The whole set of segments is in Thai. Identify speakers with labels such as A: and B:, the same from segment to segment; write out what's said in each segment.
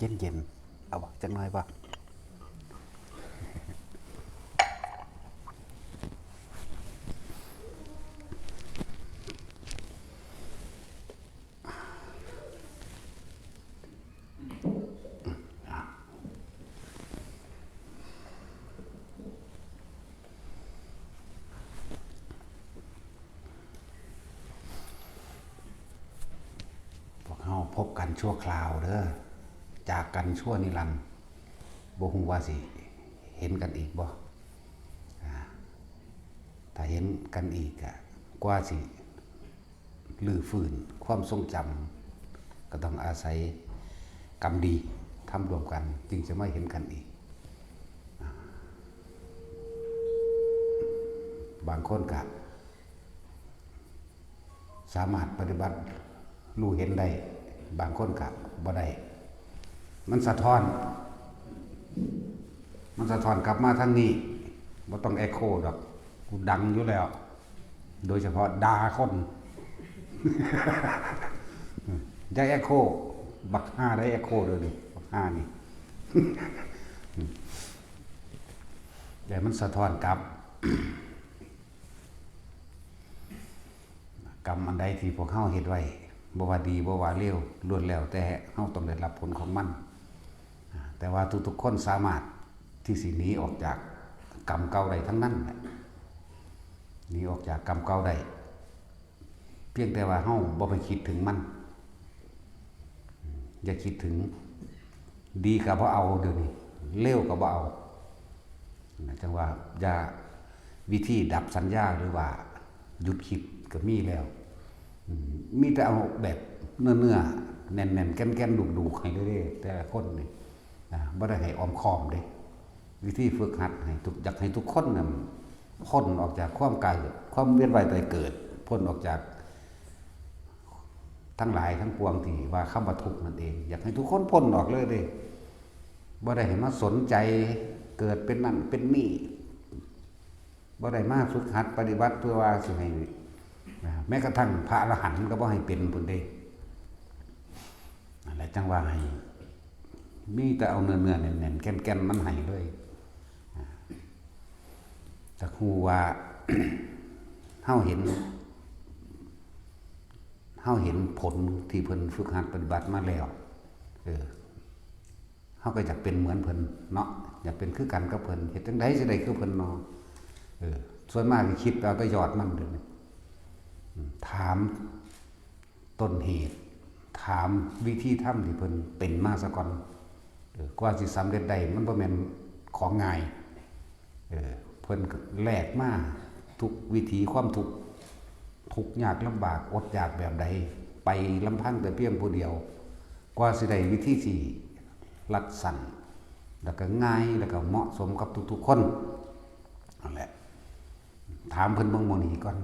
A: เย็นเย็นเอาบ่จังน้อยบ่พวกเฮาพบกันชั่วคราวเด้อจากกันชั่วนิรันดร์บ่ฮู้ว่าสิเห็นกันอีกบ่ถ้าเห็นกันอีกอะกว่าสิลื้อฟื้นความทรงจำก็ต้องอาศัยกรรมดีทำรวมกันจึงจะไม่เห็นกันอีกบางคนก็สามารถปฏิบัติรู้เห็นได้บางคนก็บ่ได้มันสะท้อนกลับมาทางนี้บ่ต้องเอ็กโคดอกกูดังอยู่แล้วโดยเฉพาะด่าคนได้เอ็กโคบักห้าได้เอ็กโคเลยดิบักห้านี่แต่มันสะท้อนกลับกรรมอันใดที่พวกเฮาเฮ็ดไว้บ่ว่าดีบ่ว่าเลวล้วนแล้วแต่เฮาต้องได้รับผลของมันแต่ว่าทุกๆคนสามารถที่สิหนีออกจากกรรมเก่าได้ทั้งนั้นแหละหนีออกจากกรรมเก่าได้เพียงแต่ว่าเฮาบ่ไปคิดถึงมันอย่าคิดถึงดีก็บ่เอาเดี๋ยวนี้เลวก็บ่เอาจังว่าอย่าวิธีดับสัญญาหรือว่าหยุดคิดก็มีแล้วมีแต่เอาแบบเนื้อแน่นๆแก่นๆดุๆให้เด้ๆแต่ละคนนี่บ่ได้ให้ออมค้อมเด้วิธีฝึกหัดให้อยากให้ทุกคนน่ะพ้นออกจากความกายความเวียนว่ายตายเกิดพ้นออกจากทั้งหลายทั้งปวงที่ว่าคำว่าทุกข์นั่นเองอยากให้ทุกคนพ้นออกเลยเด้บ่ได้ให้มาสนใจเกิดเป็นนั่นเป็นนี่บ่ได้มาฝึกหัดปฏิบัติเพื่อว่าสิให้แม้กระทั่งพระอรหันต์ก็บ่ให้เป็นพุ่นเด้นั่นแหละจังว่าให้มีแต่เอาเนื้อแน่นๆแก่นๆมันให้เลยจะฮู้ว่า เฮาเห็นผลที่เพิ่นฝึกหัดปฏิบัติมาแล้วเฮาก็อยากเป็นเหมือนเพิ่นเนาะอยากเป็นคือกันกับเพิ่นเฮ็ดจังได๋สิได้คือเพิ่นเนาะส่วนมากสิคิดเอาแต่ยอดมันเด้อถามต้นเหตุถามวิธีทำที่เพิ่นเป็นมาซะก่อนกว่าสิสำเร็จได้มันบ่แม่นของง่ายเพิ่นแลกมาทุกวิถีความทุกข์ยากลำบากอดอยากแบบใดไปลำพังแต่เพียงผู้เดียวกว่าสิได้วิธีที่รัดสั่นแล้วก็ง่ายแล้วก็เหมาะสมกับทุกๆคนนั่นแหละถามเพิ่นเบิ่งหม้องนี้ก่อน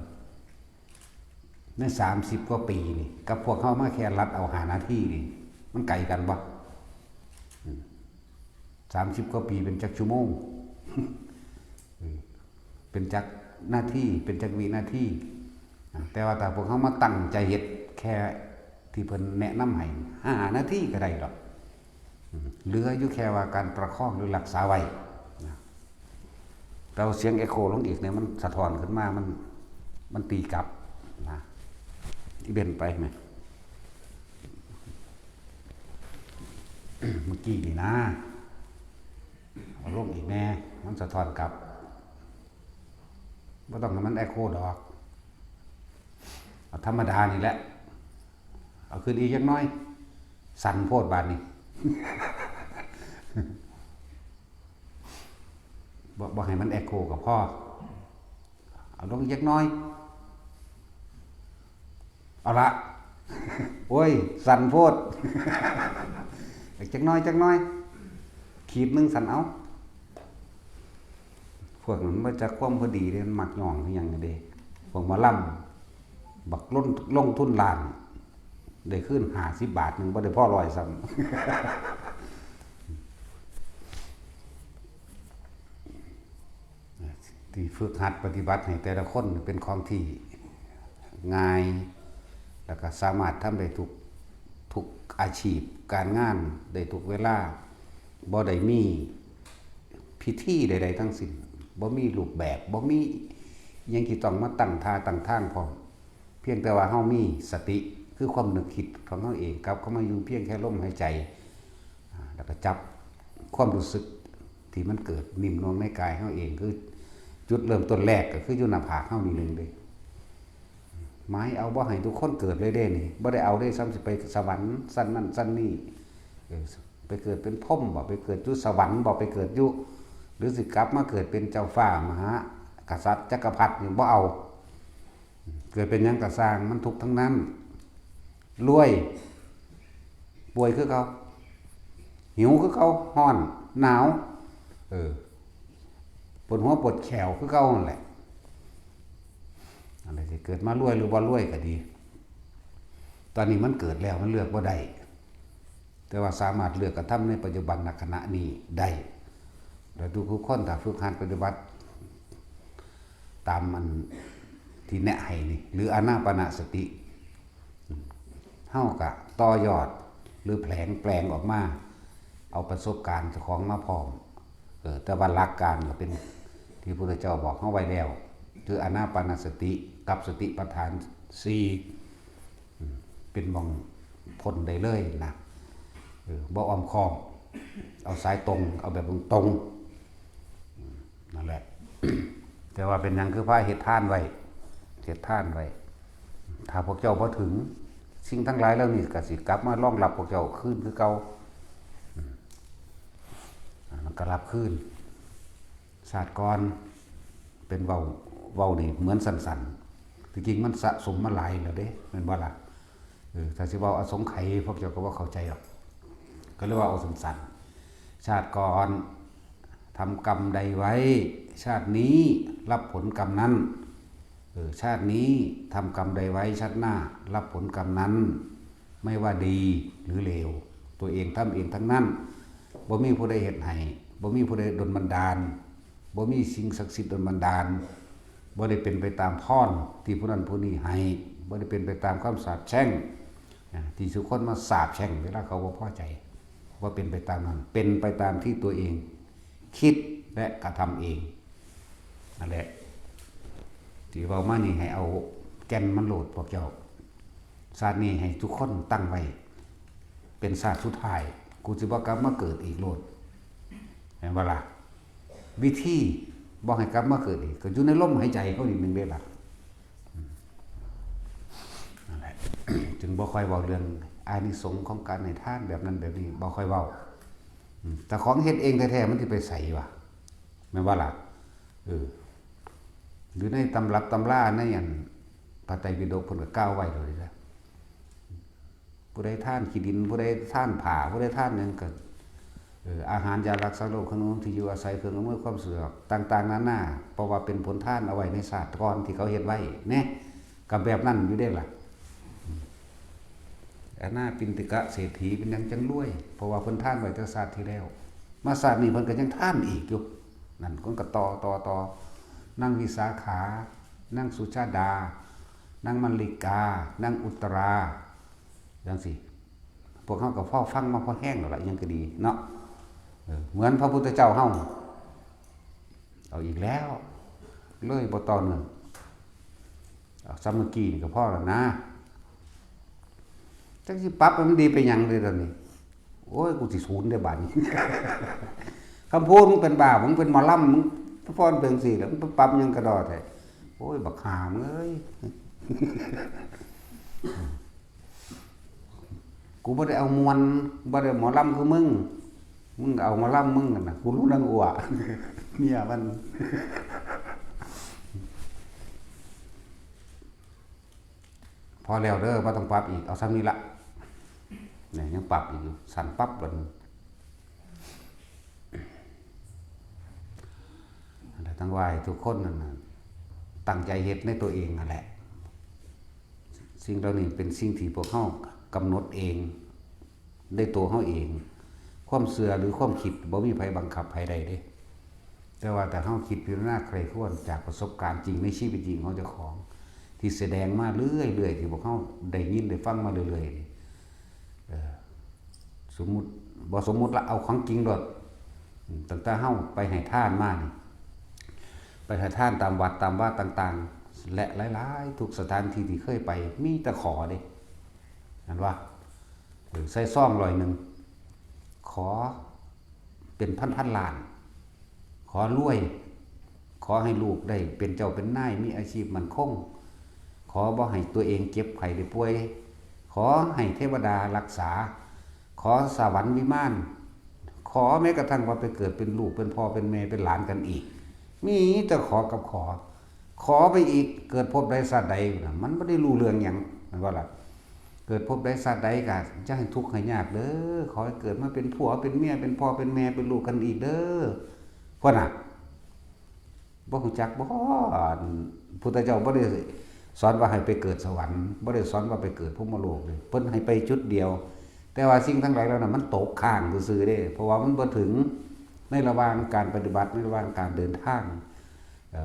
A: ใน30กว่าปีนี่กับพวกเฮามาแค่รัดเอา5นาทีนี่มันไกลกันบ่30กว่าปีเป็นจักชั่วโมงเป็นจักหน้าที่เป็นจักวินาทีแต่ว่าถ้าพวกเขามาตั้งใจเฮ็ดแค่ที่เพิ่นแนะนำให้5นาทีก็ได้ดอกเหลืออยู่แค่ว่าการประคองหรือรักษาไว้เราเสียงเอโคลงอีกเนี่ยมันสะท้อนขึ้นมามันตีกลับนะที่เบนไปไหมเมื่อกี้นี่นะเอาลงอีกแน่มันสะท้อนกลับไม่ต้องให้มันเอโคดอกเอาธรรมดานี่แหละเอาขึ้นอีกยังน้อยสั่นโพดบานนี่ บอกให้มันเอโคกับพ่อเอาลงยักน้อยเอาละ โอ้ยสั่นโพด จักน้อยขีดนึงสั่นเอาพวกนั้นมันจะคว่ำพอดีเลยมันมักย่องอย่างเด้พวกมาล่ำบักลงทุนล้านได้ขึ้น50 บาทนึงบ่ได้พ่อ100ซ้ำ ที่ฝึกหัดปฏิบัติให้แต่ละคนเป็นของที่ง่ายแล้วก็สามารถทำได้ ทุกอาชีพการงานได้ทุกเวลาบ่ได้มีพิธีใดๆทั้งสิ้นบ่มีรูปแบบบ่มีอิหยังที่ต้องมาตั้งท่าตั้งทางพร้อมเพียงแต่ว่าเฮามีสติคือความนึกคิดของเฮาเองกับเข้ามาอยู่เพียงแค่ลมหายใจแล้วก็จับความรู้สึกที่มันเกิดนิ่มนวลในกายเฮาเองคือจุดเริ่มต้นแรกก็คืออยู่หน้าผากเฮานี่นึงเด้หมายเอาบ่ให้ทุกคนเกิดเลยเด้นี่บ่ได้เอาได้ซ้ำสิไปสวรรค์สั้นนั่นสั้นนี่ไปเกิดเป็นพรหมบ่ไปเกิดอยู่สวรรค์บ่ไปเกิดอยู่หรือสิกลับมาเกิดเป็นเจ้าฟ้ามหากษัตริย์จักรพรรดินี่บ่เอาเกิดเป็นหยังก็สร้างมันทุกข์ทั้งนั้นรวยป่วยคือเขาหิวคือเขาร้อนหนาวปวดหัวปวดแขวคือเขานั่นแหละอะไรที่เกิดมารวยหรือบ่รวยก็ดีตอนนี้มันเกิดแล้วมันเลือกบ่ได้แต่ว่าสามารถเลือกกระทำในปัจจุบันณขณะนี้ได้แล้วทุกคนถ้าฝึกหัดปฏิบัติตามมันที่แนะให้นี่หรืออานาปานสติเฮาก็ต่อยอดหรือแปลงออกมาเอาประสบการณ์เจ้าของมาพร้อมแต่ว่าหลักการก็เป็นที่พระพุทธเจ้าบอกเฮาไว้แล้วคืออานาปานสติกับสติปัฏฐาน4เป็นมองพ้นได้เลยนะบ่อ้อมค้อมเอาสายตรงเอาแบบตรงนั่นแหละ แต่ว่าเป็นหยังคือพาเฮ็ดทานไว้เฮ็ดทานไว้ถ้าพวกเจ้าพอถึงสิ่งทั้งหลายแล้วนี่ก็สิกลับมารองรับพวกเจ้าคืนคือเก่ามันก็รับคืนศาสตร์ก่อนเป็นเว้านี่เหมือนสั่นๆจริงๆมันสะสมมาหลายแล้วเด้แม่นบ่ล่ะถ้าสิเว้าอสงไขยพวกเจ้าก็บ่เข้าใจหรอกก็เรียกว่าเอาสั้นๆชาติก่อนทำกรรมใดไว้ชาตินี้รับผลกรรมนั้นชาตินี้ทำกรรมใดไว้ชาติหน้ารับผลกรรมนั้นไม่ว่าดีหรือเลวตัวเองทำเองทั้งนั้นบ่มีผู้ใดเฮ็ดให้บ่มีผู้ใดดลบันดาลบ่มีสิ่งศักดิ์สิทธิ์ดลบันดาลบ่ได้เป็นไปตามพรที่ผู้นั้นผู้นี้ให้บ่ได้เป็นไปตามคำสาปแช่งที่ทุกคนมาสาปแช่งเวลาเขาบ่พอใจว่าเป็นไปตามนั้นเป็นไปตามที่ตัวเองคิดและกระทำเองนั่นแหละที่เว้ามานี่ให้เอาแก่นมันโหลดพวกเจ้าชาตินี้ให้ทุกคนตั้งไว้เป็นชาติสุดท้ายกูสิบ่กลับมาเกิดอีกโลดเห็นบ่ล่ะวิธีบ่ให้กลับมาเกิดอีกก็อยู่ในลมหายใจเขานี่นึงเด้ล่ะนั่นแหละ จึงบ่ค่อยเว้าเรื่องอานิสงส์ของการให้ทานแบบนั้นแบบนี้บ่ค่อยเว้าแต่ของเฮ็ดเองแท้ๆมันสิไปไสวะแม่นบ่ล่ะหรือในตำรับตำราในอันพระไตรปิฎกเพิ่นก็กล่าวไว้เลยนะผู้ใดทานขี้ดินผู้ใดทานผ้าผู้ใดทานหยังก็อาหารยารักษาโรคขนมที่อยู่อาศัยเครื่องอำนวยความสะดวกต่างๆนานาเพราะว่าเป็นผลทานเอาไว้ในศาสตร์ก่อนที่เขาเฮ็ดไว้แน่ก็แบบนั้นอยู่ได้ล่ะอนาปินติกะเศรษฐีเป็นหยังจังรวยเพราะว่าเพิ่นทานไว้แต่ศาสตร์ที่แล้วมาศาสตร์นี้เพิ่นก็ยังทานอีกอยู่นั่นเพิ่นก็ต่อนั่งวิสาขานั่งสุชาดานั่งมัลลิกานั่งอุตราจังซี่พวกเฮาก็ฟ้อฟังมาพอแห้งแล้วล่ะยังก็ดีเนาะเหมือนพระพุทธเจ้าเฮาเอาอีกแล้วเลยบ่ต่อเนื่องซ้ำเมื่อกี้นี่ก็พอแล้วนะจังสิปรับให้มันดีไปหยังเลยตอนนี้โอ้ยกูสิสูญได้บาดนี้ คำพูดมึงเป็นบ้ามึงเป็นหมอลำมึงพรเป็นสิแล้วมึงปรับยังกระดอแท้โอ้ยบักหามเอ้ย กูบ่ได้เอามวนบ่ได้หมอลำคือมึงเอาหมอลำมึงน่ะกูรู้ดังอัว เมียมัน พอแล้วเด้อบ่ต้องปรับอีกเอาซ้ำนี้ละเนี่ยยังปรับอีกอยู่สั่นปั๊บบัดอะไรทั้งวายทุกคนนั่นน่ะตั้งใจเฮ็ดในตัวเองนั่นแหละสิ่งเหล่านี้เป็นสิ่งที่พวกเฮากำหนดเองได้ตัวเฮาเองความเชื่อหรือความคิดบ่มีไผบังคับไผใดเด้แต่ว่าแต่เฮาคิดพิจารณาใครควรจากประสบการณ์จริงในชีวิตจริงของเจ้าของที่แสดงมาเรื่อยๆที่พวกเฮาได้ยินได้ฟังมาเรื่อยๆ สมมุติบ่สมมุติละเอาของจริงโดดตั้งแต่เฮาไปให้ทานมานี่ไปให้ทานตามวัดตามว่าต่างๆและหลายๆทุกสถานที่ที่เคยไปมีแต่ขอเด้นั่นว่าใส่ซ่อง100นึงขอเป็นพันๆล้านขอรวยขอให้ลูกได้เป็นเจ้าเป็นนายมีอาชีพมั่นคงขอบ่ให้ตัวเองเจ็บไข้ได้ป่วยขอให้เทวดารักษาขอสวรรค์วิมานขอแม้กระทั่งว่าไปเกิดเป็นลูกเป็นพ่อเป็นแม่เป็นหลานกันอีกมีแต่ขอกับขอไปอีกเกิดพบใดชาติใดมันไม่ได้รู้เรื่องหยังมันว่าล่ะเกิดพบใดชาติใดก็จะให้ทุกข์ให้ยากเด้อขอให้เกิดมาเป็นผัวเป็นเมียเป็นพ่อเป็นแม่เป็นลูกกันอีกเด้อพ่อน่ะบ่ฮู้จักบ่พุทธเจ้าบ่ได้สอนว่าให้ไปเกิดสวรรค์บ่ได้สอนว่าไปเกิดพรหมโลกเลยเพิ่นให้ไปจุดเดียวแต่ว่าสิ่งทั้งหลายแล้วน่ะมันตกข้างซื่อๆเด้เพราะว่ามันบ่ถึงในระหว่างการปฏิบัติในระหว่างการเดินทาง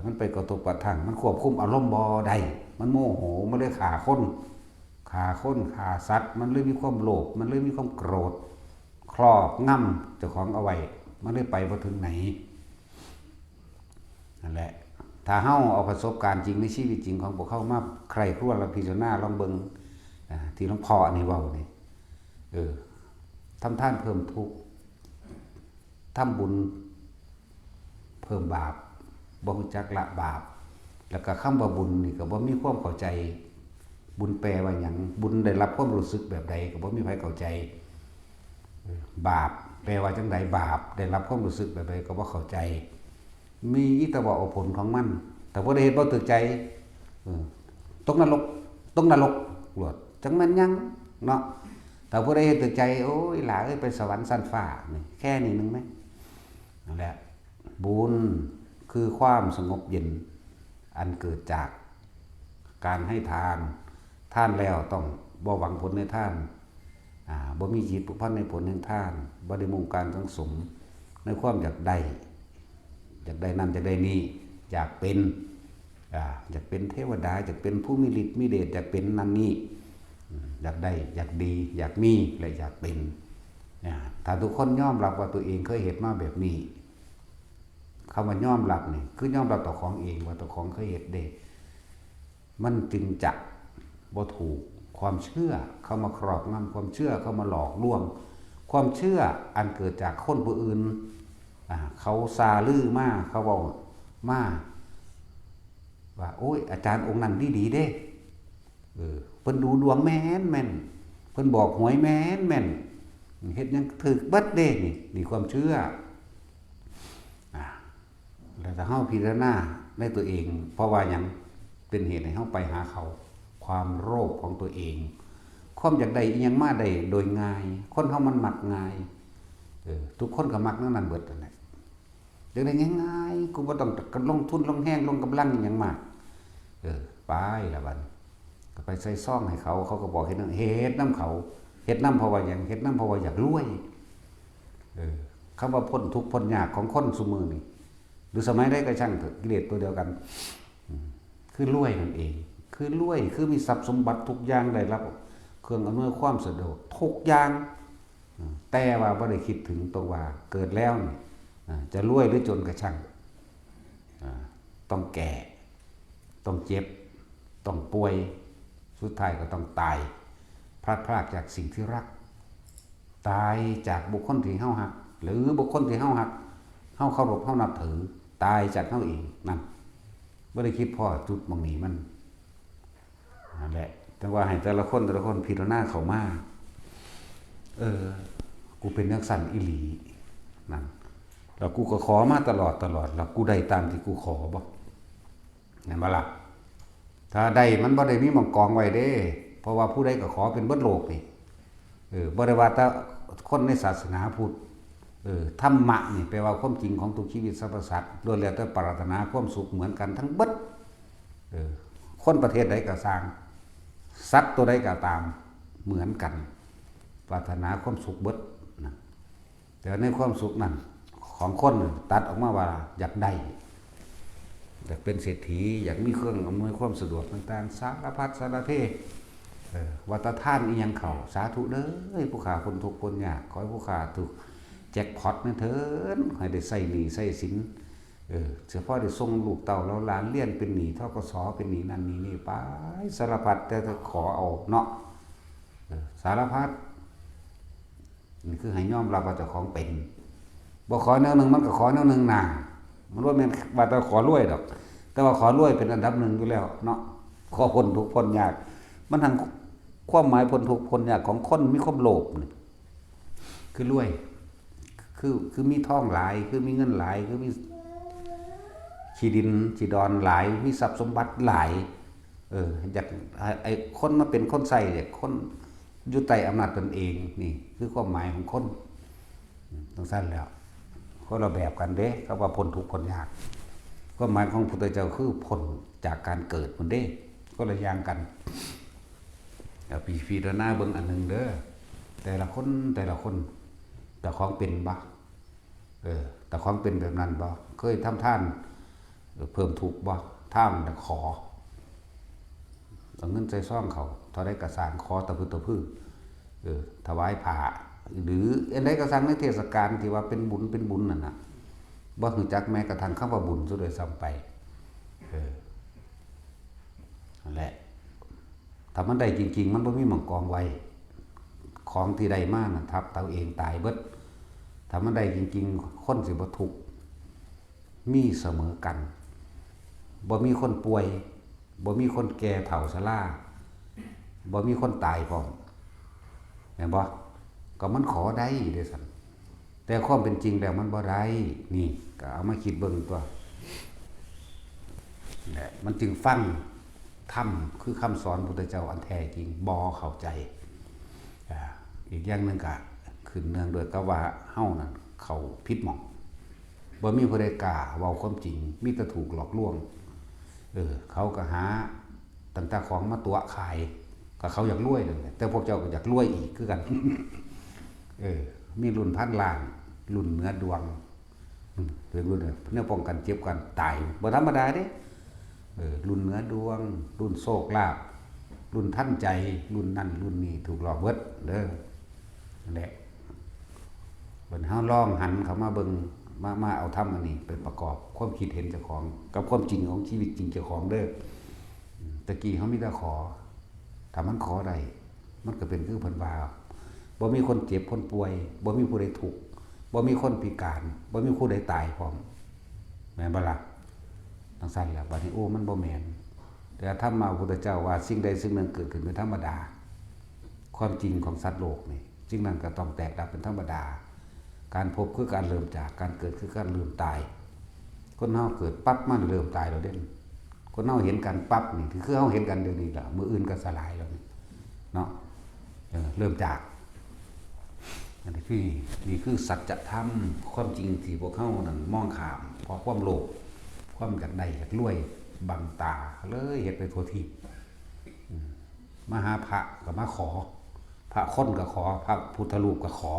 A: มันไปกระทบกระทั่งมันควบคุมอารมณ์บ่ได้มันโมโหมันเลยฆ่าคนฆ่าสัตว์มันเลยมีความโลภมันเลยมีความโกรธครอบงำเจ้าของเอาไว้มันเลยไปบ่ถึงไหนนั่นแหละถ้าเฮาเอาประสบการณ์จริงในชีวิตจริงของพวกเขามาใครครวญและพิจารณาลองเบิ่งที่หลวงพ่ออันนี้เว้านี่ทำทานเพิ่มทุกข์ทำบุญเพิ่มบาปบ่รู้จักละบาปแล้วก็คำว่าบุญนี่ก็บ่มีความเข้าใจบุญแปลว่าหยังบุญได้รับความรู้สึกแบบใดก็บ่มีใครเข้าใจบาปแปลว่าจังไดบาปได้รับความรู้สึกแบบใดก็บ่เข้าใจมีแต่ว่าเอาผลของมันแต่บ่ได้เฮ็ดบ่ถูกใจตกนรกหลวดจังแม่นยังเนาะแต่ผู้ใดเฮ็ดถูกใจโอ้ยหล่าเอ้ยไปสวรรค์ชั้นฟ้านี่แค่นี้นึงมั้ยนั่นแหละบุญคือความสงบเย็นอันเกิดจากการให้ทานแล้วต้องบ่หวังผลในทานบ่มีจิตผูกพันในผลแห่งทานบ่ได้มุ่งการสังสมในความอยากได้นั่นอยากได้นี่อยากเป็นเทวดาอยากเป็นผู้มีฤทธิ์มีเดชอยากเป็นนั่นนี่อยากได้อยากดีอยากมีและอยากเป็นถ้าทุกคนยอมรับว่าตัวเองเคยเห็นมาแบบนี้คำว่ายอมรับนี่คือยอมรับต่อของเองว่าต่อของเคยเห็นเด้มันจึงจะบ่ถูกความเชื่อเข้ามาครอบงำความเชื่อเข้ามาหลอกลวงความเชื่ออันเกิดจากคนผู้อื่นเขาซาลือมาเขาบอกมาว่าโอ้ยอาจารย์องค์นั้นดีเด้เพิ่นดูดวงแม่นเพิ่นบอกหวยแม่นเฮ็ดหยังถึกเบิดเด้นี่ความเชื่อแล้วถ้าเฮาพิจารณาในตัวเองเพราะว่าหยังเป็นเหตุให้เฮาไปหาเขาความโลภของตัวเองความอยากได้อีหยังมาได้โดยง่ายคนเฮามันมักง่ายทุกคนก็มักนั่นเบิดนั่นแหละอยากได้ง่ายๆกูบ่ต้องลงทุนลงแรงลงกำลังหยังมากไปละบัดก็ไปใส่ซ่องให้เขาก็บอกเฮ็ดนำเขาเฮ็ดนำเพราะว่าหยังเฮ็ดนำเพราะว่าอยากรวยคำว่าพ้นทุกข์พ้นยากของคนซุมื้อนี่หรือสมัยใดก็ช่างเถอะกิเลสตัวเดียวกันคือรวยนั่นเองคือรวยคือมีทรัพย์สมบัติทุกอย่างได้รับเครื่องอำนวยความสะดวกทุกอย่างแต่ว่าบ่ได้คิดถึงตรงว่าเกิดแล้วจะรวยหรือจนก็ช่างต้องแก่ต้องเจ็บต้องป่วยสุดท้ายก็ต้องตายพลัดพรากจากสิ่งที่รักตายจากบุคคลที่เฮาฮักหรือบุคคลที่เฮาฮักเฮาเคารพเฮานับถือตายจากเฮาเองนั่นบ่ได้คิดพอจุดมองนี้มันนั่นแหละแต่ว่าให้แต่ละคนพิจารณาเข้ามากูเป็นนักสั่นอีหลีนั่นแล้วกูก็ขอมาตลอดแล้วกูได้ตามที่กูขอบ่นั่นบ่ล่ะถ้าได้มันบ่ได้มีหม่องกองไว้เด้เพราะว่าผู้ใดก็ขอเป็นเบิดโลกนี่บ่ได้ว่าแต่คนในศาสนาพุทธธรรมะนี่แปลว่าความจริงของทุกชีวิตสรรพสัตว์ล้วนแล้วแต่ปรารถนาความสุขเหมือนกันทั้งเบิดคนประเทศใดก็สร้างสัตว์ตัวใดก็ตามเหมือนกันปรารถนาความสุขเบิดนะแต่ในความสุขนั้นของคนตัดออกมาว่าอยากได้อยากเป็นเศรษฐีอยากมีเครื่องอำนวยความสะดวกต่างๆสารพัดสารเพ วัตท่านอีหยังเขาสาธุเด้อผู้ขาคนทุกข์คนยากขอให้ผู้ขาถูกแจ็คพอตนั่นเถิดให้ได้ใส่หนี้ใส่สินเฉพาะได้ส่งลูกเต่าแล้วหลานเลี้ยนเป็นหนี้ธกสเป็นหนี้นั่นหนี้นี่ไปสารพัดแต่ขอเอาเนาะสารพัดนี่คือให้ยอมรับว่าเจ้าของเป็นบ่ขอแนวหนึ่งมันก็ขอแนวหนึ่งน่ะมันว่าแม่นว่าแต่ขอรวยดอกแต่ว่าขอรวยเป็นอันดับหนึ่งอยู่แล้วเนาะขอพ้นทุกข์พ้นยากมันทางความหมายพ้นทุกข์พ้นยากของคนมีความโลภนี่คือรวยคือมีทองหลายคือมีเงินหลายคือมีที่ดินที่ดอนหลายมีทรัพย์สมบัติหลายอยากไอ้คนมาเป็นคนใส่เนี่ยคนอยู่ใต้อำนาจตนเองนี่คือความหมายของคนต้องสั้นแล้วคนละแบบกันเด้ก็ว่าพ้นทุกข์พ้นยากความหมายของพุทธเจ้าคือพ้นจากการเกิดมันเด้ก็ละอย่างกันแล้วพิจารณาเบิ่งอันนึงเด้อแต่ละคนแต่ของเป็นบ่แต่ของเป็นแบบนั้นบ่เคยทำท่านเพิ่มทุกข์บ่ท่านแต่ขอเอาเงินใส่ซ่องเขาเท่าได้กระสานขอตะพื้นตะพื้นถวายผ้าหรืออันใดกระสังในเทศกาลที่ว่าเป็นบุญนั่นน่ะบ่รู้จักแม้กระทั่งคำว่าบุญซะด้วยซ้ำไปนั่นแหละถ้ามันได้จริงๆมันบ่มีหม่องกองไว้ของที่ได้มานั่นทับตัวเองตายเบิดถ้ามันได้จริงๆคนสิบ่ทุกข์มีเสมอกันบ่มีคนป่วยบ่มีคนแก่เฒ่าชราบ่มีคนตายพร้อมแม่นบ่ก็มันขอได้เด้ซั่นแต่ความเป็นจริงแล้วมันบ่ได้นี่ก็เอามาคิดเบิ่งตัวแหละมันจึงฟังธรรมคือคำสอนพุทธเจ้าอันแท้จริงบ่เข้าใจอีกอย่างนึงก็ขึ้นเนื่องด้วยกับว่าเฮานั่นเข้าผิดหม่องบ่มีผู้ใดกล้าเว้าความจริงมีแต่ถูกหลอกลวงเขาก็หาตั้งแต่ของมาตัวขายก็เขาอยากรวยนั่นแหละแต่พวกเจ้าก็อยากรวยอีกคือกันมีรุ่นพันล้านรุ่นเหนือดวงเป็นรุ่นเนี่ยป้องกันเจ็บกันตายบ่ธรรมดาเด้รุ่นเหนือดวงรุ่นโชคลาภรุ่นท่านใจรุ่นนั่นรุ่นนี้ถูกหลอกเบิดเด้อนั่นแหละเบิ่นเฮาลองหันเข้ามาเบิ่งมาเอาธรรมอันนี้ไปประกอบความคิดเห็นเจ้าของกับความจริงของชีวิตจริงเจ้าของเด้อตะกี้เฮามีแต่ขอถ้ามันขอได้มันก็เป็นคือเพิ่นว่าบ่มีคนเจ็บคนป่วยบ่มีผู้ใดทุกข์บ่มีคนพิการบ่มีผู้ใดตายพร้อมแม่นบ่ล่ะทั้งสั้นแล้วบัดนี้มันบ่แม่นแต่ธรรมะพุทธเจ้าว่าสิ่งใดสิ่งหนึ่งเกิดขึ้นเป็นธรรมดาความจริงของสัตว์โลกนี่สิ่งนั้นก็ต้องแตกดับเป็นธรรมดาการพบคือการเริ่มจากการเกิดคือการลืมตายคนเฮาเกิดปั๊บมันเริ่มตายแล้วเด่นคนเฮาเห็นกันปั๊บนี่คือเฮาเห็นกันเดี๋ยวนี้ล่ะมื้ออื่นก็สลายแล้วเนาะเริ่มจากอันนี้นี่คือสัจธรรมความจริงที่พวกเฮานั่นมองข้ามเพราะความโลภความอยากได้อยากรวยบังตาเลยเฮ็ดไปทั่วที่มาหาพระก็มาขอพระคนก็ขอพระพุทธรูปก็ขอ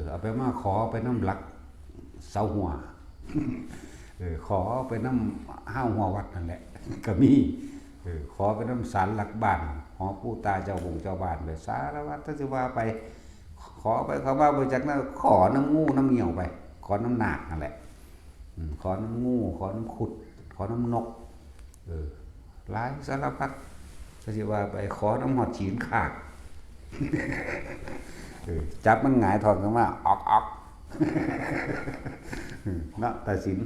A: เอาไปมาขอไปน้ำหลักเสาหัวขอไปน้ำห้าวหัววัดนั่นแหละก็มีขอไปน้ำศาลหลักบ้านหอปู่ตาเจ้าหงเจ้าบ้านไปสารวัตรถ้าจะว่าไปขอไปเขาว่าบริจาคนั้นขอน้ำงูน้ำเหี่ยวไปขอน้ำหนักนั่นแหละขอน้ำงูขอน้ำขุดขอน้ำนกหลายสารพัดถ้าจะว่าไปขอน้ำหอดฉีนขากจับมันหงายถอดกันว่าออกเนาะแต่สิน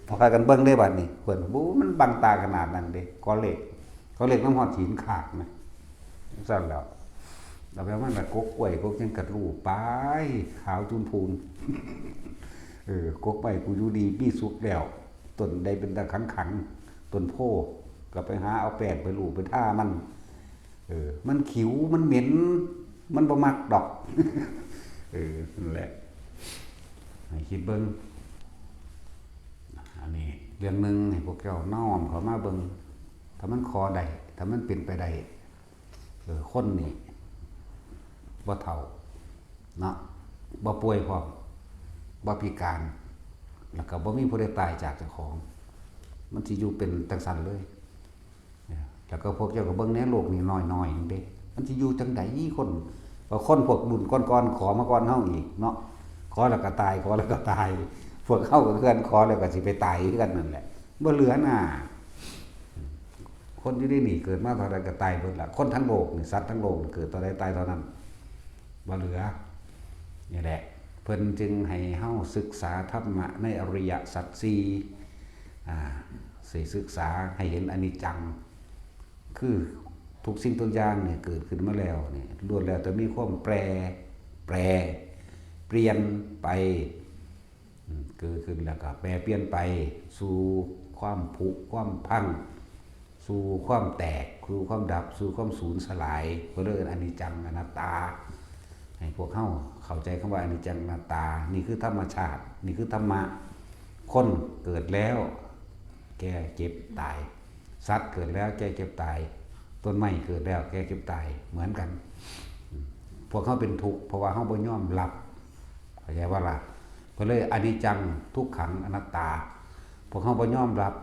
A: พอกันเบิ้งได้บัดนี้เพิ่นบู๊มันบังตาขนาดนั้นเด้ก็เหล็กน้ำหอดหินขาดนะสั่นแล้วเราแปลว่าแบบกกกล้วยกกยังกระรูปไปขาวจุนพูนกกไปกูอยู่ดีพี่สุกแล้วต้นใดเป็นตะขังต้นโพก็ไปหาเอาแป้งไปลูบไปท่ามันมันขิวมันเหม็นมันบ่มักดอกนั่นแหละให้คิดเบิ่งอันนี้เรื่องนึงให้พวกเจ้าน้อมเข้ามาเบิ่งถ้ามันขอได้ถ้ามันเป็นไปได้คนนี่บ่เฒ่าเนาะบ่ป่วยพร้อมบ่พิการแล้วก็บ่มีผู้ใดตายจากเจ้าของมันสิอยู่เป็นจังซั่นเลย แล้วก็พวกเจ้าก็เบิ่งแหน่โลกนี่น้อยๆเด้มันสิอยู่จังไดคนว่าคนพวกรุ่นก่อนๆขอมาก่อนเฮาอีกเนาะขอแล้วก็ตายขอแล้วก็ตายพวกเฮาก็คือกันขอแล้วก็สิไปตายคือกันนั่นแหละบ่เหลือหน้าคนอยู่ในนี่เกิดมาเท่าใดก็ตายเบิดล่ะคนทั้งโลกนี่สัตว์ทั้งโลกเกิดเท่าใดตายเท่านั้นบ่เหลือนี่แหละเพิ่นจึงให้เฮาศึกษาธรรมะในอริยสัจสี่สิศึกษาให้เห็นอนิจจังคือทุกสิ่งทุกอย่างเนี่ยเกิดขึ้นมาแล้วเนี่ยล้วนแล้วแต่มีความแปรเปลี่ยนไปเกิดขึ้นแล้วก็แปรเปลี่ยนไปสู่ความผุความพังสู่ความแตกสู่ความดับสู่ความสูญสลายก็เรียกอนิจจังอนัตตาให้พวกเข้าใจคำว่าอนิจจังอนัตตานี่คือธรรมชาตินี่คือธรรมะคนเกิดแล้วแก่เจ็บตายสัตว์เกิดแล้วแก่เจ็บตายต้นไม้เกิดแล้วแก่เจ็บตายเหมือนกันพวกเขาเป็นทุกข์เพราะว่าเขาบ่ยอมรับเข้าใจว่าล่ะก็เลยอนิจจังทุกขังอนัตตาพวกเขาบ่ยอมรับ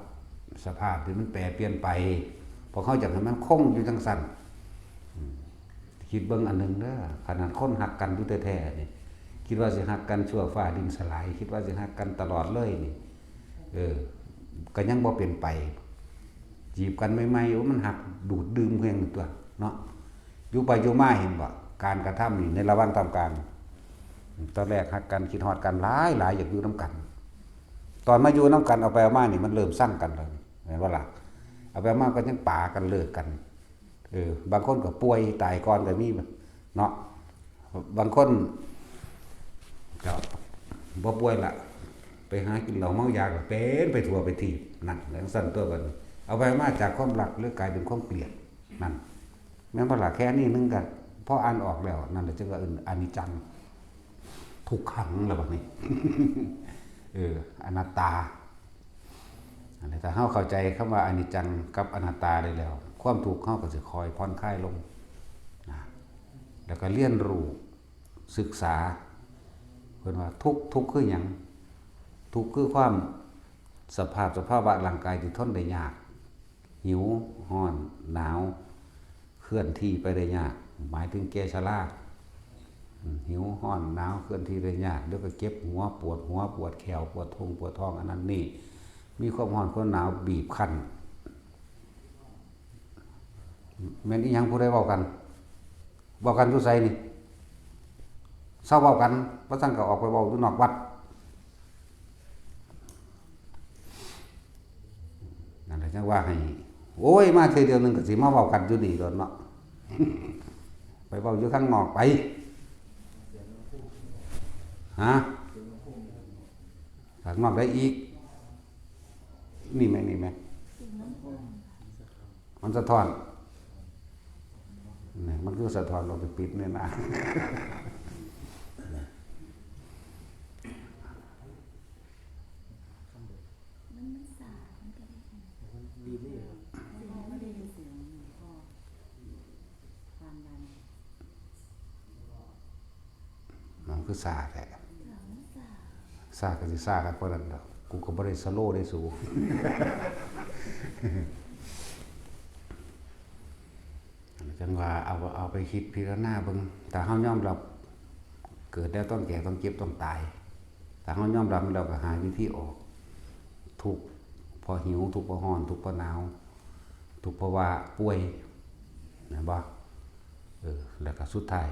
A: สภาพที่มันแปรเปลี่ยนไปพวกเขาอยากให้มันคงอยู่จังซั่นคิดเบิ่งอันนึงเด้อขนาดคนหักกันอยู่แท้ๆนี่คิดว่าสิหักกันชั่วฟ้าดินสลายคิดว่าสิหักกันตลอดเลยนี่ก็ยังบ่เป็นไปจีบกันใหม่ๆมันหักดูดดื่มเพียงตัวเนาะอยู่ไปอยู่มาเห็นบ่การกระทำนี่ในระหว่างทำการตอนแรกหักกันคิดฮอดกันหลายอยากอยู่นํกันตอนมาอยู่นํกันเอาไปเอามานี่มันเริ่มสร้างกันแล้วเห็นบ่ล่ะเอาไปเอามาก็ยังป่ากันเลิกกันบางคนก็ป่วยตายก่อนก็มีเนาะบางคนก็บ่ป่วยละไปหากินเหล้าเมายาก็เป็นไปทั่วไปทีนั่นแล้วสั่นตัวกันเอาไปมาจากความรักหรือกลายเป็นความเกลียดนั่นแม้ว่าละแค่นี้นึงกันพออ่านออกแล้วนั่นแหละจึงว่าอนิจจังทุกขังแล้วบัดนี้ อนัตตาอันนี้ถ้าเฮาเข้าใจคำว่าอนิจจังกับอนัตตาได้แล้วความทุกข์เฮาก็สิคอยผ่อนคลายลงนะแล้วก็เรียนรู้ศึกษาเพิ่นว่าทุกข์คือหยังทุกข์คือความสภาวะร่างกายที่ทนได้ยากหิวร้อนหนาวเคลื่อนที่ไปได้ยากหมายถึงแก่ชราหิวร้อนหนาวเคลื่อนที่ได้ยากเดี๋ยวก็เจ็บหัวปวดหัวปวดแขวปวดท้องอันนั้นนี่มีความร้อนความหนาวบีบคั้นแม่นอีหยังผู้ใดเว้ากันอยู่ไสนี่เศร้าเว้ากันบ่ซั่นก็ออกไปเว้าอยู่นอกวัดนั่นแหละจังว่าให้โอ้ยมาเทื่อเดียวนึงก็สิมาเว้ากันอยู่นี่โดนเนาะ ไปเว้าอยู่ข้างนอกไปฮะข้างนอกได้อีกนี่ไหมมันสะท้อนนี่มันคือสะท้อนเราไปปิดเนี่ยนะมันคือซาแท้ซาก็สิซากันเพราะนั้นกูก็บ่ได้สโลว์ได้สูง จังว่าเอาไปคิดพิจารณาเบิ่งแต่เฮายอมรับเกิดแล้วต้องแก่ต้องเจ็บต้องตายแต่เฮายอมรับแล้วก็หาวิธีออกทุกข์พอหิวทุกข์พอร้อนทุกข์พอหนาวทุกข์เพราะว่าป่วยนะบ่แล้วก็สุดท้าย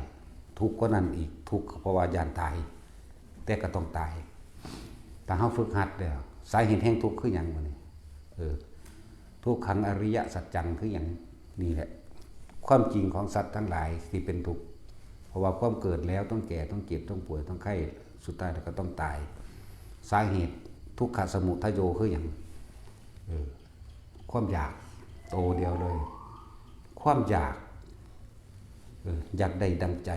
A: ทุกข์กว่านั้นอีกทุกข์เพราะว่าย่านตายแต่ก็ต้องตายแต่เฮาฝึกหัดแล้วสาเหตุแห่งทุกข์คือหยังวะนี่ทุกขังอริยสัจจังคือหยังนี่แหละความจริงของสัตว์ทั้งหลายที่เป็นทุกข์เพราะว่าความเกิดแล้วต้องแก่ต้องเจ็บต้องป่วยต้องไข้สุดท้ายแล้วก็ต้องตายสาเหตุทุกขสมุทัยโยคือหยังความอยากโตเดียวเลยความอยากได้ดังใจ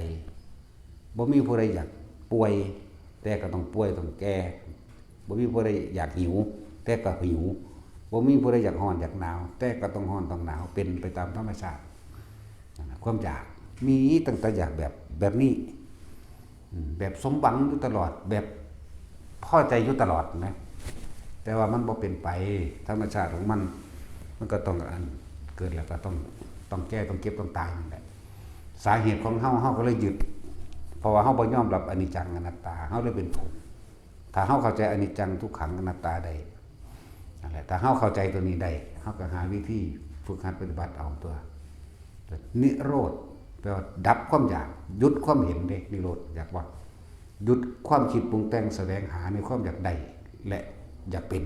A: บ่มีผู้ใดอยากป่วยแต่ก็ต้องป่วยต้องแก่บ่มีผู้ใดอยากหิวแต่ก็หิวบ่มีผู้ใดอยากร้อนอยากหนาวแต่ก็ต้องร้อนต้องหนาวเป็นไปตามธรรมชาติความอยากมีตั้งแต่อยากแบบนี้แบบสมหวังอยู่ตลอดแบบพอใจอยู่ตลอดนะแต่ว่ามันบ่เป็นไปธรรมชาติของมันก็ต้อง เกิดแล้วก็ต้องแก้ต้องเก็บต้องตายนั่นแหละสาเหตุของเฮาก็เลยยึดเพราะว่าเฮาบ่ยอมรับอนิจจังอนัตตาเฮาเลยเป็นทุกข์ถ้าเฮาเข้าใจอนิจจังทุกขังอนัตตาได้นั่นแหละถ้าเฮาเข้าใจตัวนี้ได้เฮาก็หาวิธีฝึกหัดปฏิบัติเอาตัวนิโรธแปลว่าดับความอยากหยุดความเห็นเด้นิโรธอยากว่าหยุดความคิดปรุงแต่งแสวงหาในความอยากได้และอยากเป็น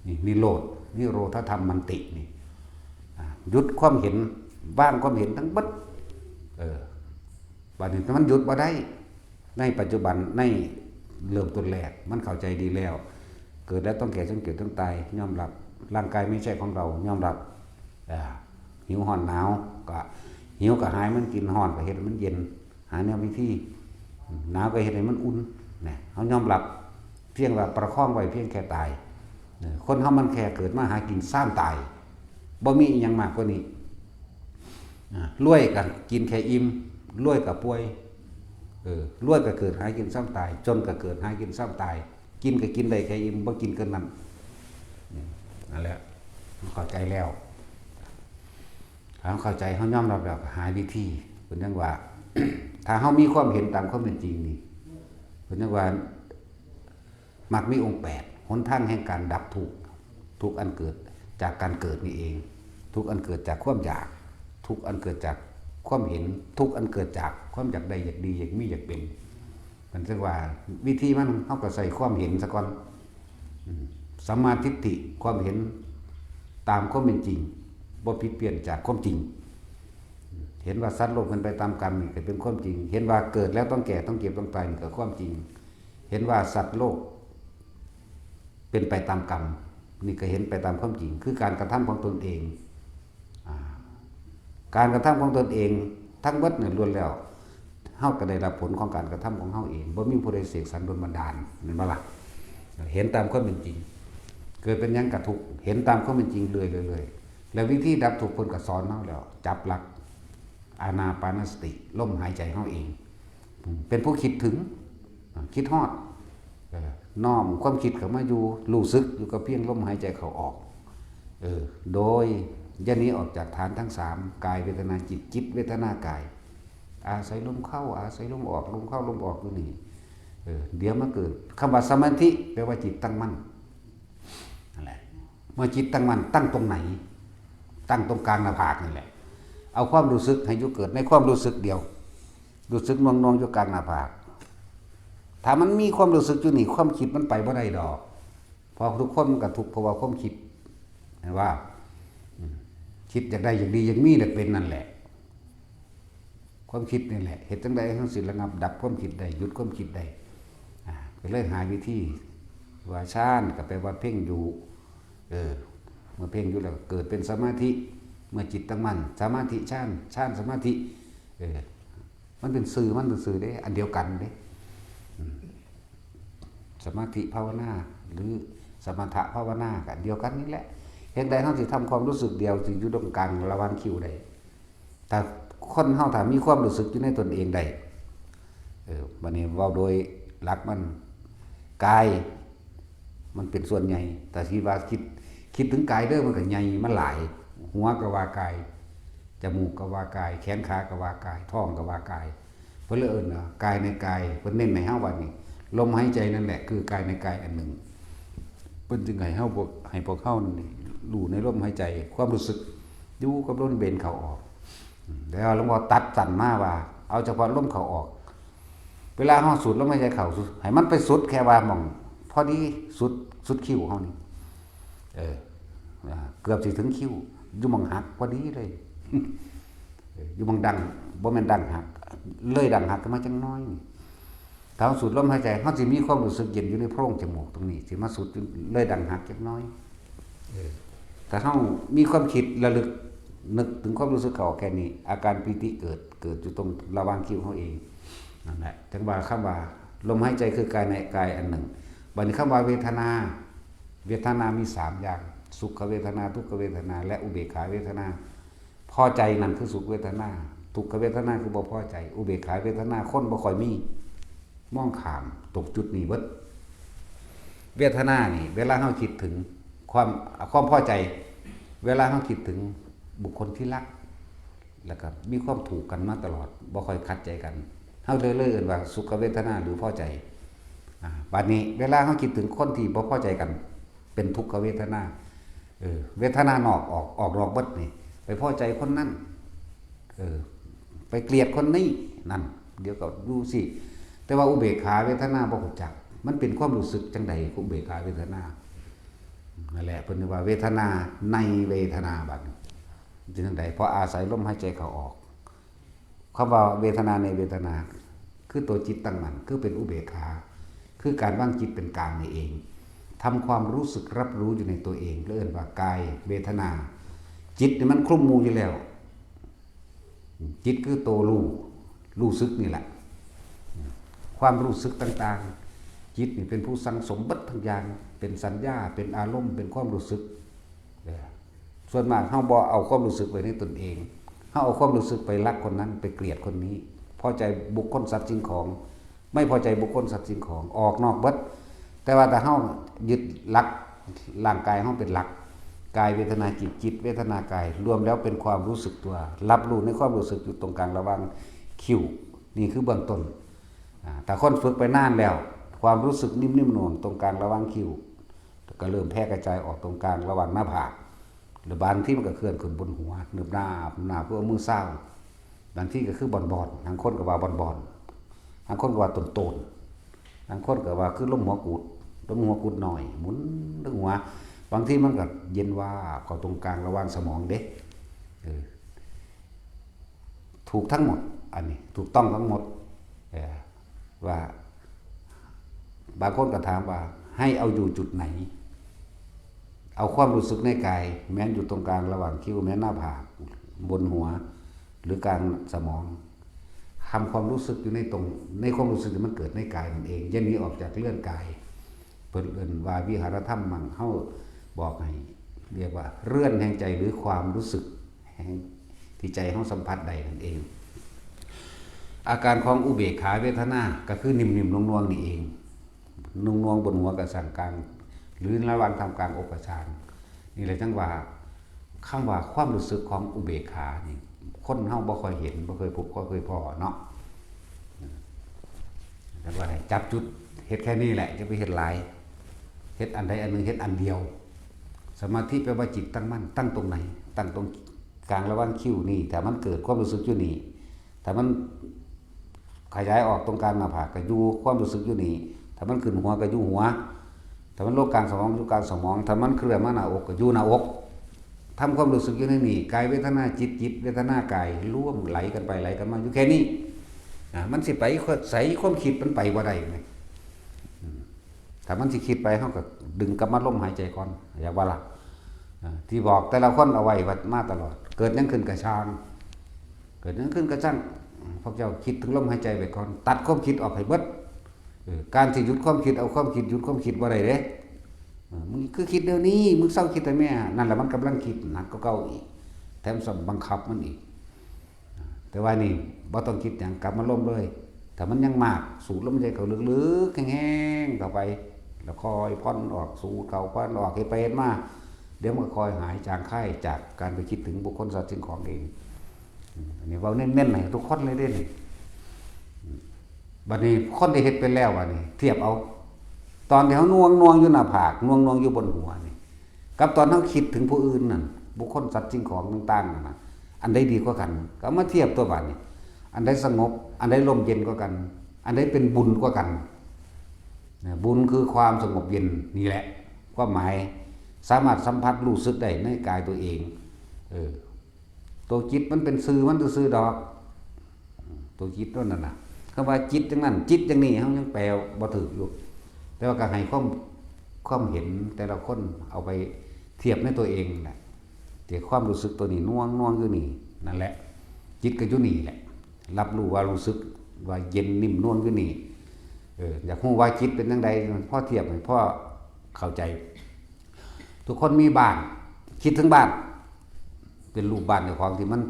A: นี่นิโรธนิโรธธรรมมันตินี่หยุดความเห็นว่างความเห็นทั้งบัดบัดนี้มันหยุดบ่ได้ในปัจจุบันในเริ่มต้นแรกมันเข้าใจดีแล้วเกิดแล้วต้องแก่ต้องเก็บต้องตายยอมรับร่างกายไม่ใช่ของเรายอมรับหิวร้อนหนาวก็หิวก็หายมันกินร้อนก็เฮ็ดมันเย็นหาแนววิธีหนาวก็เฮ็ดให้มันอุ่นนะเฮายอมรับเพียงว่าประคองไว้เพียงแค่ตายคนเฮามันแค่เกิดมาหากินสร้างตายบ่มีอีหยังมากกว่านี้รวยก็กินแค่อิ่มรวยก็ป่วยรวยก็เกิดหากินซ้ำตายจนก็เกิดหากินซ้ำตายกินก็กินได้แค่อิ่มบ่กินเกินนั้นนั่นแหละเข้าใจแล้วเข้าใจเฮายอมรับแล้วก็หาวิธีเพิ่นจังว่า ถ้าเฮามีความเห็นตามความเป็นจริงนี่เพิ่นจังว่ามักมีองค์8หนทางแห่งการดับทุกข์ทุกข์อันเกิดจากการเกิดนี่เองทุกข์อันเกิดจากความอยากทุกข์อันเกิดจากความเห็นทุกข์อันเกิดจากความอยากได้อยากดีอยากมีอยากเป็นมันจังว่าวิธีมันเฮาก็ใส่ความเห็นซะก่อนสัมมาทิฏฐิความเห็นตามความเป็นจริงบ่ผิดเปลี่ยนจากความจริงเห็นว่าสัตว์โลกมันไปตามกรรมนี่ก็เป็นความจริงเห็นว่าเกิดแล้วต้องแก่ต้องเก็บต้องตายนี่ก็ความจริงเห็นว่าสัตว์โลกเป็นไปตามกรรมนี่ก็เห็นไปตามความจริงคือการกระทำของตนเองการกระทำของตนเองทั้งหมดเนี่ยล้วนแล้วเฮาก็ได้รับผลของการกระทำของเฮาเองบ่มีผู้ใดเสกสรรดลบันดาลเห็นบ่ล่ะเห็นตามความเป็นจริงเกิดเป็นหยังก็ทุกข์เห็นตามความเป็นจริงเรื่อยๆแล้ววิธีดับทุกข์เพิ่นก็สอนเฮาแล้วจับหลักอานาปานสติลมหายใจเฮาเองเป็นผู้คิดถึงคิดฮอดน้อมความคิดเข้ามาอยู่รู้สึกอยู่กับเพียงลมหายใจเข้าออกโดยอย่าหนีออกจากฐานทั้ง3กายเวทนาจิตจิตเวทนากายอาศัยลมเข้าอาศัยลมออกลมเข้าลมออกอยู่นี่เดี๋ยวมันเกิดคำว่าสมาธิแปลว่าจิตตั้งมั่นนั่นแหละเมื่อจิตตั้งมั่นตั้งตรงไหนตั้งตรงกลางหน้าผากนี่แหละเอาความรู้สึกให้อยู่เกิดในความรู้สึกเดียวรู้สึกนวงๆอยู่กลางหน้าผากถ้ามันมีความรู้สึกอยู่นี่ความคิดมันไปบ่ได้ดอกเพราะทุกคนมันก็ทุกข์เพราะว่าความคิดเห็นว่าคิดอยากได้อยากดีอยากมีอยากเป็นนั่นแหละความคิดนี่แหละเหตุจังใดทั้งสิ้นระงับดับความคิดได้หยุดความคิดได้ก็เลยหาวิธีว่าฌานก็แปลว่าเพ่งอยู่เมื่อเพ่งอยู่แล้วเกิดเป็นสมาธิเมื่อจิตตั้งมั่นสมาธิฌานสมาธิมันเป็นสื่อเด้อันเดียวกันเด้สมาธิภาวนาหรือสมถะภาวนากันเดียวกันนี่แหละเห็นใดเฮาสิทำความรู้สึกเดียวสิอยู่ตรงกลางระหว่างคิ้วได้ถ้าคนเฮาถ้ามีความรู้สึกอยู่ในตนเองได้บัดนี้เว้าโดยหลักมันกายมันเป็นส่วนใหญ่แต่ที่ว่าคิดถึงกายเด้อมันก็ใหญ่มันหลายหัวก็ว่ากายจมูกก็ว่ากายแขนขาก็ว่ากายท้องก็ว่ากายเพิ่นเลยกายในกายเพิ่นเน้นให้เฮาว่านี่ลมหายใจนั่นแหละคือกายในกายอันหนึ่งเพิ่นจึงให้เฮาให้พวกเฮานี่รู้ในลมหายใจความรู้สึกอยู่กับลมเบนเข้าออกแล้วหลวงพ่อตัดสั่นมาว่าเอาเฉพาะลมเข้าออกเวลาเฮาสูดลมหายใจเข้าให้มันไปสุดแค่ว่าหม่องพอดีสุดคิ้วเฮานี่เกือบสิถึงคิ้วอยู่หม่องหักพอดีเลยอยู่หม่องดังบ่แม่นดังหักเลยดังหักขึ้นมาจังน้อยนี่ถ้าสูดลมหายใจเขาสิมีความรู้สึกเย็นอยู่ในโพรงจมูกตรงนี้สิมาสูดเลยดังหักจักน้อยถ้าเขามีความคิดระลึกนึกถึงความรู้สึกเขาแค่นี้อาการปิติเกิดอยู่ตรงระหว่างคิ้วเขาเองนั่นแหละจังว่าคำว่าลมหายใจคือกายในกายอันหนึ่งบัดนี้คำว่าเวทนามี3อย่างสุขเวทนาทุกขเวทนาและอุเบกขาเวทนาพอใจนั่นคือสุขเวทนาทุกขเวทนาคือบ่พอใจอุเบกขาเวทนาคนบ่ค่อยมีมองข้ามตกจุดนี้เบิดเวทนานี่เวลาเฮาคิดถึงความพอใจเวลาเฮาคิดถึง บุคคลที่รักแล้วก็มีความถูกกันมาตลอดบ่ค่อยขัดใจกันเฮาเลยเอิ้นว่าสุขเวทนาหรือพอใจบัดนี้เวลาเฮาคิดถึงคนที่บ่พอใจกันเป็นทุกขเวทนาเวทนานอกออกดอกเบิดนี่ไปพอใจคนนั้นไปเกลียดคนนี้นั่นเดี๋ยวก็ดูสิแต่ว่าอุเบกขาเวทนาบ่รู้จักมันเป็นความรู้สึกจังใดอุเบกขาเวทนานั่นแหละเพิ่นว่าเวทนาในเวทนาบัดจังใดเพราะอาศัยลมหายใจเข้าออกคำว่าเวทนาในเวทนาคือตัวจิตตั้งมั่นคือเป็นอุเบกขาคือการวางจิตเป็นกลางนี่เองทำความรู้สึกรับรู้อยู่ในตัวเองเรียกว่ากายเวทนาจิตนี่มันคลุมหมู่อยู่แล้วจิตคือตัวรู้สึกนี่แหละความรู้สึกต่างๆจิตนี่เป็นผู้สั่งสมบัติทั้งอย่างเป็นสัญญาเป็นอารมณ์เป็นความรู้สึกส่วนมากเฮาบ่เอาความรู้สึกไว้ในตนเองเฮาเอาความรู้สึกไปรักคนนั้นไปเกลียดคนนี้พอใจบุคคลสัตว์สิ่งของไม่พอใจบุคคลสัตว์สิ่งของออกนอกเบิดแต่ว่าถ้าเฮายึดหลักร่างกายเฮาเป็นหลักกายเวทนาจิตเวทนากายรวมแล้วเป็นความรู้สึกตัวรับรู้ในความรู้สึกอยู่ตรงกลางระหว่างคิ้วนี่คือเบื้องต้นแต่คนฝึกไปนานแล้วความรู้สึกนิ่มๆหน่วงตรงกลางระหว่างคิ้วก็เริ่มแพร่กระจายออกตรงกลางระหว่างหน้าผากหรือบางที่มันก็เคลื่อนขึ้นบนหัวเนือบหน้าเพื่อมือเศร้าบางที่ก็คือบอนๆบางคนก็ว่าบอนบางคนก็ว่าต้นบางคนก็ว่าคือลมหัวกุดหน่อยหมุนดึงหัวบางที่มันก็เย็นว่าเข้าตรงกลางระหว่างสมองเด็กถูกทั้งหมดอันนี้ถูกต้องทั้งหมดว่าบางคนก็ถามว่าให้เอาอยู่จุดไหนเอาความรู้สึกในกายแม้นอยู่ตรงกลางระหว่างคิ้วแม้นหน้าผากบนหัวหรือกลางสมองทำความรู้สึกอยู่ในความรู้สึกที่มันเกิดในกายนั่นเองอย่าหนีออกจากเรื่องกายเพิ่นเอิ้นว่าวิหารธรรมมั่งเฮาบอกให้เรียกว่าเรื่อนแห่งใจหรือความรู้สึกแห่งที่ใจเฮาสัมผัสได้นั่นเองอาการของอุเบกขาเวทนาก็คือนิ่มๆนวลๆนี่เองนวลๆบนหัวกับสังกลางหรือระหว่างทำกลางอกฌานนี่แหละจังว่าคำว่าความรู้สึกของอุเบกขานี่คนเฮาบ่ค่อยเห็นบ่เคยพบบ่เคยพอเนาะแล้วว่าจับจุดเฮ็ดแค่นี้แหละจะไปเฮ็ดหลายเฮ็ดอันใดอันหนึ่งเฮ็ดอันเดียวสมาธิแปลว่าจิตตั้งมั่นตั้งตรงไหนตั้งตรงกลางระหว่างคิ้วนี่แต่มันเกิดความรู้สึกอยู่นี่แต่มันขยายออกตรงกลางหน้าผากก็อยู่ความรู้สึกอยู่นี่ถ้ามันขึ้นหัวก็อยู่หัวถ้ามันโลกกลางสมองอยู่กลางสมองถ้ามันเคลื่อนมาหน้าอกก็อยู่หน้าอกทำความรู้สึกอยู่ในนี่กายเวทนาจิตเวทนากายร่วมไหลกันไปไหลกันมาอยู่แค่นี้มันสิไปใส่ความคิดมันไปบ่ได้ไงถ้ามันสิคิดไปเฮาก็ดึงกลับมาลมหายใจก่อนอยากว่าล่ะที่บอกแต่ละคนเอาไว้วัดมาตลอดเกิดยังขึ้นกระช่างเกิดยังขึ้นกระช่างพวกเจ้าคิดถึงลมหายใจไปก่อนตัดความคิดออกให้เบิดการที่หยุดความคิดเอาความคิดหยุดความคิดบ่ได้เด้มึงคือคิดเดี๋ยวนี้มึงเศร้าคิดแต่แม่นั่นแหละมันกำลังคิดหนักก็เก่าอีกแถมสมบังคับมันอีกแต่ว่านี่บ่ต้องคิดอย่างกลับมาลมเลยถ้ามันยังมากสูดลมหายใจเข้าลึกๆแห้งๆเข้าไปแล้วคอยพ่อนออกสูดเข้าพ่อนออกให้ไปเฮ็ดมาเดี๋ยวมันก็คอยหายจางคายจากการไปคิดถึงบุคคลสัตว์สิ่งของเองอันนี้เว้าเน้นๆให้ทุกคนเลยเด้นี่บัดนี้คนที่เฮ็ดเป็นแล้วบัดนี้เทียบเอาตอนที่เฮานวงอยู่หน้าผากนวงอยู่บนหัวนี่กับตอนเฮาคิดถึงผู้อื่นนั่นบุคคลสัตว์สิ่งของต่างๆนั่นน่ะอันใดดีกว่ากันก็มาเทียบตัวบัดนี้อันใดสงบอันใดลมเย็นกว่ากันอันใดเป็นบุญกว่ากันบุญคือความสงบเย็นนี่แหละความหมายสามารถสัมผัสรู้สึกได้ในกายตัวเองตัวจิตมันเป็นสื่อมันซื่อดอกตัวจิตนั่นน่ะคำว่าจิตจังนั้นจิตจังนี้เฮายังแปลบ่ถูกอยู่แต่ว่าก็ให้ความเห็นแต่ละคนเอาไปเทียบในตัวเองแหละแต่ความรู้สึกตัวนี้น่วงอยู่นี่นั่นแหละจิตก็อยู่นี่แหละรับรู้ว่ารู้สึกว่าเย็นนิ่มนวลอยู่นี่อยากรู้ว่าจิตเป็นจังใดพ่อเทียบให้พ่อเข้าใจทุกคนมีบ้านคิดถึงบ้านเป็นรูปบ้านในของที่มัน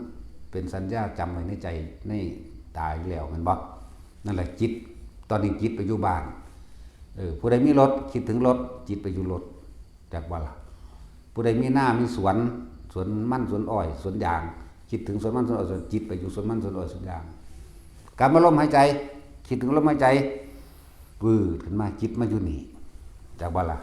A: เป็นสัญญาจำไว้ในใจในตายแล้วมันบ่นั่นแหละจิตตอนนี้จิตไปอยู่บ้านผู้ใดมีรถคิดถึงรถจิตไปอยู่รถจากว่าล่ะผู้ใดมีหน้ามีสวน สวนมันสวนอ้อยสวนยางคิดถึงสวนมันสวนอ้อยสวนจิตไปอยู่สวนมันสวนอ้อยสวนยางการมาลมหายใจคิดถึงลมหายใจวืดขึ้นมาจิตมาอยู่นี่จากบ้านละ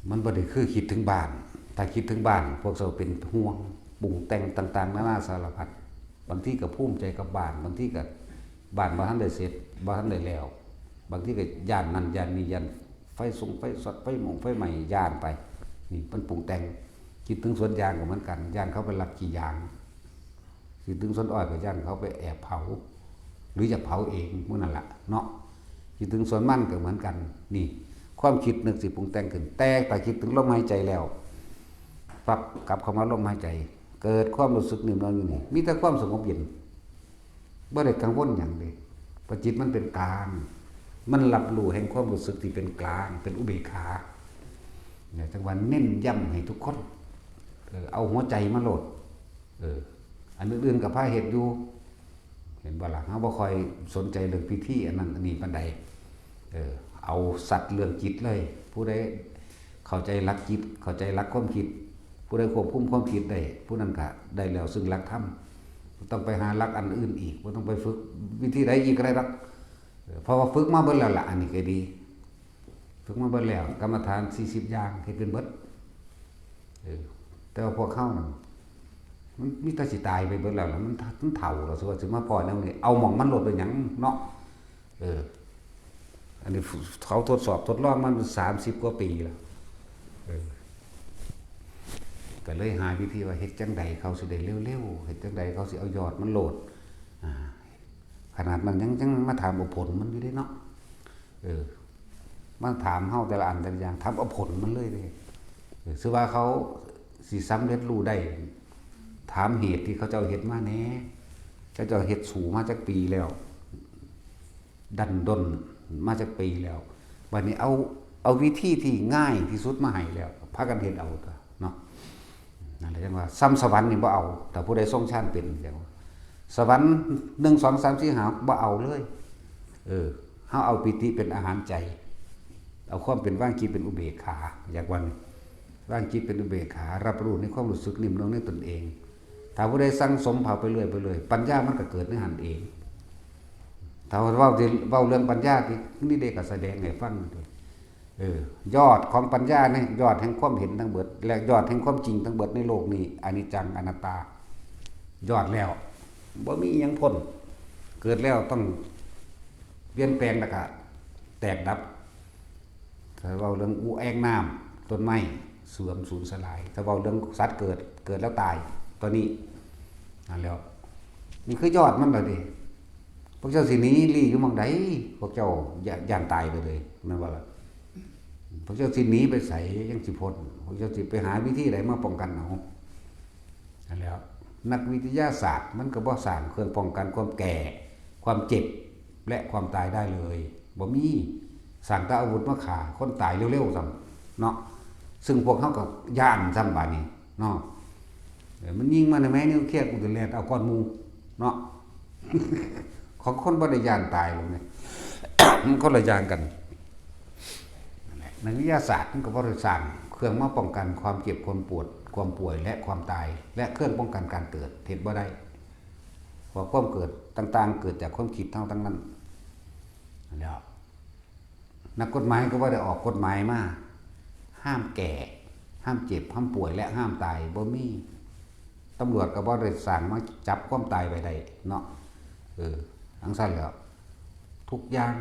A: มันบ่ได้คือคิดถึงบ้านถ้าคิดถึงบ้านพวกเราเป็นห่วงปรุงแต่งต่างๆนานาสารพัดบางทีก็ภูมิใจกับบ้านบางทีก็บ้านบ่ทันได้เสร็จบ่ทันได้แล้วบางทีก็ย่านนั้นย่านนี้ย่านไฟสูงไฟสดไฟหมงไฟใหม่ย่านไปนี่มันปรุงแต่งคิดถึงสวนยางก็เหมือนกันย่านเขาไปลักกี่ยางคิดถึงสวนอ้อยก็ย่านเขาไปแอบเผาหรือจะเผาเองมื้อนั่นล่ะเนาะคิดถึงสวนมันก็เหมือนกันนี่ความคิดนึกสิปรุงแต่งขึ้นแต่ถ้าคิดถึงลมหายใจแล้วปั๊บกลับเข้ามาลมหายใจเกิดความรู้สึกนิ่มนวลอยู่นี่มีแต่ความสงบเย็นบ่ได้กังวลหยังเลยเพราะจิตมันเป็นกลางมันรับรู้แห่งความรู้สึกที่เป็นกลางเป็นอุเบกขาเนี่ยจังหวะเน้นย้ำให้ทุกคนเอาหัวใจมาโหลดอันอื่นๆกับพาเฮ็ดอยู่เห็นบ่ล่ะเฮาบ่ค่อยสนใจเรื่องพิธีอันนั้นอันนี้ปานใดเอาสัตว์เรื่องจิตเลยผู้ใดเข้าใจหลักจิตเข้าใจหลักความคิดผู้ใดควบคุมความคิดได้ผู้นั้นก็ได้แล้วซึ่งหลักธรรมบ่ต้องไปหาหลักอันอื่นอีกบ่ต้องไปฝึกวิธีใดอีกก็ได้หรอกเพราะว่าฝึกมาเบิดแล้วล่ะอันนี้ก็ดีฝึกมาเบิดแล้วกรรมฐาน40อย่างเฮ็ดเป็นเบิดแต่ว่าพวกเฮานั่นมันมีแต่สิตายไปเบิดแล้วล่ะมันเฒ่าแล้วสิมาพอแนวนี้เอาหม่องมันโลดไปหยังเนาะอันนี้เขาทดสอบทดลองมัน30กว่าปีแล้วก็เลยหาวิธีว่าเฮ็ดจังใดเขาสิได้เร็วๆเฮ็ดจังใดเขาสิเอายอดมันโหลดขนาดมันยังมาถามเอาผลมันอยู่ได้เนาะมาถามเฮาแต่ละอันแต่ละอย่างถามเอาผลมันเลยคือว่าเขาสิสำเร็จรู้ได้ถามเหตุที่เขาเจ้าเฮ็ดมาแหน่เขาเจ้าเฮ็ดสู่มาจักปีแล้วดันดนมาจากปีแล้ววันนี้เอาวิธีที่ง่ายที่สุดมาให้แล้วพากันเฮ็ดเอาเนาะนั่นแหละจังว่าซ้ำสวรรค์นี่บ่เอาแต่ผู้ใดทรงฌานเป็นเดี๋ยวสวรรค์1 2 3 4 5บ่เอาเลยเฮาเอาปิติเป็นอาหารใจเอาความเป็นว่างจิตเป็นอุเบกขาอย่างวันว่างจิตเป็นอุเบกขารับรู้ในความรู้สึกนิ่มนวลในตนเองถ้าผู้ใดสั่งสมเผาไปเรื่อยปัญญามันก็เกิดในหันเองถ้าเว้าเรื่องปัญญาที่นี่เด็กก็แสดงให้ฟังด้วยยอดของปัญญาเนี่ยยอดแห่งความเห็นทั้งเบิดและยอดแห่งความจริงทั้งเบิดในโลกนี้อนิจจังอนัตตายอดแล้วบ่มีหยังพ้นเกิดแล้วต้องเปลี่ยนแปลงแล้วก็แตกดับถ้าเว้าเรื่องอูแองน้ำต้นไม้เสื่อมสูญสลายถ้าเว้าเรื่องสัตว์เกิดแล้วตายตัวนี้นั่นแล้วนี่คือยอดมันเลยดิพวกเจ้าสิหนีลี่อยู่หม้องใดพวกเจ้าย่านตายไปเลยแม่นบ่ล่ะพวกเจ้าสิหนีไปไสยังสิพ้นพวกเจ้าสิไปหาวิธีใดมาป้องกันเอานั่นแล้วนักวิทยาศาสตร์มันก็บ่สร้างเครื่องป้องกันความแก่ความเจ็บและความตายได้เลยบ่มีสร้างแต่อาวุธมาฆ่าคนตายเร็วๆซ้ำเนาะซึ่งพวกเขาก็ย่านซ้ำบาดนี้เนาะมันยิงมาในแม่นิวเคลียร์กูจะแล่นเอาก้อนหมู่เนาะ ของคนบ่ได้ย่านตายหรอกเนี่ย มันคนละอย่างกันนักวิทยาศาสตร์มันก็บ่ได้สร้างเครื่องมาป้องกันความเจ็บความปวดความป่วยและความตายและเครื่องป้องกันการเกิดเฮ็ดบ่ได้เพราะความเกิดต่างๆเกิดจากความคิดทั้งนั้นแล้วนักกฎหมายก็บ่ได้ออกกฎหมายมาห้ามแก่ห้ามเจ็บห้ามป่วยและห้ามตายบ่มีตำรวจก็บ่ได้สร้างมาจับความตายไว้ได้เนาะทั้งสั้นแล้วทุกอย่าง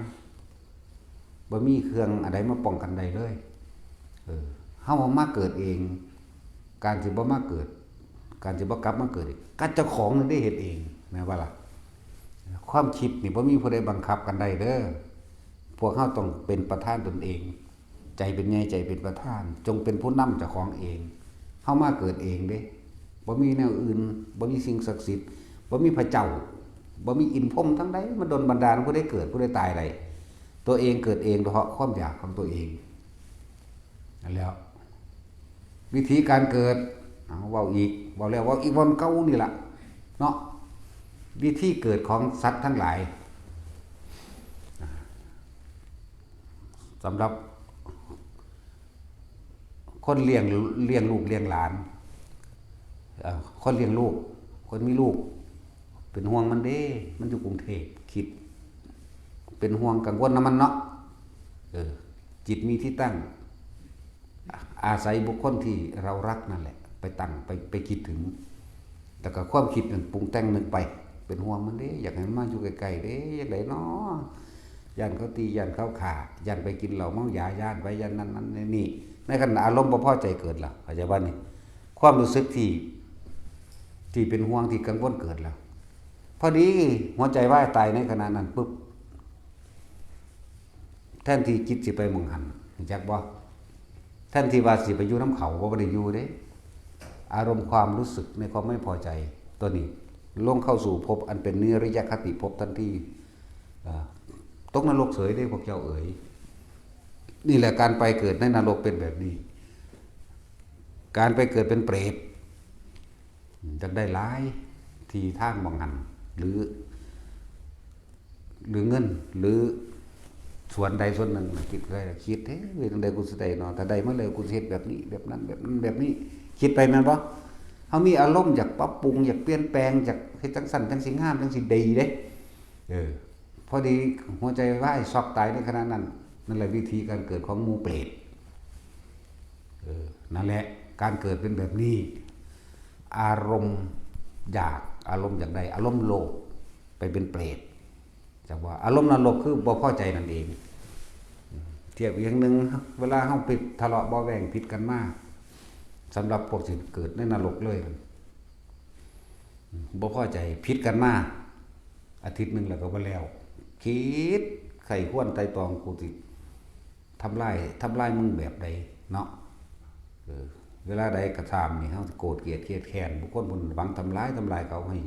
A: บ่มีเครื่องอะไรมาป้องกันใดเลยเฮาบ่มาเกิดเองการสิบ่มาเกิดการสิบ่กลับมาเกิดอีกก็เจ้าของนั่นได้เฮ็ดเองแม่นบ่ล่ะความคิดนี่บ่มีผู้ใดบังคับกันได้เด้อพวกเฮาต้องเป็นประธานตนเองใจเป็นใหญ่ใจเป็นประธานจงเป็นผู้นำเจ้าของเองเฮามาเกิดเองเด้บ่มีแนวอื่นบ่มีสิ่งศักดิ์สิทธิ์บ่มีพระเจ้าบ่มีอินพรหมทั้งใดมาดลบันดาลผู้ใดเกิดผู้ใดตายใดตัวเองเกิดเองเพราะความอยากของตัวเองนั่นแล้ววิธีการเกิดเว้าอีกเว้าแล้วเว้าอีกวันเก่านี่ล่ะเนาะวิธีเกิดของสัตว์ทั้งหลายสำหรับ คนเลี้ยงลูกเลี้ยงหลานคนเลี้ยงลูกคนมีลูกเป็นห่วงมันเด้มันอยู่กรุงเทพคิดเป็นห่วงกังวลน้ำมันเนาะจิตมีที่ตั้งอาศัยบุคคลที่เรารักนั่นแหละไปตั้งไปคิดถึงแต่ก็ความคิดนั้นปรุงแต่งนึกไปเป็นห่วงมันเด้อยากให้มันมาอยู่ไกลๆเด้อยากได้เนาะย่านเขาตีย่านเขาขาย่านไปกินเหล้าเมายาย่านไปย่านนั้นนี่ในขณะอารมณ์บ่พอใจเกิดแล้วเข้าใจบ่นี่ความรู้สึกที่เป็นห่วงที่กังวลเกิดแล้วพอดีหัวใจวายตายในขณะนั้นปุ๊บแทนที่จิตสิไปมองหันจักบ่แทนที่ว่าสิไปอยู่น้ำเขาก็บ่ได้อยู่เด้อารมณ์ความรู้สึกในความไม่พอใจตัวนี้ลงเข้าสู่ภพอันเป็นนิริยคติภพทันทีตกนรกเสยได้พวกเจ้าเอ๋ยนี่แหละการไปเกิดในนรกเป็นแบบนี้การไปเกิดเป็นเปรตจะได้หลายทีทางมองหันหรือเงินหรือส่วนใดส่วนหนึ่งคิดเลยคิดเฮ้ยเวลาใดกูสิได้เนาะถ้าใดมาเลยกูสิเฮ็ดแบบนี้แบบนั้นแบบนี้คิดไปแม่นบ่เฮามีอารมณ์อยากปรับปรุงอยากเปลี่ยนแปลงอยากเฮ็ดจังซั่นจังสิงามจังสิดีเด้พอดีหัวใจวายช็อกตายในขณะนั้นนั่นแหละวิธีการเกิดของหมู่เปรตนั่นแหละการเกิดเป็นแบบนี้อารมณ์อยากใดอารมณ์โลภไปเป็นเปรตจากว่าอารมณ์นรกคือบ่พอใจนั่นเองเทียบอีกอย่างนึงเวลาเฮาไปทะเลาะเบาะแว้งผิดกันมากสำหรับพวกที่เกิดในนรกเลยบ่พอใจผิดกันมากอาทิตย์นึงแล้วก็บ่แล้วคิดไข้ควรไตตองกูสิทำลายมึงแบบใดเนาะเวลาใดกระทำนี่เฮาโกรธเกลียดเครียดแค้นบุคคลบนหวังทำลายเขาให้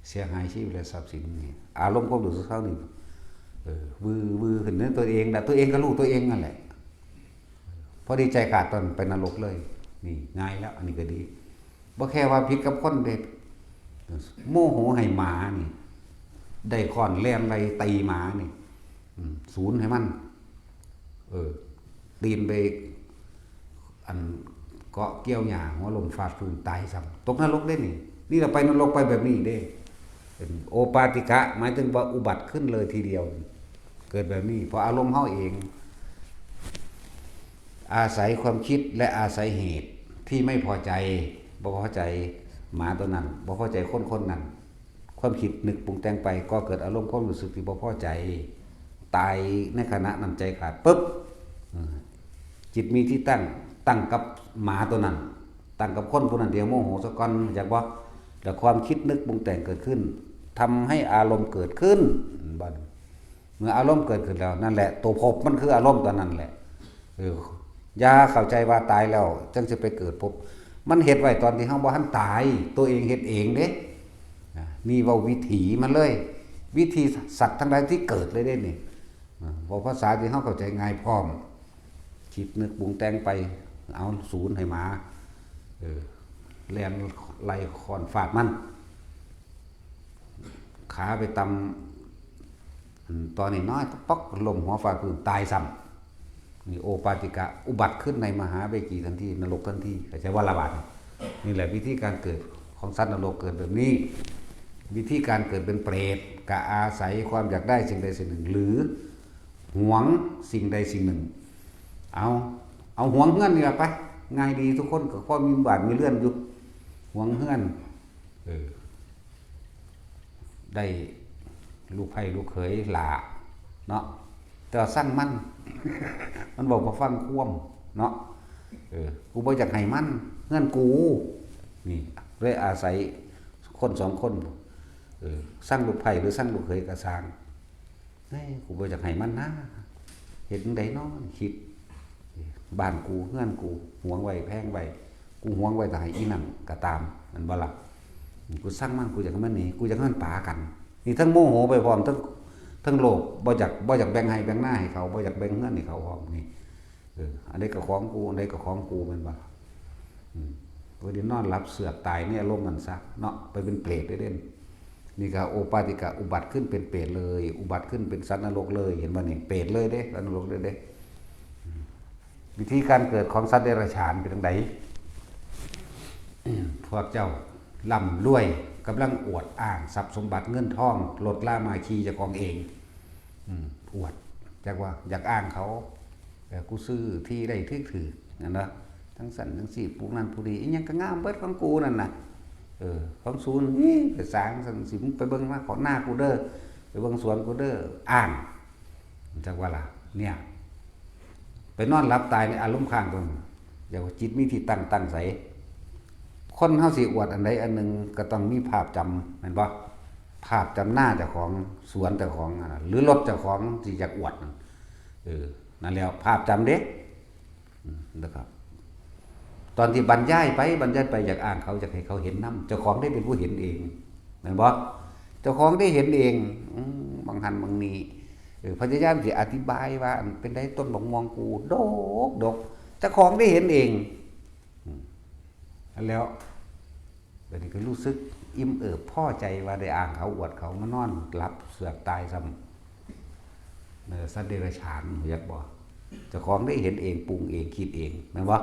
A: เสียหายชีวิตและทรัพย์สินนี่อารมณ์ความรู้สึกเขานี่วือขึ้นในตัวเองแต่ตัวเองก็รู้ตัวเองนั่นแหละพอดีใจขาดตอนไปนรกเลยนี่ง่ายแล้วอันนี้ก็ดีบ่แค่ว่าผิดกับคนเด็ดโมโหให้หมานี่ได้ค้อนแล่นไล่ตีหมานี่ศูนย์ให้มันตีนไปอันเกาะเกี่ยวหญ้าหัวลมฟาดพื้นตายซ้ำตกนรกได้นี่เราไปนรกไปแบบนี้เด้เป็นโอปาติกะหมายถึงว่าอุบัติขึ้นเลยทีเดียวเกิดแบบนี้เพราะอารมณ์เฮาเองอาศัยความคิดและอาศัยเหตุที่ไม่พอใจบ่พอใจหมาตัวนั้นบ่พอใจคนนั้นความคิดนึกปรุงแต่งไปก็เกิดอารมณ์ความรู้สึกที่บ่พอใจตายในขณะนั้นใจขาดปุ๊บจิตมีที่ตั้งกับหมาตัวนั้นตั้งกับคนผู้นั้นเดียวโมโหซะก่อนอยากบ่แต่ความคิดนึกปรุงแต่งเกิดขึ้นทำให้อารมณ์เกิดขึ้นบัดเมื่ออารมณ์เกิดขึ้นแล้วนั่นแหละตัวภพมันคืออารมณ์ตัวนั้นแหละอย่าเข้าใจว่าตายแล้วจังสิไปเกิดภพมันเฮ็ดไว้ตอนที่เฮาบ่ทันตายตัวเองเฮ็ดเองเด้นี่เว้าวิถีมันเลยวิธีสัตว์ทั้งหลายที่เกิดเลยเด้นี่เว้าภาษาที่เฮาเข้าใจง่ายพร้อมคิดนึกปรุงแต่งไปเอาศูนย์ให้มาแล่นไล่คอนฟาดมันขาไปตำตอนนี้น้อยป๊อกลมหัวฟาดพื้นตายซ้ำนี่โอปาติกะอุบัติขึ้นในมหาเวกีทันทีนรกทันทีใช้ว่าระบาดนี่แหละวิธีการเกิดของสัตว์นรกเกิดแบบนี้วิธีการเกิดเป็นเปรตกะอาศัยความอยากได้สิ่งใดสิ่งหนึ่งหรือหวงสิ่งใดสิ่งหนึ่งเอาหวงเงื่อนนี่แหละไปง่ายดีทุกคนก็พอมีบาดมีเลื่อนอยู่หวงเงื่อนได้ลูกไผ่ลูกเขยหลาเนาะแต่สั่งมัน มันบอกว่าฟังคว่ำเนาะกูบ่อยากให้มันเงื่อนกูนี่เลยอาศัยคนสองคนสร้างลูกไผ่หรือสร้างลูกเขยกระสร้างกูบ่อยากให้มันนะเห็นได้เนาะคิดบ้านกูเงื่อนกูหวงไว้แพงไว้กูหวงไว้แต่ให้อีนั่นก็ตามมันบ่ล่ะกูสร้างมันกูอยากให้มันหนีกูอยากให้มันปากันนี่ทั้งโมโหไปพร้อมทั้งโลภบ่อยากแบ่งให้แบ่งหน้าให้เขาบ่อยากแบ่งเงื่อนให้เขาพร้อมนี่อันนี้ก็ของกูอันนี้ก็ของกูแม่นบ่วันนี้นอนหลับเสือกตายเนี่ยอารมณ์มันซะเนาะไปเป็นเปรตได้เด่นนี่ก็โอปาติกะอุบัติขึ้นเป็นเปรตเลยอุบัติขึ้นเป็นสัตว์นรกเลยเห็นบ่นี่เปรตเลยเด้สัตว์นรกเลยเด้ วิธีการเกิดของสัตว์เดรัจฉานเป็นจังไดพวกเจ้าร่ำรวยกำลังอวดอ้างทรัพย์สมบัติเงินทองลดล่ามาคีเจ้าของเองอวดจากว่าอยากอ้างเขาแต่กูซื้อที่ได้ถือนั่นนะทั้งสันทั้งสี่ปลูกนั่นปลูกนี่ยังก็งามเบิดของกูนั่นน่ะของศูนย์นี่ไปสร้างสันสิมึงไปเบิ่งมาขอหน้ากูเด้อไปเบิ่งสวนกูเด้ออ้างจากว่าล่ะเนี่ยไปนอนหลับตายในอารมณ์ข้างตรงอย่าว่าจิตมีที่ตั้งใสคนเฮาสิอวดอันใดอันหนึ่งก็ต้องมีภาพจำเห็นบ่ภาพจำหน้าเจ้าของสวนเจ้าของหรือรถเจ้าของที่อยากอวดนั่นแล้วภาพจำเด้นะครับตอนที่บรรยายไปอยากอ่านเขาอยากให้เขาเห็นน้ำเจ้าของได้เป็นผู้เห็นเองเห็นบ่เจ้าของได้เห็นเองบางหันบางนี้พยายามจะอธิบายว่าเป็นได้ต้นบกมองกูดกเจ้าของได้เห็นเองแล้วเดี๋ยวนี้ก็รู้สึกอิ่มเอิบพอใจว่าได้อ่านเขาอวดเขามานอนหลับเสือกตายซ้ำสัตว์เดรัจฉานอยากบอกเจ้าของได้เห็นเองปรุงเองคิดเองแม่นบ่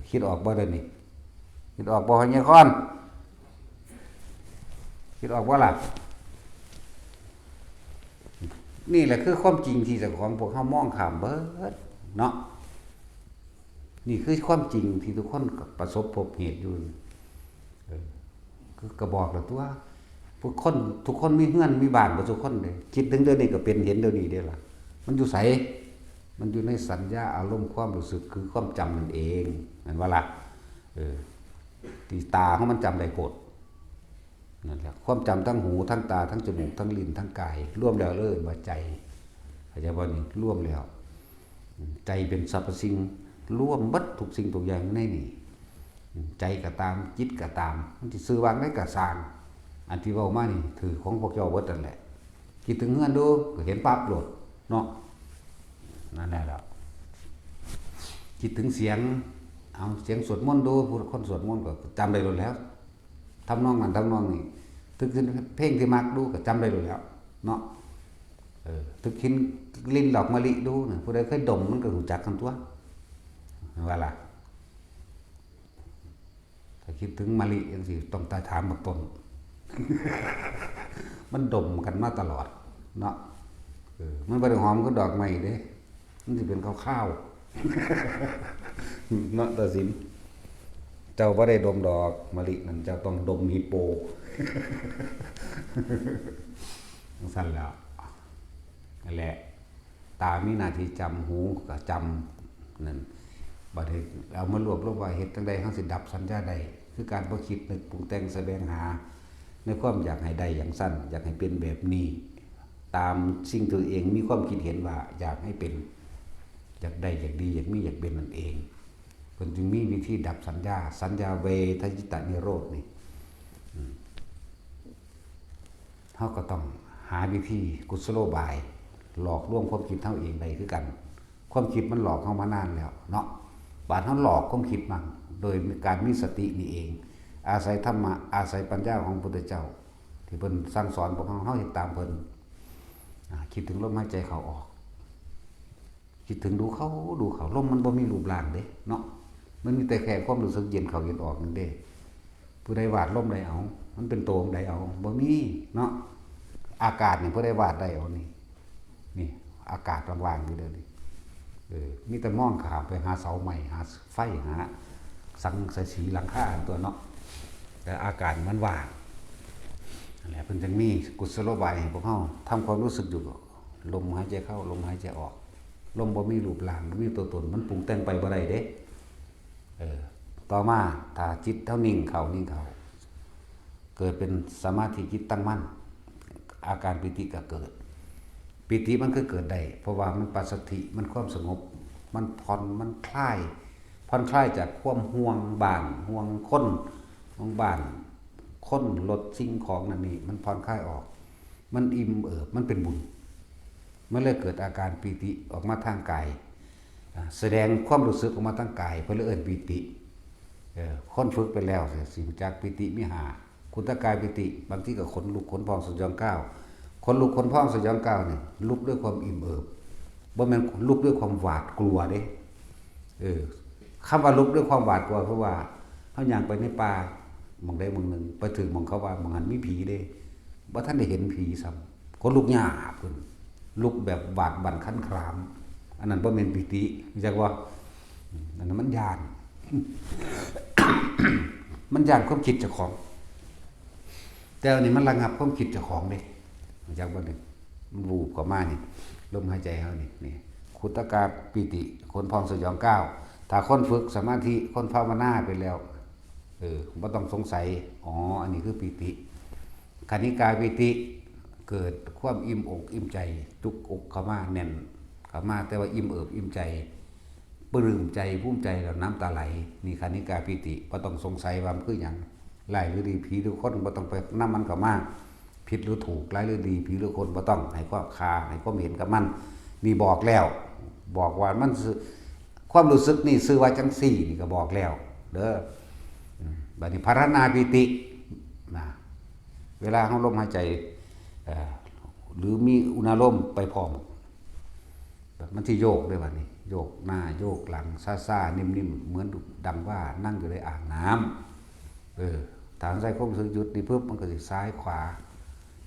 A: คิดออกบ่เด้อนี่คิดออกบ่เนี่ยคอนคิดออกบ่ล่ะนี่แหละคือความจริงที่เจ้าของพวกเฮามองข้ามเบิดเนาะนี่คือความจริงที่ทุกคนประสบพบเหตุอยู่คือกระบอกแล้วตัวพวกคนทุกคนมีเฮือนมีบ้านบ่ทุกคนเลยคิดถึงเดี๋ยวนี้ก็เป็นเห็นเดี๋ยวนี้เด้อล่ะมันอยู่ไสมันอยู่ในสัญญาอารมณ์ความรู้สึกคือความจำนั่นเองนั่นว่าล่ะที่ตาของมันจำได้โกรธนั่นแหละความจำทั้งหูทั้งตาทั้งจมูกทั้งลิ้นทั้งกายร่วมแล้วเลยว่าใจเข้าใจบ่นี่ร่วมแล้วใจเป็นสรรพสิ่งร่วมบัดทุกสิ่งทุกอย่างในนี่ใจก็ตามจิตก็ตามมันสิซื้อวางได้ก็สร้างอันที่เว้ามานี่ถือของพวกเจ้าเบิดนั่นแหละคิดถึงเฮือนดูก็เห็นปั๊บโลดเนาะนั่นแหละแล้วคิดถึงเสียงเอาเสียงสวดมนต์ดูผู้คนสวดมนต์ก็จำได้หมดแล้วทำนองนั้นทำนองนี้ถึงเพลงที่มักดูก็จำได้หมดแล้วเนาะถึงกินลิ้นดอกมะลิดูนะผู้ใดเคยดมมันก็รู้จักกันตัวว่าล่ะถ้าคิดถึงมะลิจังซี่ต้องตาถามบักต้น มันดมกันมาตลอดเนาะมันบ่ได้หอมก็ดอกไม้เด้มันสิเป็นข้าวๆเนาะตาสินเจ้าบ่ได้ดมดอกมะลินั่นเจ้าต้องดมฮิปโปจังซั่นแล้วนั่นแหละตามีหน้าที่จำหูก็จำนั่นบัดนี้เอามารวบรวมว่าเฮ็ดจังได๋เฮาสิดับสัญญาได้คือการบ่คิดนึกปรุงแต่งแสวงหาในความอยากให้ได้อย่างสั้นอยากให้เป็นแบบนี้ตามสิ่งตัวเองมีความคิดเห็นว่าอยากให้เป็นอยากได้อยากดีอยากมีอยากเป็นนั่นเองเพิ่นจึงมีวิธีดับสัญญาเวทยิตานิโรธนี่เฮาก็ต้องหาวิธีกุศโลบายหลอกลวงความคิดเฮาเองได้คือกันความคิดมันหลอกเฮามานานแล้วเนาะบาดเฮาหลอกความคิดมันโดยการมีสตินี่เองอาศัยธรรมะอาศัยปัญญาของพระพุทธเจ้าที่เพิ่นสั่งสอนพวกเฮาเฮ็ดตามเพิ่นคิดถึงลมหายใจเข้าออกคิดถึงดูเขาลมมันบ่มีรูปร่างเด้เนาะมันมีแต่แค่ความรู้สึกเย็นเข้าเย็นออกนั่นเด้ผู้ใดวาดลมได้เอามันเป็นตัวใดเอาบ่มีเนาะอากาศนี่ผู้ใดวาดได้เอานี่อากาศว่างๆอยู่เด้อนี่มีแต่มองข้ามไปหาเสาใหม่หาไฟหาสังกะสีหลังคาตัวเนาะแต่อากาศมันว่างนั่นแหละเพิ่นจึงมีกุศโลบายให้พวกเฮาทำความรู้สึกอยู่ลมหายใจเข้าลมหายใจออกลมบ่มีรูปร่างบ่มีตัวตนมันปรุงแต่งไปบ่ได้เด้ต่อมาถ้าจิตเท่านิ่งเข้าเกิดเป็นสมาธิจิตตั้งมั่นอาการปิติก็เกิดปิติมันก็เกิดได้เพราะว่ามันปัสสัทธิมันความสงบมันผ่อนมันคลายจากความห่วงบ้านห่วงคนห่วงบ้านคนลดสิ่งของนั่นนี่มันผ่อนคลายออกมันอิ่มเอิบมันเป็นบุญมันเลยเกิดอาการปิติออกมาทางกายแสดงความรู้สึกออกมาทางกายเพื่อเอิ้นปิติคนฝึกไปแล้วสิจากปิติมีหาคุณตกายปิติบางทีก็ขนลุกขนพองสยองก้าวขนลุกขนพองสยองก้าวนี่ลุกด้วยความอิ่มเอิบบ่แม่นลุกด้วยความหวาดกลัวเด้ เออคำว่าลุกด้วยความหวาดกลัวเพราะว่าเขาย่างไปในป่าบางใดบางหนึ่งไปถึงมองเขาว่าบางหันมีผีเด้ว่าท่านได้เห็นผีซ้ำคนลุกหยาบคนลุกแบบบาดบั่นคั้นครามอันนั้นบ่แม่นปิติจักว่าอันนั้นมันญาณ มันญาณความคิดเจ้าของแต่อันนี้มันระงับความคิดเจ้าของเด้จักบ่นึงมันวูบเข้ามานี่ลมหายใจเฮานี่ขุตกาปิติคนพองสยองก้าวถ้าคนฝึกสมาธิคนภาวนาไปแล้วบ่ต้องสงสัยอ๋ออันนี้คือปิติคณิกาปิติเกิดความอิ่มอกอิ่มใจจุกอกเข้ามาแน่นเข้ามาแต่ว่าอิ่มเอิบอิ่มใจปลื้มใจภูมิใจแล้วน้ำตาไหลนี่คณิกาปิติบ่ต้องสงสัยว่ามันคือหยังร้ายหรือดีผีหรือคนบ่ต้องไปนำมันเข้ามาผิดหรือถูกร้ายหรือดีผีหรือคนบ่ต้องให้ความคาให้ความเห็นกับมันนี่บอกแล้วบอกว่ามันความรู้สึกนี่ซื่อว่าจังซี่นี่ก็บอกแล้วเด้อบัดนี้ภารณาปิตินะเวลาเฮาลมหายใจหรือมีอุณหลมไปพร้อมมันที่โยกด้วยบัดนี้โยกหน้าโยกหลังซ่าๆนิ่มๆเหมือนดังว่านั่งอยู่ในอ่างน้ำฐานใจความรู้สึกหยุดนี่ปุ๊บมันก็สิซ้ายขวา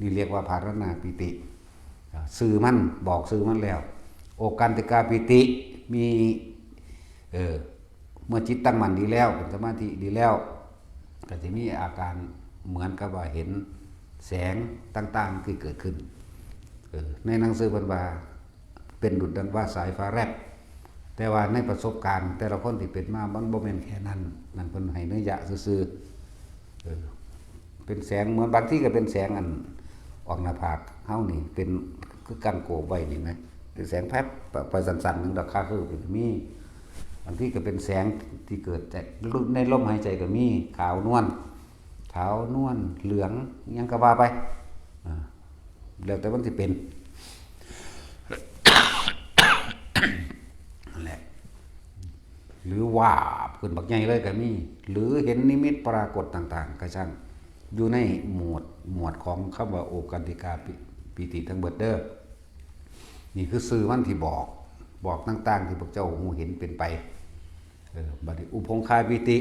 A: นี่เรียกว่าภารณาปิติสื่อมันบอกสื่อมันแล้วโอกันติกาปิติมีเมื่อจิตตั้งมั่นดีแล้วเป็นสมาธิดีแล้วก็จะมีอาการเหมือนกับว่าเห็นแสงต่างๆที่เกิดขึ้นในหนังสือพันวาเป็นดุจดังว่าสายฟ้าแลบแต่ว่าในประสบการณ์แต่ละคนที่เป็นมามันบ่แม่นแค่นั้นนั่นเพิ่นให้เนื้อยะซื่อๆเป็นแสงเหมือนบางที่ก็เป็นแสงอันออกหน้าผากเฮานี่เป็นคือกันโกไว้นี่มั้ยเป็นแสงแพบไปสั่นๆนึงดอกคาคือมีบางที่ก็เป็นแสงที่เกิดจากในลมหายใจก็มีขาวนวลเหลืองยังก็ว่าไปแล้วแต่มันสิเป็นนั่นแหละหรือว่าขึ้นบักใหญ่เลยก็มีหรือเห็นนิมิตปรากฏต่างๆก็ช่างอยู่ในหมวดของคำว่าโอกันติกาปิติทั้งเบิดเด้อนี่คือสื่อมันที่บอกต่างๆที่พวกเจ้าหูเห็นเป็นไปบัดนี้อุพงคายปิติ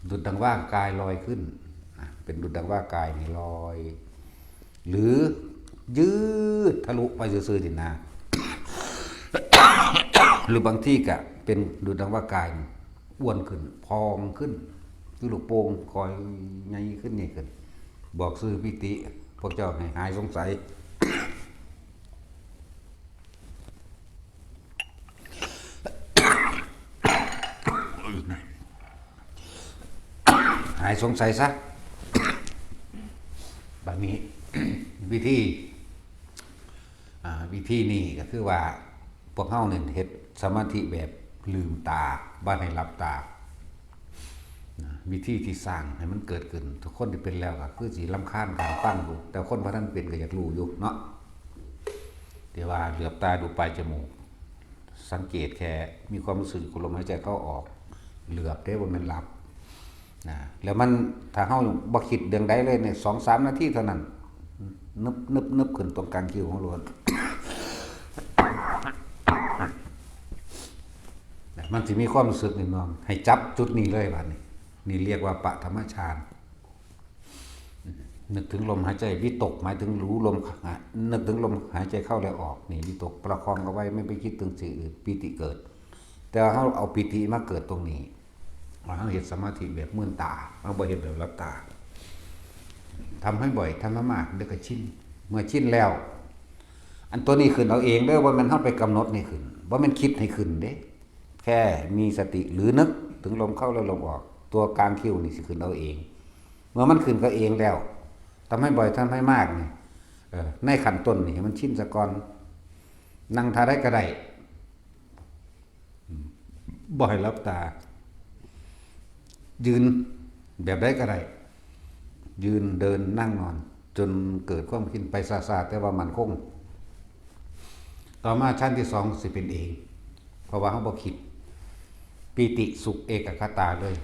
A: ดุจดังว่ากายลอยขึ้นเป็นดุจดังว่ากายนี่ลอยหรือยืดทะลุไปซื่อๆนี่นะ หรือบางที่ก็เป็นดุจดังว่ากายอ้วนขึ้นพองขึ้นคือลูกโป่งคอยใหญ่ขึ้นนี่ขึ้นบอกซื่อปิติพวกเจ้าให้หายสงสัย หายสงสัยซะแบบนี้ วิธีนี้ก็คือว่าพวกเฮาเนี่ยเฮ็ดสมาธิแบบลืมตาบ่ให้หลับตาวิธีที่สร้างให้มันเกิดขึ้นทุกคนที่เป็นแล้วก็คือสิรำคาญการฟังอยู่แต่คนบ่ทันเป็นก็อยากรู้อยู่เนาะแต่ว่าเหลือบตาดูปลายจมูกสังเกตแค่มีความรู้สึกลมหายใจเข้าออกเหลือบได้บ่แม่นหลับแล้วมันถ้าเฮาบ่คิดเรื่องใดเลยใน 2-3 นาทีเท่านั้นนึบขึ้นตรงกลางคิ้วของเรามันสิมีความรู้สึกนี่น้องให้จับจุดนี้เลยบัดนี้นี่เรียกว่าปฐมฌานนึกถึงลมหายใจวิตกหมายถึงรู้ลมนึกถึงลมหายใจเข้าและออกนี่วิตกประคองเอาไว้ไม่ไปคิดถึงสิ่งอื่นปิติเกิดแต่เฮาเอาปิติมาเกิดตรงนี้เราเห็นสมาธิแบบมื่นตาเราบ่เห็นแบบรับตาทำให้บ่อยทำให้มากเดี๋ยวก็ชินเมื่อชินแล้วอันตัวนี้ขึ้นเอาเองเด้อว่ามันเฮาไปกำหนดให้ขึ้นว่ามันคิดให้ขึ้นเด้แค่มีสติหรือนึกถึงลมเข้าแล้วลมออกตัวกลางคิ้วนี่สิขึ้นเอาเองเมื่อมันขึ้นก็เองแล้วทำให้บ่อยทำให้มากนี่ในขั้นต้นนี่มันชินซะก่อนนั่งท่าได้ก็ได้บ่ให้รับตายืนแบบใดก็ได้ยืนเดินนั่งนอนจนเกิดความคิดไปซาๆแต่ว่ามันคงต่อมาชั้นที่2สิเป็นเองเพราะว่าเขาบ่คิดปีติสุขเอกคตาเลย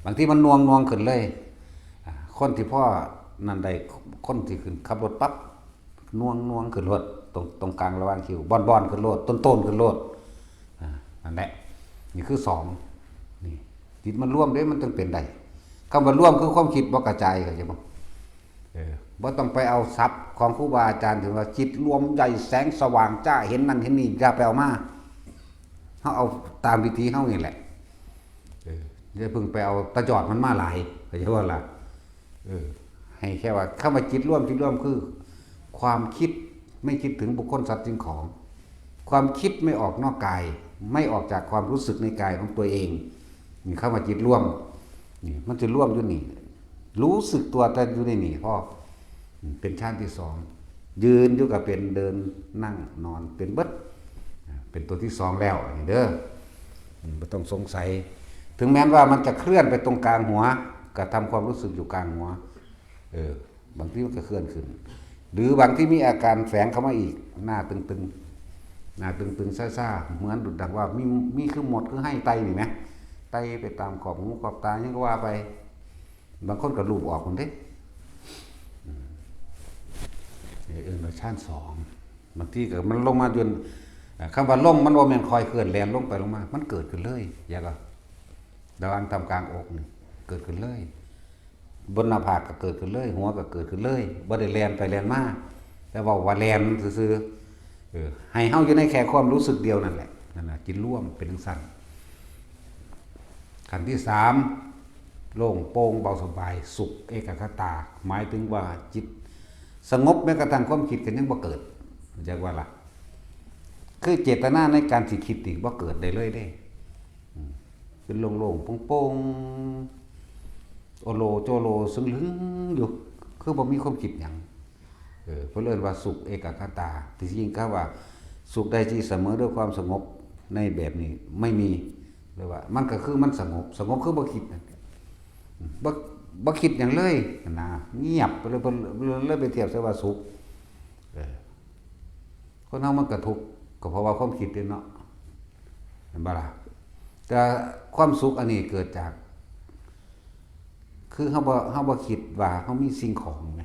A: บางที่มันนวงขึ้นเลยคนที่พ่อนั่นใดคนที่ขึ้นขับรถปั๊บนวงขึ้นรถตรงกลางระหว่างคิวบอนขึ้นรถต้นขึ้นรถ นั่นแหละนี่คือสองนี่จิตมันร่วมเด้มันจึงเป็นได้คำว่าร่วมคือความคิดบ่กระจายเข้าใจบ่บ่ต้องไปเอาทรัพย์ของครูบาอาจารย์ถึงว่าจิตรวมใหญ่แสงสว่างจ้าเห็นนั่นเห็นนี่อย่าไปเอามาเฮาเอาตามวิธีเฮานี่แหละอย่าเพิ่งไปเอาตะจอดมันมาหลายเข้าใจว่าล่ะให้แค่ว่าคำว่าจิตร่วมคือความคิดไม่คิดถึงบุคคลสัตว์สิ่งของความคิดไม่ออกนอกกายไม่ออกจากความรู้สึกในกายของตัวเองนี่คำว่าจิตร่วมนี่มันจะร่วมอยู่นี่รู้สึกตัวแต่อยู่ในนี่พ่อเป็นชาติที่สองยืนอยู่กับเป็นเดินนั่งนอนเป็นเบิดเป็นตัวที่สองแล้วเด้อไม่ต้องสงสัยถึงแม้ว่ามันจะเคลื่อนไปตรงกลางหัวก็ทำความรู้สึกอยู่กลางหัวบางทีมันก็เคลื่อนขึ้นหรือบางที่มีอาการแฝงเข้ามาอีกหน้าตึงๆหน้าตึงๆซ่าๆเหมือนดุจดังว่ามีคือหมดคือให้ไตนี่ไหมไตไปตามขอบหูขอบตายังก็ว่าไปบางคนก็รูปออกคนเด้ชาติสองบางทีก็มันลงมาจนคำว่าลงมันว่ามันคอยเคลื่อนแรงลงไปลงมามันเกิดขึ้นเลยอย่าก็ดาวอันทำกลางอกนี่เกิดขึ้นเลยบนหน้าผากก็เกิดขึ้นเลยหัวก็เกิดขึ้นเลยบ่ได้แลนไปแลนมาแต่ว่าแลนซื่อให้เฮาอยู่ในแค่ความรู้สึกเดียวนั่นแหละนั่นน่ะจิตร่วมเป็นจังซั่นขั้นที่3โล่งโปร่งเบาสบายสุขเอกคตาหมายถึงว่าจิตสงบแม้กระทั่งความคิดกันยังบ่เกิดเรียกว่าล่ะคือเจตนาในการสิคิดอีกบ่เกิดได้เลยเด้เป็นโล่งๆโป่งๆโอโลโจโลซึ่งลึงอยู่คือบ่มีความคิดหยังเพิ่นเรียกว่าสุขเอกคตาที่จริงก็ว่าสุขใดที่เสมอด้วยความสงบในแบบนี้ไม่มีเลยว่ามันก็คือมันสงบคือบ่คิดบ่คิดหยังเลยนะเงียบไปเลยไปเทียบซะว่าสุขคนเฮามันก็ทุกข์ก็เพราะว่าความคิดนี่เนาะเห็นบ่ล่ะแต่ความสุขอันนี้เกิดจากคือเฮาบ่คิดว่าเฮามีสิ่งของแหม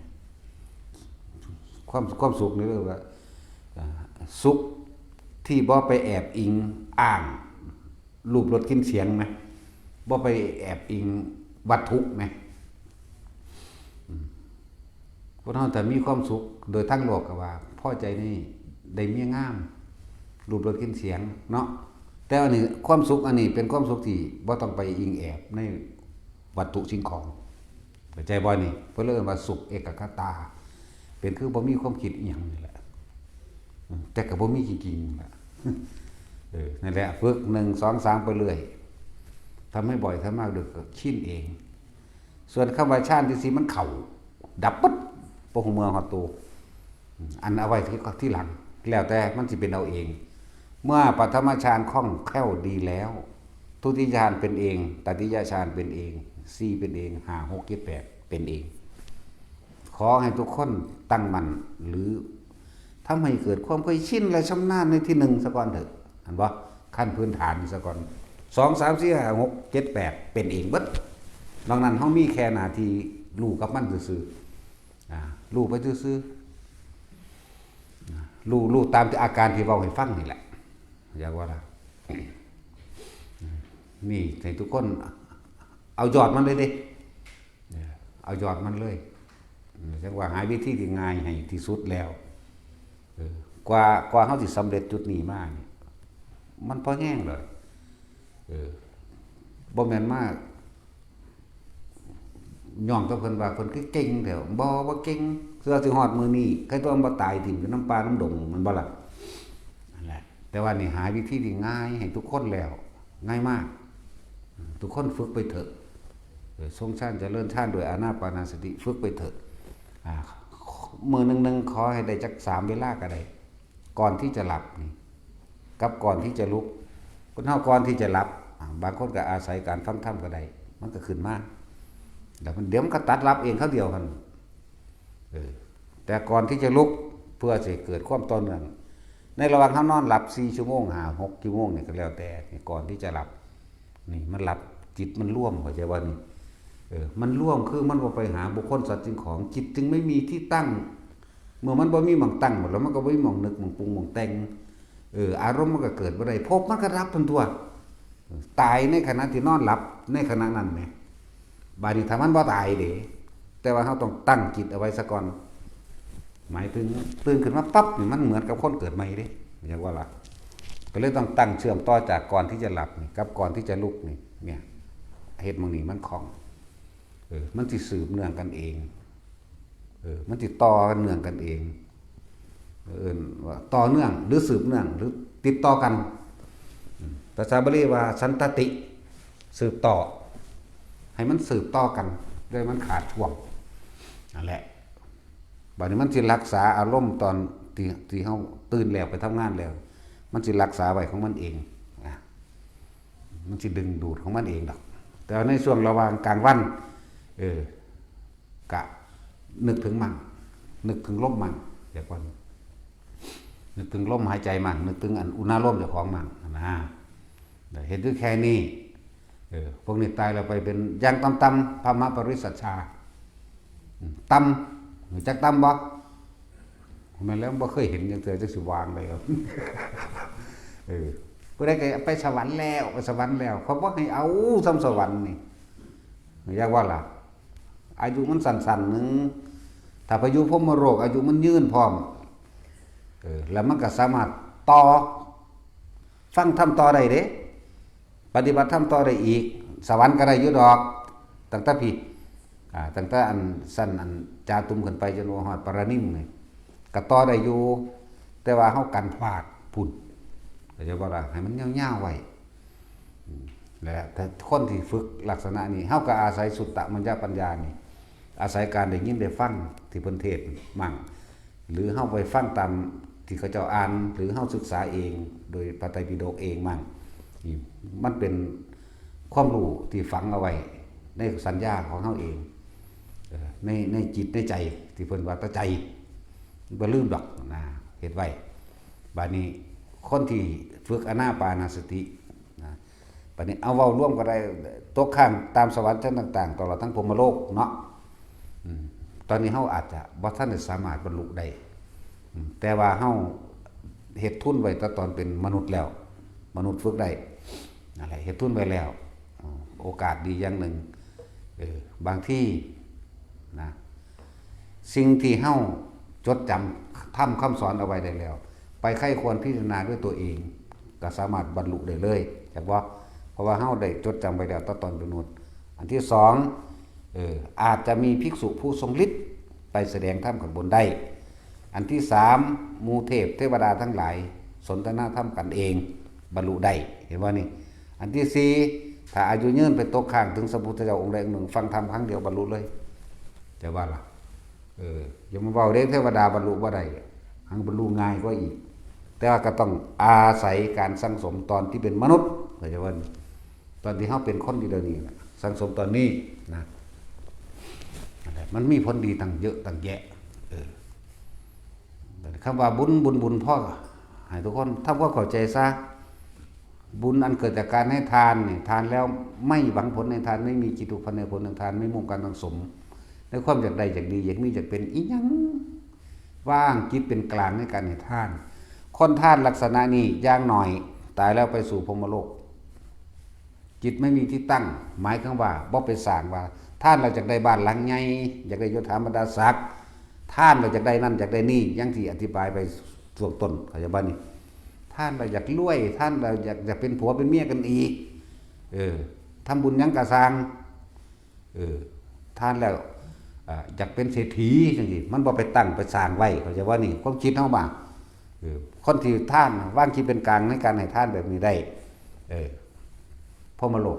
A: ความสุขนี่เรียกว่าสุขที่บ่ไปแอบอิงอ้างรูปรสกลิ่นเสียงไหมบ่ไปแอบอิงวัตถุไหมคนเราแต่มีความสุขโดยทั้งโลกก็ว่าพอใจนี่ได้เมียงามรูปรสกลิ่นเสียงเนาะแต่อันนี้ความสุขอันนี้เป็นความสุขที่บ่ต้องไปอิงแอบในวัตถุสิ่งของเข้าใจบ่นี่เพิ่นเรียกว่าสุขเอกคตาเป็นคือบ่มีความคิดอีหยังนี่แหละแต่ก็บ่มีจริงๆล่ะนั่นแหละฝึก1 2 3ไปเรื่อยทำให้บ่อยทำมากดึกก็ชินเองส่วนคำว่าชาติที่4มันเข้าดับปึ๊ดบ่ฮู้เมืองฮอดตูอันเอาไว้ที่หลังแล้วแต่มันสิเป็นเอาเองเมื่อปฐมฌานคล่องแคล่วดีแล้วทุติยฌานเป็นเองตติยฌานเป็นเอง4เป็นเอง5 6 7 8เป็นเองขอให้ทุกคนตั้งมั่นหรือทำให้เกิดความเคยชินและชำนาญในที่1ซะก่อนเถอะอันบ่ขั้นพื้นฐานซะก่อน2 3 4 5 6 7 8เป็นเองเบิดนอกนั้นเฮามีแค่หน้าที่รู้กับมันซื่อๆรู้ไปซื่อๆรู้ตามที่อาการที่เว้าให้ฟังนี่แหละอยากว่าล่ะนี่ให้ทุกคนเอายอดมันเลยเด้เอายอดมันเลยจังว่าหาวิธีที่ง่ายให้ที่สุดแล้วกว่าเฮาสิสำเร็จจุดนี้มานี่มันพอแห้งเลยบ่แม่นมากย่องตะเพิ่นว่าเพิ่นคือเก่งแถวบ่เก่งเสื้อสิฮอดมื้อนี้ใครตัวมันบ่ตายถิ่มอยู่น้ำปลาน้ำดงมันบ่ล่ะนั่นแหละแต่ว่านี่หาวิธีที่ง่ายให้ทุกคนแล้วง่ายมากทุกคนฝึกไปเถอะทรงฌานเจริญฌานโดยอานาปานสติฝึกไปเถอะมื้อนึงขอให้ได้จัก3เวลาก็ได้ก่อนที่จะหลับนี่กับก่อนที่จะลุกคนเฮาก่อนที่จะหลับบางคนก็อาศัยการฟังธรรมก็ได้มันก็ขึ้นมาแล้วมันเดี๋ยวมันก็ตัดรับเองเขาเดียวกันแต่ก่อนที่จะลุกเพื่อจะเกิดความต่อเนื่องในระหว่างเฮานอนหลับ4 ชั่วโมง5 6 ชั่วโมงนี่ก็แล้วแต่ก่อนที่จะหลับนี่มันหลับจิตมันร่วมเข้าใจว่านี่มันร่วมคือมันบ่ไปหาบุคคลสัตว์สิ่งของจิตจึงไม่มีที่ตั้งเมื่อมันบ่มีหม่องตั้งหมดแล้วมันก็บ่มีหม่องนึกหม่องปรุงหม่องแต่ง อารมณ์มันก็เกิดบ่ได้ภพมันก็รับทันตัวตายในขณะที่นอนหลับในขณะนั้นแหมบาดนี้ถ้ามันบ่ตายเด้แต่ว่าเฮาต้องตั้งจิตเอาไว้ซะก่อนหมายถึงตื่นขึ้นมาปั๊บนี่มันเหมือนกับคนเกิดใหม่เด้เรียกว่าล่ะก็เลยต้องตั้งเชื่อมต่อจากก่อนที่จะหลับนี่กับก่อนที่จะลุกนี่เนี่ยเฮ็ดบางนี้มันคล่องมันสิสืบเนื่องกันเองมันติดต่อกันเนื่องกันเองว่าต่อเนื่องหรือสืบเนื่องหรือติดต่อกันภาษาบาลีว่าสันตติสืบต่อให้มันสืบต่อกันโดยมันขาดช่วงนั่นแหละบัดนี้มันสิรักษาอารมณ์ตอนที่เฮาตื่นแล้วไปทำงานแล้วมันสิรักษาไว้ของมันเองมันสิดึงดูดของมันเองดอกแต่ในช่วงระหว่างกลางวันกะนึกถึงมันนึกถึงลมมันอย่างว่านึกถึงลมหายใจมันนึกถึงอันอุณาโลมเจ้าของมันนะเห็นด้วยแค่นี้พวกนี้ตายเราไปเป็นอย่างต่ำๆพมปริสัชชาต่ำรู้จักต่ำบ่แม่นแล้วบ่เคยเห็นจังเทื่อจักสิวางได้ครับผู้ใดก็ไปสวรรค์แล้วไปสวรรค์แล้วเขาบ่ให้เอาซ้ำสวรรค์นี่อยากว่าล่ะอายุมันสั้นๆนึงถ้าไปอยู่พรหมโลกอายุมันยืนพร้อมแล้วมันก็สามารถต่อฟังธรรมต่อได้เด้ปฏิบัติธรรมต่อได้อีกสวรรค์ก็ได้อยู่ดอกตั้งแต่พี่ตั้งแต่อันสั้นอันจาตุมขึ้นไปจนว่าฮอดปรนิมนี่ก็ต่อได้อยู่แต่ว่าเฮากันพลาดพุ่นก็จะว่าล่ะให้มันยาวๆไว้แล้วแต่คนที่ฝึกลักษณะนี้เฮาก็อาศัยสุตตมัญญปัญญานี่อาศัยการได้ยินได้ฟังที่เพิ่นเทศน์มั่งหรือเฮาไปฟังตามที่เขาเจ้าอ่านหรือเฮาศึกษาเองโดยพระไตรปิฎกเองมั่งนี่มันเป็นความรู้ที่ฝังเอาไว้ในสัญญาของเฮาเองในจิตในใจที่เพิ่นว่าตะใจบ่ลืมดอกนะเฮ็ดไว้บัดนี้คนที่ฝึกอานาปานสตินะบัดนี้เอาเว้าร่วมก็ได้ตกข้างตามสวรรค์ชั้นต่างๆตลอดทั้งพรหมโลกเนาะตอนนี้เฮาอาจจะบ่ทันได้สามารถบรรลุได้แต่ว่าเฮาเฮ็ดทุนไว้ตอนเป็นมนุษย์แล้วมนุษย์ฝึกได้นั่นแหละเฮ็ดทุนไว้แล้วโอกาสดีอย่างหนึ่งบางที่นะสิ่งที่เฮาจดจำทำคำสอนเอาไว้ได้แล้วไปใครควรพิจารณาด้วยตัวเองก็สามารถบรรลุได้เลยจากว่าเพราะว่าเฮาได้จดจำไว้แล้วตอนเป็นมนุษย์อันที่สองอาจจะมีภิกษุผู้ทรงฤทธิ์ไปแสดงธรรมข้างบนได้อันที่สามมูเทพเทวดาทั้งหลายสนทนาธรรมกันเองบรรลุได้เห็นว่านี่อันที่สี่ถ้าอายุยืนไปตกข้างถึงสมพุทธเจ้าองค์ใดองค์หนึ่งฟังธรรมครั้งเดียวบรรลุเลยจะว่าล่ะอย่ามาเว้าเด้เทวดาบรรลุบ่ได้หังบรรลุง่ายกว่าอีกแต่ว่าก็ต้องอาศัยการสังสมตอนที่เป็นมนุษย์เข้าใจว่าตอนที่เฮาเป็นคนอยู่เดี๋ยวนี้สังสมตอนนี้นะมันมีผลดีตั้งเยอะตั้งแยะคำว่าบุญพ่อให้ทุกคนทำความเข้าใจซะบุญอันเกิดจากการให้ทานเนี่ยทานแล้วไม่หวังผลในทานไม่มีจิตุพันในผลในทานไม่มุ่งการสังสมในความอยากใดอยากดีอยากมีอยากเป็นอีหยังว่างจิตเป็นกลางในการให้ทานคนทานลักษณะนี้อย่างหน่อยตายแล้วไปสู่พรหมโลกจิตไม่มีที่ตั้งหมายถึงว่าบ่ไปสร้างว่าท่านเราอยากได้บ้านหลังใหญ่อยากได้ยศถาบรรดาศักดิ์ท่านเราอยากได้นั่นอยากได้นี่อย่างที่อธิบายไปช่วงต้นเขาจะบ้านนี้ท่านเราอยากรวยท่านเราอยากเป็นผัวเป็นเมียกันอีกทำบุญยังกะสร้างท่านแล้วอยากเป็นเศรษฐีจังซี่มันบ่ไปตั้งไปสร้างไว้เขาจะว่านี่ความคิดเฮาบ่าคนที่ท่านว่างคิดเป็นกลางในการให้ท่านแบบนี้ได้พรหมโลก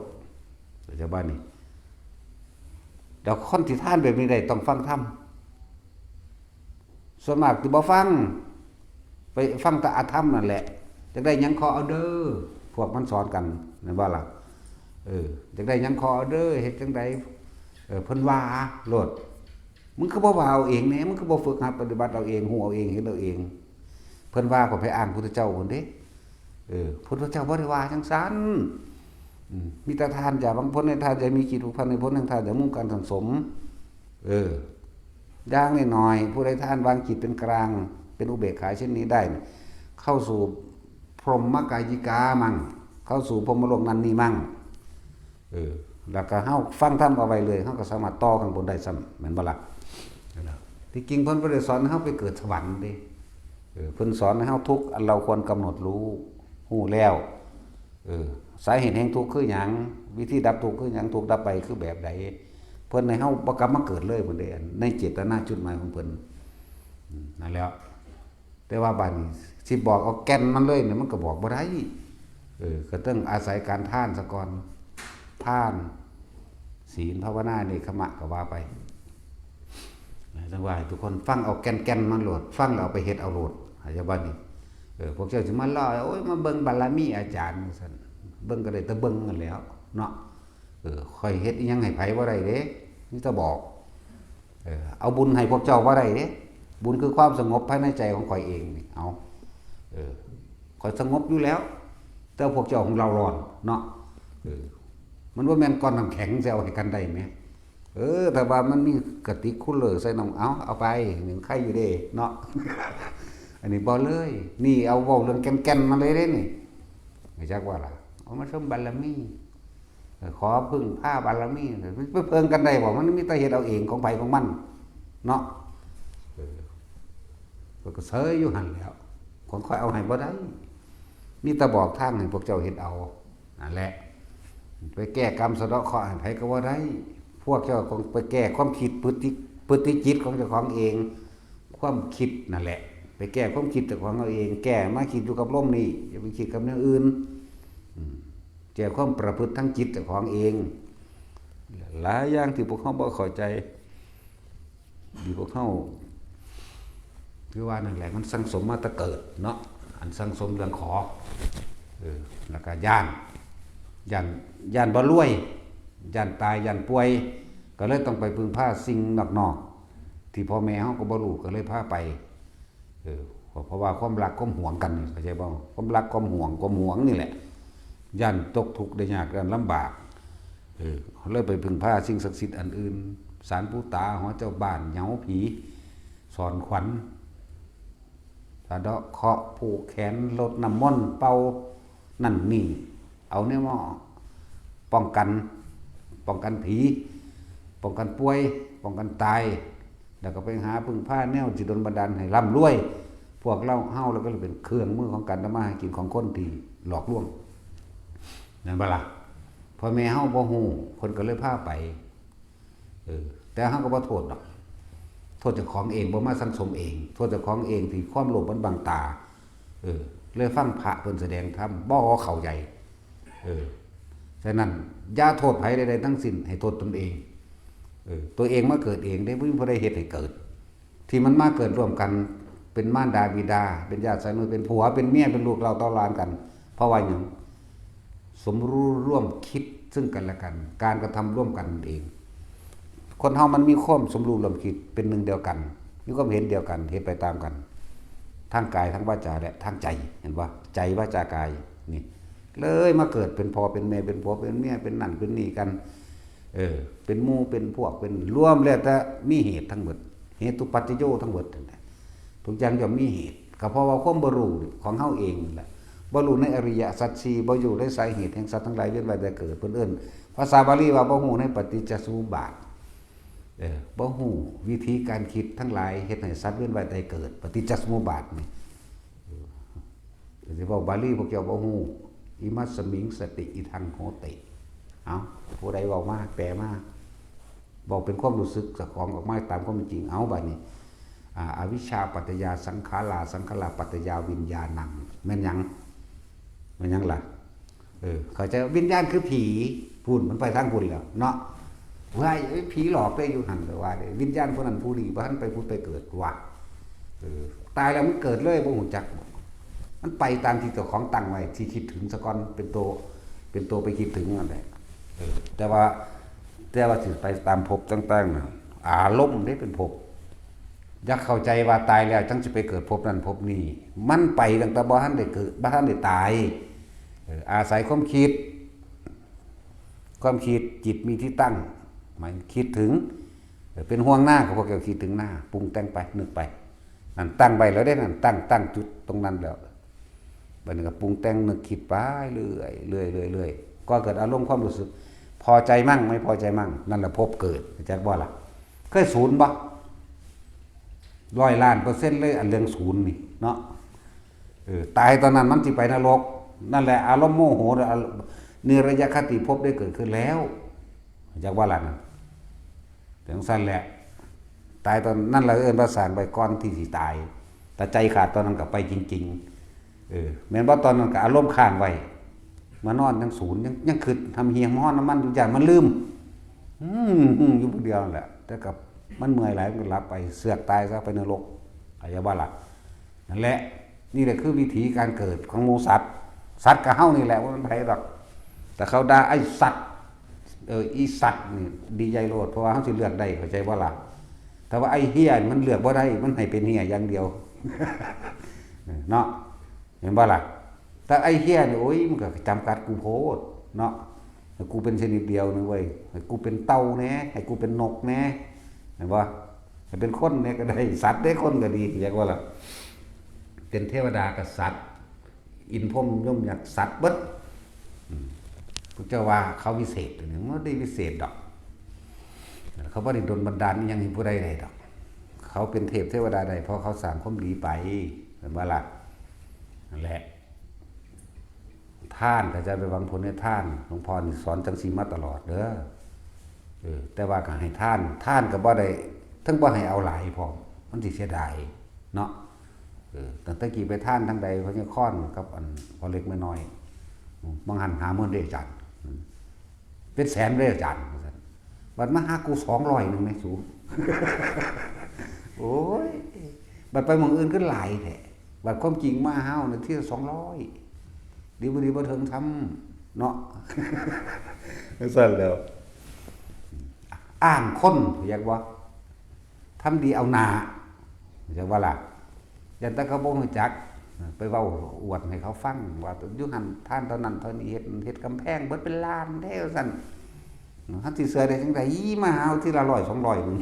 A: เขาจะว่านี่เดี๋ยวคนที่ท่านแบบนี้ได้ต้องฟังธรรมส่วนมากที่บ่ฟังไปฟังแต่อธรรมนั่นแหละจะได้ยังขอเอาเด้อพวกมันสอนกันนั่นว่าล่ะจะได้ยังขอเอาเด้อเฮ็ดจังไดเพิ่นว่าโลดมึงก็บ่ว่าเอาเองแหน่มึงก็บ่ฝึกหัดปฏิบัติเอาเองฮู้เอาเองเฮ็ดเอาเองเพิ่นว่าก็ไปอ้างพุทธเจ้าพุ่นเด้พุทธเจ้าบ่ได้ว่าจังซั่นมีแต่ทานอย่าบางพ้นในทานอย่ามีจิตผูกพันในพ้นในทานอย่ามุ่งการสังสมย่างน้อยๆผู้ใดทานวางจิตเป็นกลางเป็นอุเบกขาเช่นนี้ได้เข้าสู่ รหมกายิกามั่งเข้าสู่พรหมโลกนั้นนี่มั่งแล้วก็เฮาฟังธรรมเอาไว้เลยเฮาก็สามารถต่อข้างบนได้ซ้ำแม่นบ่ล่ะที่จริงเพิ่นบ่ได้สอนให้เฮาไปเกิดสวรรค์เด้เพิ่นสอนให้เฮาทุกข์อันเราควรกำหนดรู้ฮู้แล้วสาเหตุแห่งทุกข์คือหยังวิธีดับทุกข์คือหยังทุกข์ดับไปคือแบบใดเพิ่นให้เฮาบ่กลับมาเกิดเลยเพิ่นได้ในเจตนาจุดหมายของเพิ่นนั่นแล้วแต่ว่าบัดนี้สิบอกเอาแก่นมันเลยเนี่ยมันก็บอกบ่ได้ก็ต้องอาศัยการทานซะก่อนทานศีลภาวนาเนกขมะก็ว่าไปจังว่าทุกคนฟังเอาแก่นมันโหลดฟังแล้วเอาไปเฮ็ดเอาโหลดอาจจะบัดนี้พวกเจ้าสิมาล้อโอ้ยมาเบิ่งบารมีอาจารย์ซั่นเบิ่งก็ได้แต่เบิ่งกันแหล้วเนาะค่อยเฮ็ดอีหยังให้ไผบ่ได้เด้นี่จะบอกเอาบุญให้พวกเจ้าบ่ได้เด้บุญคือความสงบภายในใจของข่อยเองนี่เอาข่อยสงบอยู่แล้วแต่พวกเจ้าของเราร้อนเนาะมันว่าแม่นก้อนน้ำแข็งจะเอาให้กันได้ไหมแต่ว่ามันมีกระติกคูลเลอร์ใส่น้ำเอาไปหนึ่งไข่อยู่เด้เนาะ อันนี้บ่เลยนี่เอาเว้าเรื่องแก่นๆมาเลยเด้นี่ไม่จักว่าล่ะเอามาชมบารมีขอพึ่งผ้าบารมีไปเพิ่งกันได้บ่มันมีแต่เฮ็ดเอาเองของไผของมันเนาะก็เสยอยู่หั่นแล้วของค่อยเอาให้บ่ได้มีแต่บอกทางให้พวกเจ้าเฮ็ดเอานั่นแหละไปแก้กรรมสะเดาะเคราะห์ให้ไผก็บ่ได้พวกเจ้าคงไปแก้ความคิดพฤติจิตของเจ้าของเองความคิดนั่นแหละไปแก้ความคิดเจ้าของเอาเองแก้มาคิดอยู่กับลมนี่อย่าไปคิดกับอย่างอื่นแก้ความประพฤติทั้งจิตเจ้าของเองหลายอย่างที่พวกเขาบ่เข้าใจดีพวกเขาคือว่านั่นแหละมันสังสมมาแต่เกิดเนาะอันสังสมเรื่องขอแล้วก็ย่านบ่รวยย่านตายย่านป่วยก็เลยต้องไปพึ่งพาสิ่งนอกๆที่พ่อแม่เฮาก็บ่รู้ก็เลยพาไปเพราะว่าความรักความหวงกันนี่เข้าใจบ่ความรักความหวงนี่แหละย่านตกทุกข์ได้ยากย่านลำบากเลยไปพึ่งพาสิ่งศักดิ์สิทธิ์อันอื่นศาลปู่ตาหอเจ้าบ้านเหยาผีสอนขวัญสะเดาะเคราะห์ผูกแขนลดน้ำมนต์เป่านั่นนี่เอาเนี่ยมาป้องกันผีป้องกันป่วยป้องกันตายแล้วก็ไปหาพึ่งพาแนวจิตดลบันดาลให้ร่ำรวยพวกเราเฮาแล้วก็เลยเป็นเครื่องมือของการทำมาหากินของคนที่หลอกลวงนั่นบ่ล่ะพ่อแม่เฮาบ่ฮู้เพิ่นก็เลยพาไปแต่เฮาก็บ่โทษดอกโทษเจ้าของเองบ่มาสังสมเองโทษเจ้าของเองที่ความโลภมันบังตาเลยฟังพระเพิ่นแสดงธรรมบ่เข้าใจฉะนั้นอย่าโทษไผใดๆทั้งสิ้นให้โทษตนเองตัวเองมาเกิดเองได้บ่มีผู้ใดเฮ็ดให้เกิดที่มันมาเกิดร่วมกันเป็นมารดาบิดาเป็นญาติสายเลือดเป็นผัวเป็นเมียเป็นลูกเราต่อหลานกันเพราะว่าหยังสมรู้ร่วมคิดซึ่งกันและกันการกระทำร่วมกันเองคนเฮามันมีความสมรู้ร่วมคิดเป็นหนึ่งเดียวกันมีความเห็นเดียวกันเห็นไปตามกันทางกายทางวาจาและทางใจเห็นว่าใจวาจากายนี่เลยมาเกิดเป็นพ่อเป็นแม่เป็นผัวเป็นเมียเป็นนั่นเป็นนี่กันเป็นหมู่เป็นพวกเป็นรวมแล้วแต่มีเหตุทั้งหมดเหตุปัจจโยทั้งหมดทุกอย่างย่อมมีเหตุก็เพราะว่าความบ่รู้ของเฮาเองนั่นแหละบ่รู้ในอริยสัจสี่บ่อยู่ในสาเหตุแห่งสัตว์ทั้งหลายเวียนว่ายแต่เกิดเพิ่นเอิ้นภาษาบาลีว่าบ่ฮู้ในปฏิจจสมุปบาทบ่ฮู้วิธีการคิดทั้งหลายเฮ็ดให้สัตว์เวียนว่ายแต่เกิดปฏิจจสมุปบาทนี่สิเว้าบาลีพวกเจ้าบ่ฮู้อิมัสสมิงสติอิทังโหติเอาผู้ใดเว้ามาแปลมาบอกเป็นความรู้สึกเจ้าของออกมาตามความเป็นจริงเอาบัดนี้อวิชชาปัจจยาสังขาราปัจจยาวิญญาณังแม่นหยังล่ะเขาใจวิญญาณคือผีพูดมันไปทางพุ่นแล้วเนาะว่าผีหลอกได้อยู่หั่นแต่ว่าวิญญาณคนนั้นผู้นี้บ่ทันไปพูดไปเกิดว่าตายแล้วมันเกิดเลยบ่ฮู้จักมันไปตามที่เจ้าของตั้งไว้ที่คิดถึงซะก่อนเป็นตัวไปคิดถึงนั่นแหละแต่ว่าสิไปตามภพต่างๆน่ะอารมณ์ได้เป็นภพอยากเข้าใจว่าตายแล้วจังสิไปเกิดภพนั้นภพนี้มันไปตั้งแต่บ่ทันได้เกิดบ่ทันได้ตายอาศัยความคิดจิตมีที่ตั้งหมายคิดถึงเป็นห่วงหน้าก็พวกเกี่ยวคิดถึงหน้าปรุงแต่งไปนึกไปนั่นตั้งไปแล้วได้นั่นตั้งจุดตรงนั้นแล้ว บัดนี้ก็ปรุงแต่งนึกคิดไปเรื่อยก็เกิดอารมณ์ความรู้สึกพอใจมั่งไม่พอใจมั่งนั่นแหละภพเกิดจักบ่ล่ะเคยศูนย์บ่100,000,000%เลยอันเรื่องศูนย์นี่เนาะตายตอนนั้นมันสิไปนรกนั่นแหละอารมณ์โมโหนิรยคติภพได้เกิดขึ้นแล้วจักว่าล่ะนั่นถึงสั้นแหละตายตอนนั่นแหละว่าสร้างไปก่อนที่สิตายแต่ใจขาดตอนนั้นก็ไปจริงๆแม้นบ่ตอนนั้นก็อารมณ์ค้างไว้มานอนทั้งศูนย์ยังคิดทำเฮียฮ้อนน้ำมันอยู่อย่างมันลืมอยู่ผู้เดียวนั่นแหละแต่กับมันเมื่อยหลายมันก็หลับไปเสือกตายซะไปนรกอะไรว่าล่ะนั่นแหละนี่แหละคือวิถีการเกิดของหมูสัตว์กับเฮานี่แหละว่ามันไผดอกแต่เขาด่าไอ้สัตว์อีสัตว์นี่ดีใจโลดเพราะว่าเฮาสิเลือกได้เข้าใจบ่ล่ะแต่ว่าไอ้เหี้ยมันเลือกบ่ได้มันให้เป็นเหี้ยอย่างเดียวเนาะเห็นบ่ล่ะแต่ไอ้เหี้ยนี่โอ้ยมันก็จำกัดกูโพดเนาะให้กูเป็นชนิดเดียวนึงเว้ยให้กูเป็นเต่าแน่ให้กูเป็นนกแน่เห็นบ่ให้เป็นคนเนี่ยก็ได้สัตว์ได้คนก็ดีอยากว่าล่ะเป็นเทวดากับสัตว์อินพรหมยมยักษ์สัตว์เบิดพระเจ้าว่าเขาวิเศษเนี่ยมันได้วิเศษดอกเขาบ่ได้ดลบันดาลยังให้ผู้ใดได้ดอกเขาเป็นเทพเทวดาได้เพราะเขาสร้างความดีไปเห็นบ่ล่ะนั่นแหละท่านก็จะไปหวังผลในท่านหลวงพ่อนี่สอนจังซี่มาตลอดเด้อแต่ว่าก็ให้ท่านก็บ่ได้ทั้งบ่ให้เอาหลายพร้อมมันสิเสียดายเนาะตั้งแต่กี่ไปท่านทั้งใดพระยาค้อนกับอันพอเล็กไม่น้อยบางหันหาเมื่อเรียกจันเป็นแสนเรียกจันบัดมาหากู200นึงในสูงโอ้ยบัดไปเมืองอื่นก็หลายแท้บัดความจริงมาเฮาเนี่ยที่200ดีบ่ถึงทำเนาะสั่นแล้วอ้างคนอยากว่าทำดีเอาหน้าอยากว่าล่ะยันตะเขาบ่รู้จักไปเว้าอวดให้เขาฟังว่าอยู่หั่นท่านตอนนั้นเท่านี้เฮ็ดกำแพงเบิดเป็นล้านแท้ว่าซั่นเฮาสิเชื่อได้จังได๋มาเอาทีละ100 200นึง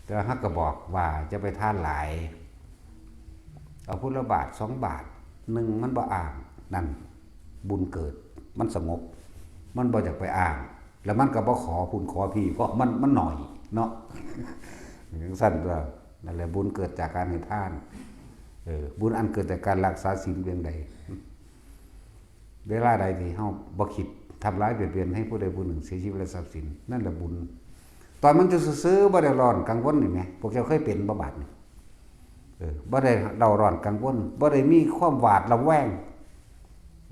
A: แต่ฮักก็บอกว่าจะไปทานหลายเอาพุทธละบาท2 บาทนึงมันบ่อ้างนั่นบุญเกิดมันสงบมันบ่อยากไปอ้างแล้วมันก็บ่ขอพุ่นขอพี่เพราะมันหน่อยเนาะอย่างสั้นว่านั่นแหละบุญเกิดจากการให้ทานบุญอันเกิดจากการรักษาศีลเพียงใดเวลาใดที่เฮาบ่คิดทำร้ายเบียดเบียนให้ผู้ใดผู้หนึ่งเสียชีวิตและทรัพย์สินนั่นแหละบุญตอนมันจะซื้อบ่ได้ร้อนกังวลนี่แหมพวกเจ้าเคยเป็นบ่บาดนี่บ่ได้เดาร้อนกังวลบ่ได้มีความหวาดระแวง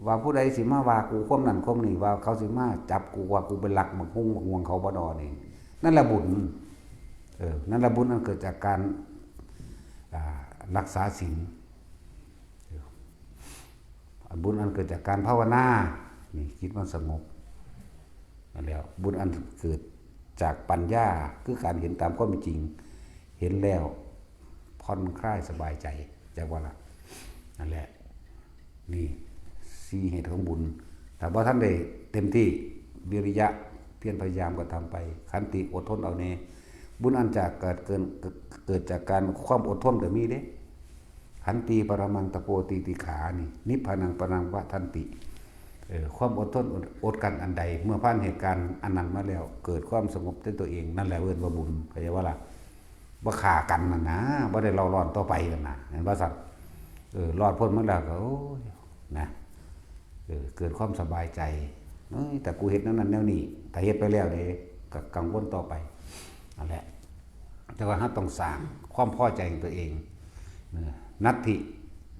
A: ว่าผู้ใดสิมาว่ากูความนั้นความนี้ว่าเขาสิมาจับกูว่ากูเป็นหลักมักฮุ้งมักงวงเขาบ่ดอนี่นั่นแหละบุญนั่นแหละบุญอันเกิดจากการรักษาศีลบุญอันเกิดจากการภาวนานี่คิดว่าสงบนั่นแล้วบุญอันเกิดจากปัญญาคือการเห็นตามความเป็นจริงเห็นแล้วผ่อนคลายสบายใจจากว่าล่ะนั่นแหละนี่4เหตุของบุญแต่ว่าท่านได้เต็มที่วิริยะเพียรพยายามก็ทำไปขันติอดทนเอาแน่บุญอันจากเกิดจากการความอดทนก็มีเด้ขันติปรมังตะโปติติขานี่นิพพานังปรังวะทันติความอดทนอดกันอันใดเมื่อผ่านเหตุการณ์อันนั้นมาแล้วเกิดความสงบในตัวเองนั่นแหละเอิ้นว่าบุญเข้าใจว่าล่ะบ่ฆ่ากันนั่นนะบ่ได้เล่าร้อนต่อไปกันนะเห็นบ่ซั่นรอดพ้นมาแล้วก็โอ้ยนะเกิดความสบายใจแต่กูเฮ็ดนั้นแนวนี้ถ้าเฮ็ดไปแล้วเด้ก็กังวลต่อไปนั่นแหละแต่ว่าเราต้องสร้างความพอใจของตัวเองนัตถิ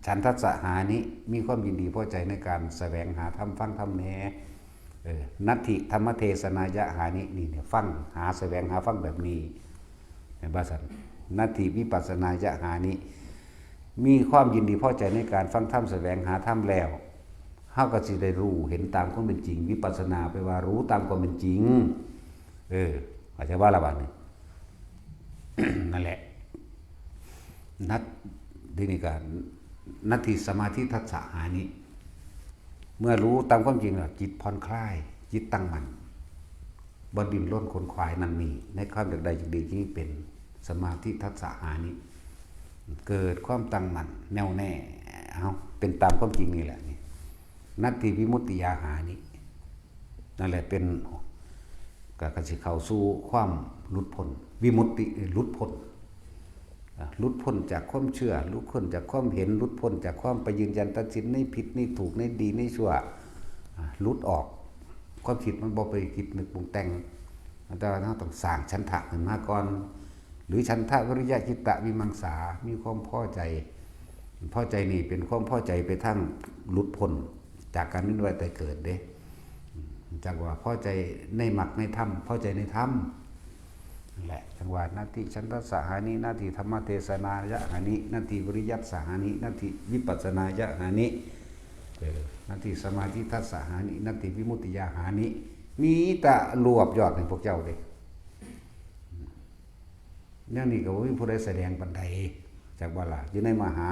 A: ฉันทัสสะหานิมีความยินดีพอใจในการแสวงหาธรรมฟังธรรมแน่นัตถิธรรมเทศนายะหานินี่เนี่ยฟังหาแสวงหาฟังแบบนี้ในภาษานัตถิวิปัสสนายะหานิมีความยินดีพอใจในการฟังธรรมแสวงหาธรรมแล้วเฮาก็สิได้รู้เห็นตามความเป็นจริงวิปัสสนาแปลว่ารู้ตามความเป็นจริงเข้าใจว่าละบาดนี้นั่นแหละทีนี้ก็นัตถิสมาธิทัสสะหานิเมื่อรู้ตามความจริงแล้วจิตผ่อนคลายจิตตั้งมั่นบ่ดิ้นรนขนขวายนั่นนี่ในความอยากใดอยากดีที่เป็นสมาธิทัสสะหานิ เกิดความตั้งมั่นแน่วแน่เอาเป็นตามความจริงนี่แหละนี่นัตถิวิมุตติยาหานินั่นแหละเป็นก็สิเข้าสู่ความหลุดพ้นวิมุตติหลุดพ้นหลุดพ้นจากความเชื่อหลุดพ้นจากความเห็นหลุดพ้นจากความไปยืนยันตัดสินในผิดในถูกในดีในชั่วหลุดออกความคิดมันบ่ไปคิดนึกปรุงแต่งแต่ว่าเราต้องสร้างฉันทะขึ้นมาก่อนหรือฉันทะวิริยะจิตตะวิมังสามีความพอใจนี่เป็นความพอใจไปทั้งหลุดพ้นจากการวินวัยแต่เกิดเด้จากว่าพอใจในมรรคในธรรมพอใจในธรรมนั่นแหละจังหวะนาทีฉันทสหานินาทีธรรมเทศนายะหานินาทีวิริยัตสหานินาทีวิปัสสนายะหานินาทีสมาธิทัสสหานินาทีวิมุตติยาหานิมีแต่รวบยอดในพวกเจ้าเลยเนี่ยนี่ก็ว่าผู้ใดแสดงปันใดจากว่าล่ะอยู่ในมหา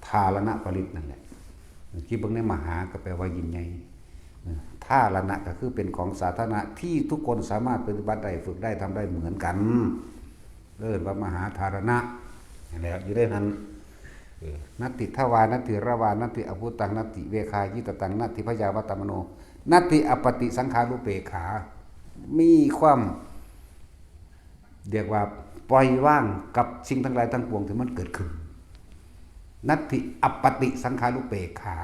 A: ทารณปริตนั่นแหละคิดบางในมหาก็แปลว่ายิ่งใหญ่ทารณะก็คือเป็นของสาธารณะที่ทุกคนสามารถปฏิบัติได้ฝึกได้ทำได้เหมือนกันเรียกว่ามหาทารณะแล้วอยู่ได้นั้นนัตติทวานัตติระวานัตติอภุตังนัตติเวคายิตตังนัตติพยาวัตมโนนัตติอปติสังขารุเปขามีความเรียกว่าปล่อยว่างกับสิ่งทั้งหลายทั้งปวงที่มันเกิดขึ้นนัตติอปติสังขารุเปขา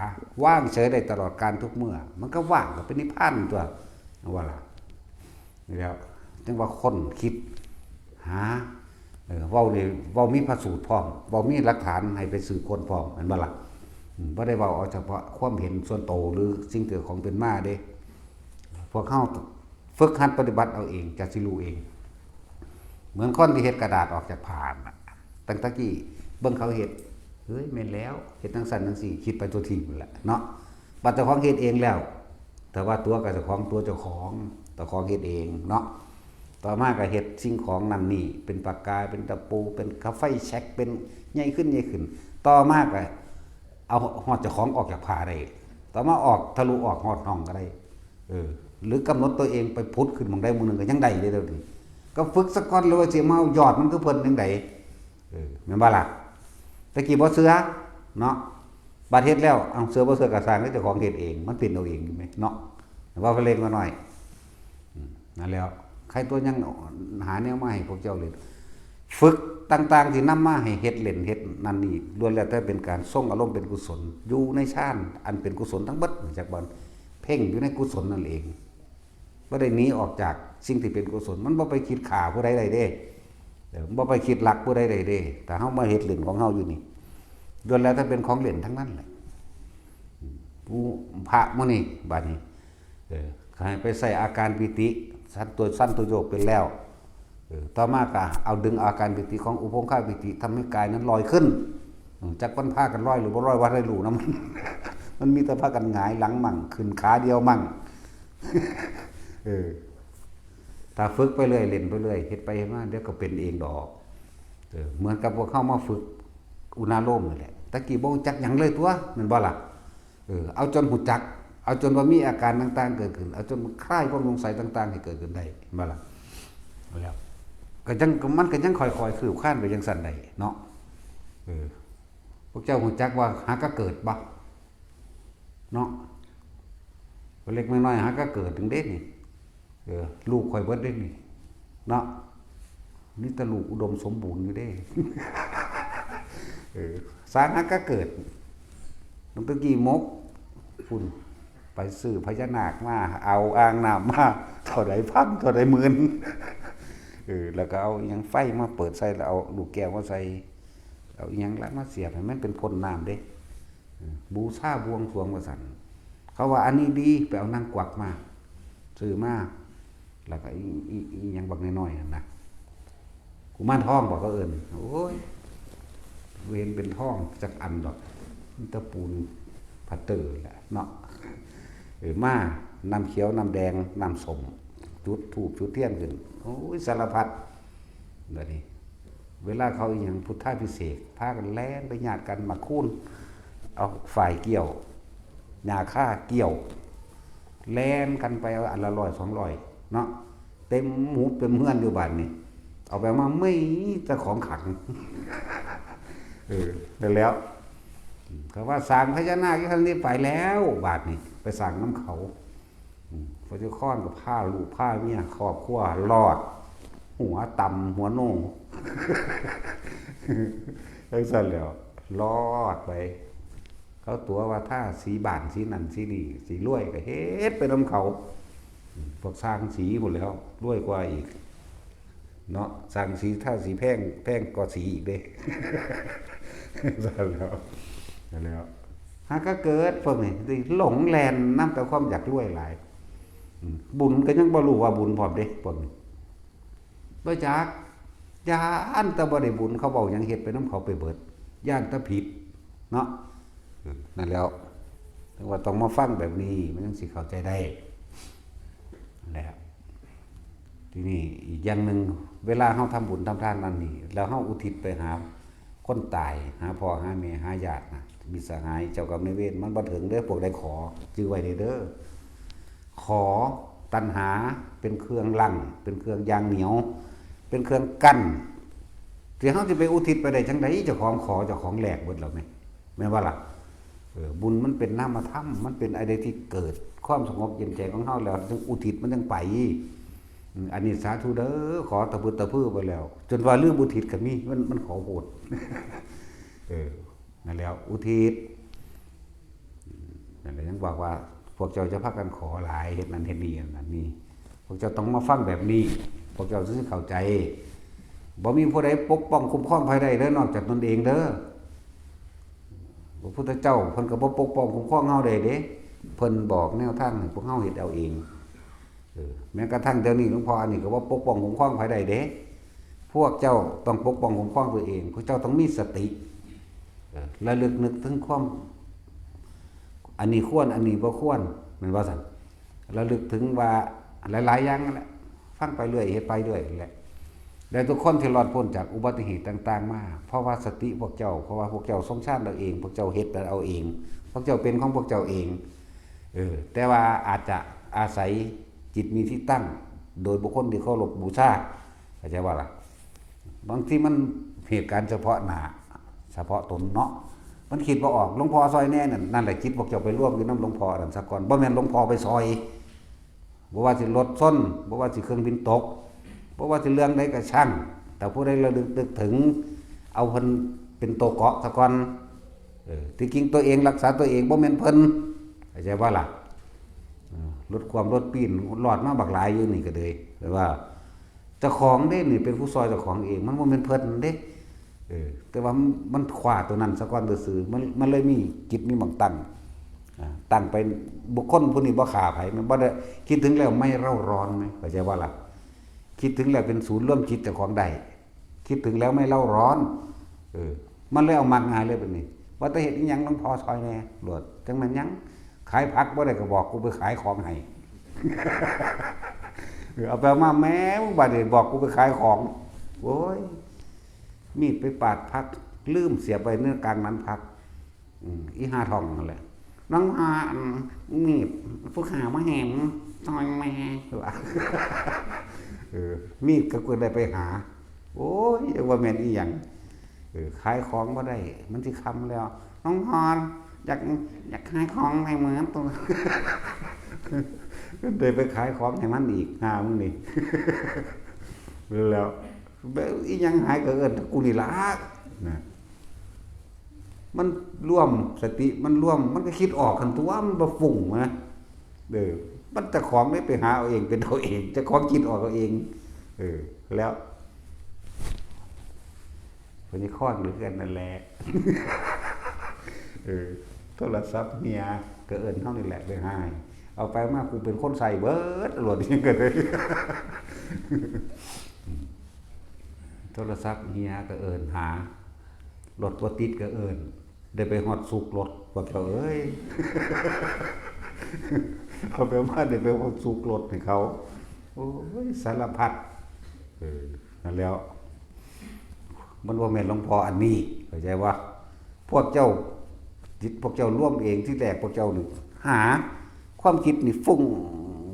A: ว่างเฉยได้ตลอดการทุกเมื่อมันก็ว่างกับเป็นนิพพานตัวว่าล่ะนี่แล้วจึงว่าคนคิดหาเว้านี่เว้ามีพระสูตรพร้อมเว้ามีหลักฐานให้ไปสื่อคนพร้อมอันบ่ล่ะบ่ได้เว้าเอาเฉพาะความเห็นส่วนโตหรือสิ่งที่ของเป็นมาเด้พวกเฮาฝึกหัดปฏิบัติเอาเองจะสิรู้เองเหมือนคนที่เฮ็ดกระดาษออกจากผ่านตั้งแต่กี้เบิ่งเขาเฮ็ดเฮ้ยแม่นแล้วเฮ็ดจังซั่นจังซี่คิดไปตัวทีนั่นแหละเนาะบัดเจ้าของเฮ็ดเองแล้วแต่ว่าตัวก็เจ้าของตัวเจ้าของเฮ็ดเองเนาะต่อมาก็เฮ็ดสิ่งของนั่นนี่เป็นปากกาเป็นตะปูเป็นกาไฟแช็กเป็นใหญ่ขึ้นต่อมาก็เอาฮอดเจ้าของออกจากผ้าได้ต่อมาออกทะลุออกฮอดห้องก็ได้หรือกำหนดตัวเองไปพุทธขึ้นหม่องใดหม่องหนึงก็ยังได้เลยเดี๋ยวนี้ก็ฝึกสักก่อนเลยว่าสิมาเอายอดมันคือเพิ่นจังไดแม่นบ่ล่ะตะกี้บ่เชื่อเนาะบาดเฮ็ดแล้วเอาเชื่อบ่เชื่อก็สร้างให้เจ้าของเฮ็ดเองมันเป็นเอาเองอยู่มั้ยเนาะว่าเล็กมาหน่อยนั่นแล้วใครตัวยังหาแนวมาให้พวกเจ้าเลยฝึกต่างๆที่นำมาให้เฮ็ดเล่นเฮ็ดนั่นนี่ล้วนแล้วแต่เป็นการส่งอารมณ์เป็นกุศลอยู่ในฌานอันเป็นกุศลทั้งเบิดจากบ่เพ่งอยู่ในกุศลนั่นเองบ่ได้หนีออกจากสิ่งที่เป็นกุศลมันบ่ไปคิดฆ่าผู้ใดใดเด้บ่ไปคิดลักผู้ใดใดเด้แต่เฮามาเฮ็ดเล่นของเฮาอยู่นี่ล้วนแล้วแต่เป็นของเล่นทั้งนั้นแหละผู้พระมื้อนี้บัดนี้ให้ไปใส่อาการปิติสั้นตัวโยกเป็นแล้วต่อมาก็เอาดึงอาการปิติของอุปงคาปิติทำให้กายนั้นลอยขึ้นจักมันพากันลอยหรือบ่ลอยว่าได้รู้นะมันมีแต่พากันหงายหลังมั่งขึ้นขาเดียวมั่งถ้าฝึกไปเรื่อยเล่นไปเรื่อยเฮ็ดไปเฮ็ดมาเดี๋ยวก็เป็นเองดอกเหมือนกับพวกเข้ามาฝึกอุณาโลมนี่แหละตะกี้บ่รู้จักหยังเลยตัวแม่นบ่ล่ะเอาจนหูจักเอาจนว่ามีอาการต่างๆเกิดขึ้นเอาจนคลายความสงสัยต่างๆให้เกิดขึ้นได้บ่ล่ะแล้วก็จังมันก็ยังค่อยๆคืบคลานไปจังซั่นได้เนาะพวกเจ้าหูจักว่าหาก็เกิดบ่เนาะเล็กน้อยหาก็เกิดถึงเด้นี่ลูกข่อยเบิดเด้นี่เนาะนี่แต่ลูกอุดมสมบูรณ์อยู่เด้สร้างหาก็เกิดตั้งแต่กี่มกพุ่นไปซื้อพญานาคมาเอาอ่างน้ำมาเท่าใดพันเท่าใดหมื่นแล้วก็เอายังไฟมาเปิดใส่แล้วเอาลูกแก้วมาใส่เอายังละมาเสียบให้มันเป็นพ่นน้ำเด้บูชาบวงสรวงว่าซั่นเขาว่าอันนี้ดีไปเอานางกวักมาซื้อมาแล้วก็อีหยังบักน้อยๆนะกุมารทองบอกเขาเอิ้นโอ้ยเวนเป็นทองจักอันดอกตะปูนพัตเตอร์แหละเนาะมาน้ำเขียวน้ำแดงน้ำส้มจุดธูปจุดเทียนขึ้นโอ้ยสารพัดแบบนี้เวลาเขาอย่างพุทธาภิเษกพากันแล่นไปญาติกันมาคูนเอาฝ่ายเกี่ยวหญ้าค่าเกี่ยวแล่นกันไปเอาอันละ100 200เนาะเต็มหมูเต็มเฮือนอยู่บ้านนี่เอาไปมาไม่เจ้าของขัง แล้วเขาว่าสร้างพญานาคที่ท่านนี้ไปแล้วบาดนี่ไปสร้างน้ำเขาพระเจ้าค้อนกับผ้าลูกผ้าเมียครอบครัวรอดหัวต่ำหัวโน่ทั้งสั้นแล้วรอดไปเขาตัวว่าถ้าสีบานสีนั่นสีนี่สีรวยก็เฮ็ดไปน้ำเขาพวกสร้างสีหมดแล้วรวยกว่าอีกเนาะสร้างสีถ้าสีแพงก็สีอีกเด้สั้นแล้วหากก็เกิดพวกนี้หลงแลนน้ำแต่ความอยากรวยหลายบุญก็ยังบ่รู้ว่าบุญพร้อมเด้พวกนี้บ่จักย่านแต่บ่ได้บุญเขาเว้าหยังเฮ็ดไปนำเขาไปเบิดย่านแต่ผิดเนาะนั่นแล้วถึงว่าต้องมาฟังแบบนี้มันจังสิเข้าใจได้แล้วทีนี้อีกอย่างนึงเวลาเฮาทำบุญทำทานนั่นนี่แล้วเฮาอุทิศไปหาคนตายหาพ่อหาแม่หาญาตินะมีสหายเจ้ากรรมนายเวรมันบ่ถึงเด้อพวกใดขอจื้อไว้เด้อขอตัณหาเป็นเครื่องลังเป็นเครื่องยางเหนียวเป็นเครื่องกั้นที่เฮาสิไปอุทิศไปได้จังได๋เจ้าของขอเจ้าของแลกเบิดแล้วแม่นว่าล่ะบุญมันเป็นนามธรรมมันเป็นอะไรที่เกิดความสงบเย็นใจของเฮาแล้วจึงอุทิศมันจึงไปอันนี้สาธุเด้อขอตะพื้ตะพื้ไปแล้วจนว่าลืมอุทิศก็มีมันขอโหดนั่นแล้วอุทิศนั่นแหละยังบอกว่าพวกเจ้าจะพากันขอหลายเฮ็ดนั้นเฮ็ดนี้นั่นนี่พวกเจ้าต้องมาฟังแบบนี้พวกเจ้าสิเข้าใจบ่มีผู้ใดปกป้องคุ้มครองภายใดเด้อนอกจากตนเองเด้อพระพุทธเจ้าเพิ่นก็บ่ปกป้องคุ้มครองเฮาได้เด้เพิ่นบอกแนวทางให้พวกเฮาเฮ็ดเอาเองแม้กระทั่งเดี๋ยวนี้หลวงพ่ออันนี้ก็ว่าปกป้องคุ้มครองภายใดเด้พวกเจ้าต้องปกป้องคุ้มครองตัวเองพวกเจ้าต้องมีสติระลึกนึกถึงความอันนี้ควรอันนี้บ่ควรแม่นว่าซั่นระลึกถึงว่าหลายๆอย่างนั่นแหละฟังไปเรื่อยเฮ็ดไปเรื่อยนั่นแหละแล้วทุกคนที่รอดพ้นจากอุบัติเหตุต่างๆมาเพราะว่าสติพวกเจ้าเพราะว่าพวกเจ้าทรงชาติเราเองพวกเจ้าเฮ็ดเอาเองพวกเจ้าเป็นของพวกเจ้าเองแต่ว่าอาจจะอาศัยจิตมีที่ตั้งโดยบุคคลที่เคารพบูชาเข้าใจว่าล่ะบางทีมันเหตุการณ์เฉพาะหน้าเฉพาะตนเนาะมันคิดบ่ออกหลวงพ่อซอยแน่นั่นแหละจิตพวกเจ้าไปร่วมอยู่นำหลวงพ่อนั่นซะก่อนบ่แม่นหลวงพ่อไปซอยบ่ว่าสิรถชนบ่ว่าสิเครื่องบินตกบ่ว่าสิเรื่องใดก็ช่างแต่ผู้ใดระลึกถึงเอาเพิ่นเป็นตัวเกาะซะก่อนที่จริงตัวเองรักษาตัวเองบ่แม่นเพิ่นเข้าใจว่าล่ะลดความลดปีนหลอดมาบักหลายอยู่นี่ก็เลยแต่ว่าเจ้าของเด้นี่เป็นผู้ซอยเจ้าของเองมันบ่แม่นเพิ่นเด้แต่ว่ามันขวาตัวนั้นซะก่อนซื่อมันเลยมีจิตมีหม่องตั้งไปบุคคลผู้นี้บ่ฆ่าไผมันบ่ได้คิดถึงแล้วไม่เร่าร้อนมั้ยเข้าใจว่าล่ะคิดถึงแล้วเป็นศูนย์ร่วมจิตเจ้าของใดคิดถึงแล้วไม่เร่าร้อนมันเลยเอามักง่ายเลยบัดนี้ว่าแต่เฮ็ดอีหยังหลวงพ่อซอยแน่โลดจังแม่นหยังขายผักบ่ได้ก็บอกกูไปขายของให้เอาไปมาแม้บัดนี้บอกกูไปขายของโอ้ยมีดไปปาดผักลืมเสียไปเนื้อกลางนั้นผักอีหาทองนั่นแหละน้องหามีดผู้ขามาแหมซอยแม่มีดก็ควรได้ไปหาโอ้ยว่าแม่นอีหยังขายของบ่ได้มันสิคำแล้วน้องฮอนอยากขายของให้เหมือนตัวก็เดินไปขายของให้มันอีกหามึงนี่แล้วอีหยังหายก็เอิ้นกูนี่ล่ะนะมันร่วมสติมันร่วมมันก็คิดออกกันตัวมันบ่ฟุ้งนะมันเจ้าของได้ไปหาเอาเองเป็นเอาเองเจ้าของคิดออกเอาเองแล้วคนนี้ข้อหรือกันนั่นแหละโทรศัพท์เมียก็เอิ้นเฮานี่แหละไปหาเอาไปมากูเป็นคนใส่เบิดโหลดนี่ก็เลยโทรศัพท์เฮียก็เอิ้นหารถบ่ติดก็เอิ้นได้ไปฮอดสุกรถพวกเขาเอ้ยเอาไปมาได้ไปฮอดสุกรถให้เขาโอ้ยสารพัดนั่นแล้วมันบ่แม่นหลวงพ่ออันนี้เข้าใจว่าพวกเจ้าจิตพวกเจ้าร่วมเองที่แรกพวกเจ้านี่หาความคิดนี่ฟุ้ง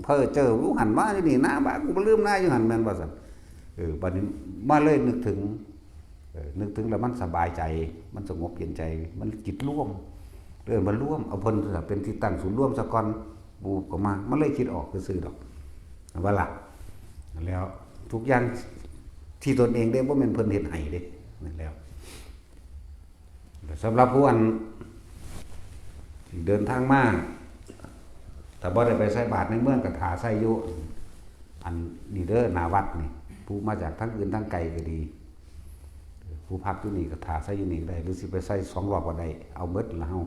A: เพ้อเจ้ออยู่หันมานี่หน้าบ้านกูบ่ลืมหน้าอยู่หันแม่นบ่ซั่นบัดนี้มาเลยนึกถึง นึกถึงแล้วมันสบายใจมันสงบเย็นใจมันจิตร่วมเดินมาร่วมเอาเพิ่นเป็นที่ตั้งศูนย์ร่วมซะก่อนบูบก็มามันเลยคิดออกซื่อๆดอกว่าล่ะแล้วทุกอย่างที่ตนเองได้บ่แม่นเพิ่นเฮ็ดให้เด้นั่นแล้วสำหรับผู้อันเดินทางมาถ้าบ่ได้ไปใส่บาตรในเมืองก็ท่าใส่อยู่อันนี่เด้อหน้าวัดนี่ผู้มาจากทางอื่นทางไกลก็ดีผู้พักอยู่นี่ก็ท่าใส่อยู่นี่ได้หรือสิไปใส่2รอบก็ได้เอาเบิดละเฮา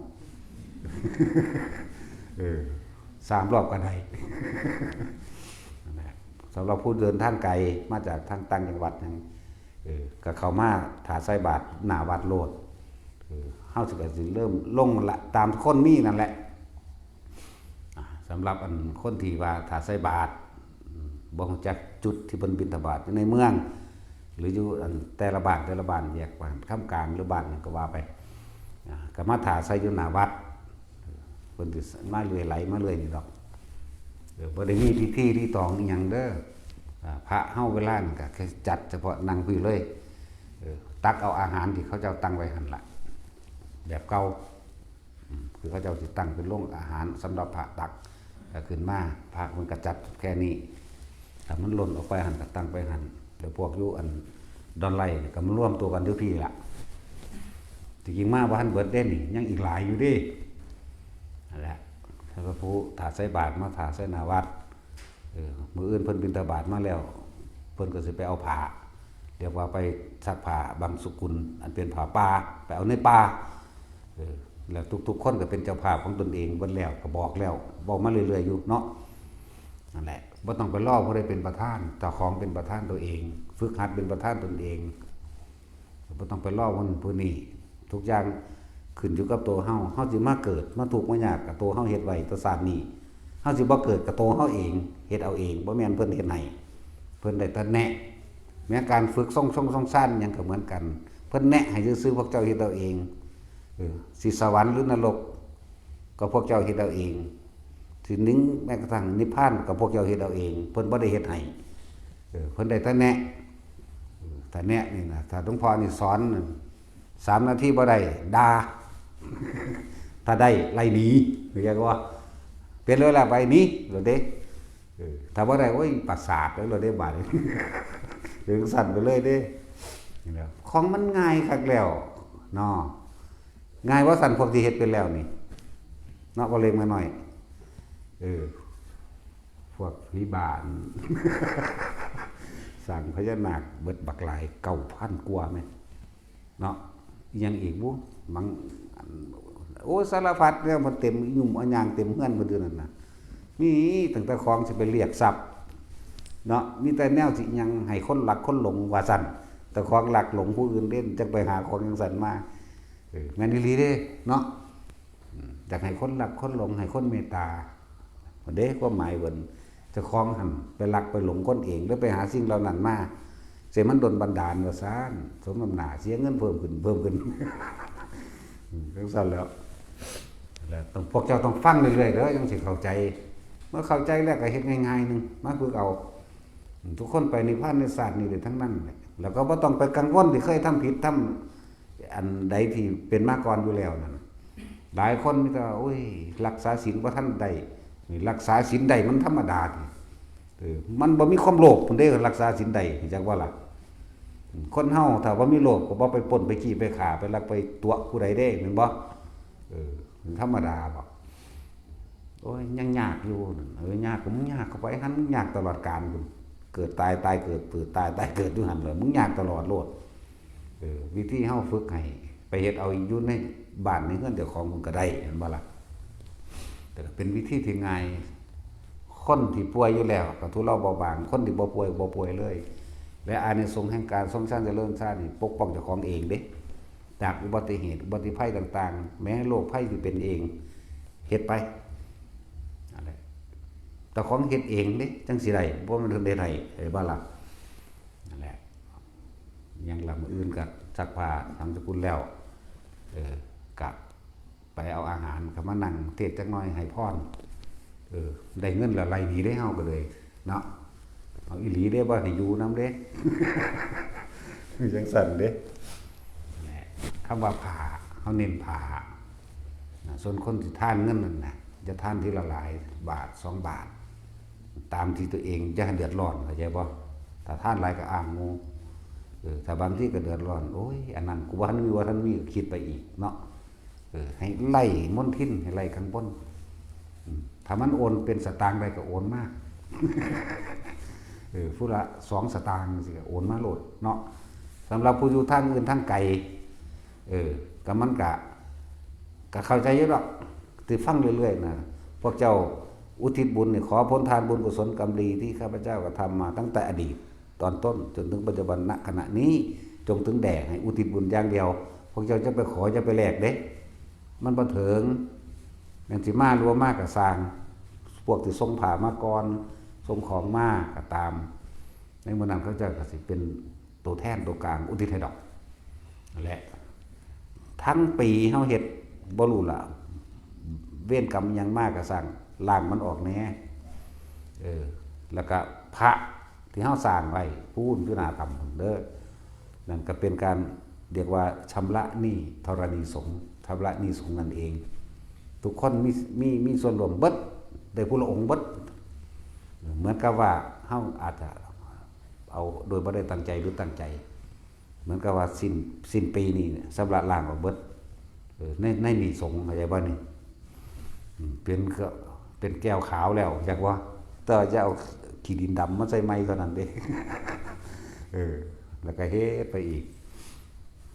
A: 3รอบก็ได้สำหรับผู้เดินทางไกลมาจากทางต่างจังหวัดนั่นก็เข้ามาท่าใส่บาตรหน้าวัดโลดเฮาสิเริ่มลงละตามคนมีนั่นแหละสำหรับอันคนที่ว่าท่าใส่บาตรบ่ฮู้จักจุดที่เพิ่นบิณฑบาตอยู่ในเมืองหรืออยู่อันแต่ละบ้านแยกบ้านค่ำกลางหรือบ้านก็ว่าไปก็มาท่าใส่อยู่หน้าวัดเพิ่นสิมาเรื่อยไหลมาเรื่อยนี่ดอกบ่ได้มีพิธีที่ตองอีหยังเด้อพระเฮาเวลานี่ก็แค่จัดเฉพาะนั่งคุยเลยตักเอาอาหารที่เขาเจ้าตั้งไว้หั่นล่ะแบบเก่าคือเขาเจ้าสิตั้งเป็นโรงอาหารสำหรับพระตักขึ้นมาพระมันก็จัดแค่นี้ถ้ามันหล่นออกไปหั่นก็ตั้งไปหั่นแล้วพวกอยู่อันดอนไล่ก็มาร่วมตัวกันอยู่พี่ล่ะจริงๆมาบ่ทันเบิดเด้นี่ยังอีกหลายอยู่ดินั่นแหละถ้าพระผู้ถาใส่บาตรมาถาใส่หน้าวัดมื้ออื่นเพิ่นบิณฑบาตมาแล้วเพิ่นก็สิไปเอาผ้าเรียกว่าไปซักผ้าบางสุกุลอันเป็นผ้าป่าไปเอาในป่าแล้วทุกๆคนก็เป็นเจ้าภาพของตนเองเบิดแล้วก็บอกแล้วบอกมาเรื่อยๆอยู่เนาะนั่นแหละบ่ต้องไปรอผู้ใดเป็นประธานเจ้าของเป็นประธานตัวเองฝึกหัดเป็นประธานตนเองบ่ต้องไปรอคนผู้นี้ทุกอย่างขึ้นอยู่กับตัวเฮาสิมาเกิดมาทุกข์มายากกับตัวเฮาเฮ็ดไว้แตะศาสตร์นี้เฮาสิบ่เกิดกับตัวเฮาเองเฮ็ดเอาเองบ่แม่นเพิ่นเฮ็ดให้เพิ่นได้แต่แนะแม้การฝึกซ่องซ่านหยังก็เหมือนกันเพิ่นแนะให้ซื่อๆพวกเจ้าเฮ็ดเอาเองสิสวรรค์หรือนรกก็พวกเจ้าเฮ็ดเอาเองสินึงแม้กระทั่งนิพพานก็พวกเจ้าเฮ็ดเอาเองเพิ่นบ่ได้เฮ็ดให้เพิ่นได้แต่แนะแต่แนะนี่นะถ้าหลวงพ่อนี่สอน3 นาทีบ่ได้ด่าถ้าได้ไล่หนีเรียกว่าเป็นเลยล่ะไปหนีแล้วเด้ถ้าบ่ได้โอ้ยประสาทแล้วเด้บาดถึงสั่นไปเลยเด้นี่แหละของมันง่ายคักแล้วเนาะง่ายว่าสั่นพวกที่เฮ็ดเป็นแล้วนี่เนาะบ่เล็กมาหน่อยพวกวิบาลสั่งพญานาคเบิดบักหลาย 9,000 กว่าแม่นเนาะยังอีกบ่มังโอ้สารพัดแล้วมันเต็มยุ่มอันยางเต็มเฮือนเพิ่นอยู่นั่นน่ะมีตั้งแต่ของสิไปเรียกทรัพย์เนาะมีแต่แนวสิยังให้คนรักคนหลงว่าซั่นแต่ของรักหลงผู้อื่นเล่นจักไปหาของจังซั่นมาแม่นอีหลีเด้เนาะอยากให้คนรักคนหลงให้คนเมตตาเด้ความหมายเพิ่นเจ้าของหั่นไปรักไปหลงคนเองหรือไปหาสิ่งเหล่านั้นมาเสียมันดลบันดาลว่าซ่านสมน้ำหน้าเสียเงินเพิ่มขึ้นจังซั่นแล้วต้องพวกเจ้าต้องฟังเรื่อยๆเด้อจังสิเข้าใจเมื่อเข้าใจแล้วก็เฮ็ดง่ายๆนึงมาฝึกเอาทุกคนไปนิพพานในศาสตร์นี้ได้ทั้งนั้นแล้วก็บ่ต้องไปกังวลที่เคยทำผิดทำอันใดที่เป็นมาก่อนอยู่แล้วนั่นหลายคนก็โอ้ยรักษาศีลบ่ทันได้นี่รักษาศีลได้มันธรรมดามันบ่มีความโลภพุ่นเด้รักษาศีลได้จักว่าล่ะคนเฮาถ้าบ่มีโลภก็บ่ไปปล้นไปขี้ไปฆ่าไปลักไปตัวผู้ใดเด้แม่นบ่มันธรรมดาบ่โอ้ยยังยากอยู่ยากก็มึงยากเข้าไปหั่นมึงยากตลอดกาลพุ่นเกิดตายตายเกิดเกิดตายตายเกิดอยู่หั่นเลยมึงยากตลอดโลดวิธีเฮาฝึกให้ไปเฮ็ดเอาอยู่ในบ้านในเฮือนเจ้าของมันก็ได้แม่นบ่ล่ะแต่เป็นวิธีที่ง่ายคนที่ป่วยอยู่แล้วก็ทุเลาเบาบางคนที่บ่ป่วยเลยและอานิสงส์แห่งการทรงชาติเจริญชาตินี่ปกป้องเจ้าของเองเด้จากอุบัติเหตุอุบัติภัยต่างๆแม้โรคภัยที่เป็นเองเฮ็ดไปอะไรแต่ของเฮ็ดเองเด้จังสิได้บ่มันถึงได้ไดไอ้บ่ล่ะนั่นแหละยังละมื้ออื่นก็ซักผ้าทำสกุลแล้วกะไปเอาอาหารก็มานั่งเทศจักหน่อยให้พรได้เงินแล้วไล่หนีได้เฮาก็เลยเนาะเอาอีหลีเด้บ่ให้อยู่นำเด้จังซั่นเด้ คำว่าผ่าเขาเน้นผ่าส่วนคนที่ท่านเงินนั่นนะจะท่านทีละหลายบาท2 บาทตามที่ตัวเองจะเดือดร้อนเข้าใจบ่ถ้าท่านหลายก็อ้างงูถ้าบางที่ก็เดือดร้อนโอ้ยอันนั้นกูว่าท่านมีคิดไปอีกเนาะให้ไล่มนทินให้ไล่ข้างบนถ้ามันโอนเป็นสตางค์ได้ก็โอนมากผู้ละ2 สตางค์สิก็โอนมาโลดเนาะสำหรับผู้อยู่ทางอื่นทางไกลก็มันก็เข้าใจอยู่ดอกติฟังเรื่อยๆนะพวกเจ้าอุทิศบุญนี่ขอผลทานบุญกุศลกรรมดีที่ข้าพเจ้าก็ทำมาตั้งแต่อดีตตอนต้นจนถึงปัจจุบันณขณะนี้จงถึงแด่ให้อุทิศบุญอย่างเดียวพวกเจ้าจะไปขอจะไปแลกเด้มันบ่ถึงแม่นสิมารัวมากก็สร้างพวกที่ส่งผ่ามาก่อนส่งของมาก็ตามในมื้อนั้นเขาเจ้าก็สิเป็นตัวแทนตัวกลางอุทิศให้ดอกนั่นแหละทั้งปีเฮาเฮ็ดบ่รู้ล่ะเวรกรรมยังมากก็สั่งล้างมันออกแน่แล้วก็พระที่เฮาสร้างไว้ผู้อุ่นพิจารณาธรรมเด้อนั่นก็เป็นการเรียกว่าชำระหนี้ธรณีสงฆ์ชำระหนี้สงฆ์นั่นเองทุกคนมีส่วนร่วมเบิดได้ผู้ละองค์เบิดเหมือนกับว่าเฮาอาจจะเอาโดยบ่ได้ตั้งใจหรือตั้งใจเหมือนกับว่าสิ้นปีนี้ชำระล้างออกเบิดในหนี้สงฆ์เข้าใจบ่นี่เป็นแก้วขาวแล้วจักว่าแต่จะเอาขี้ดินดำมาใส่ไม้เท่านั้นเด้ แล้วก็เฮ็ดไปอีก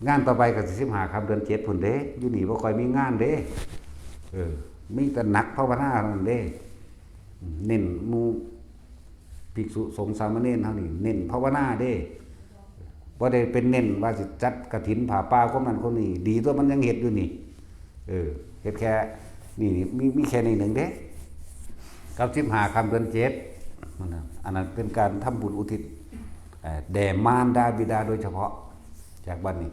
A: งานต่อไปก็สิ15ค่ำเดือน7พุ่นเด้อยู่นี่บ่ค่อยมีงานเด้มีแต่หนักภาวนาเท่านั้นเด้เน้นหมู่ภิกษุสงฆ์สามเณรเฮานี่เน้นภาวนาเด้บ่ได้เป็นเน้นว่าสิจัดกฐินผ้าป่าคนนั้นคนนี้ดีตัวมันยังเฮ็ดอยู่นี่เฮ็ดแค่นี่มีแค่นี้หนึ่งเด้กับ15ค่ำเดือน7อันนั้นเป็นการทำบุญอุทิศแด่มารดาบิดาโดยเฉพาะจากบัดนี้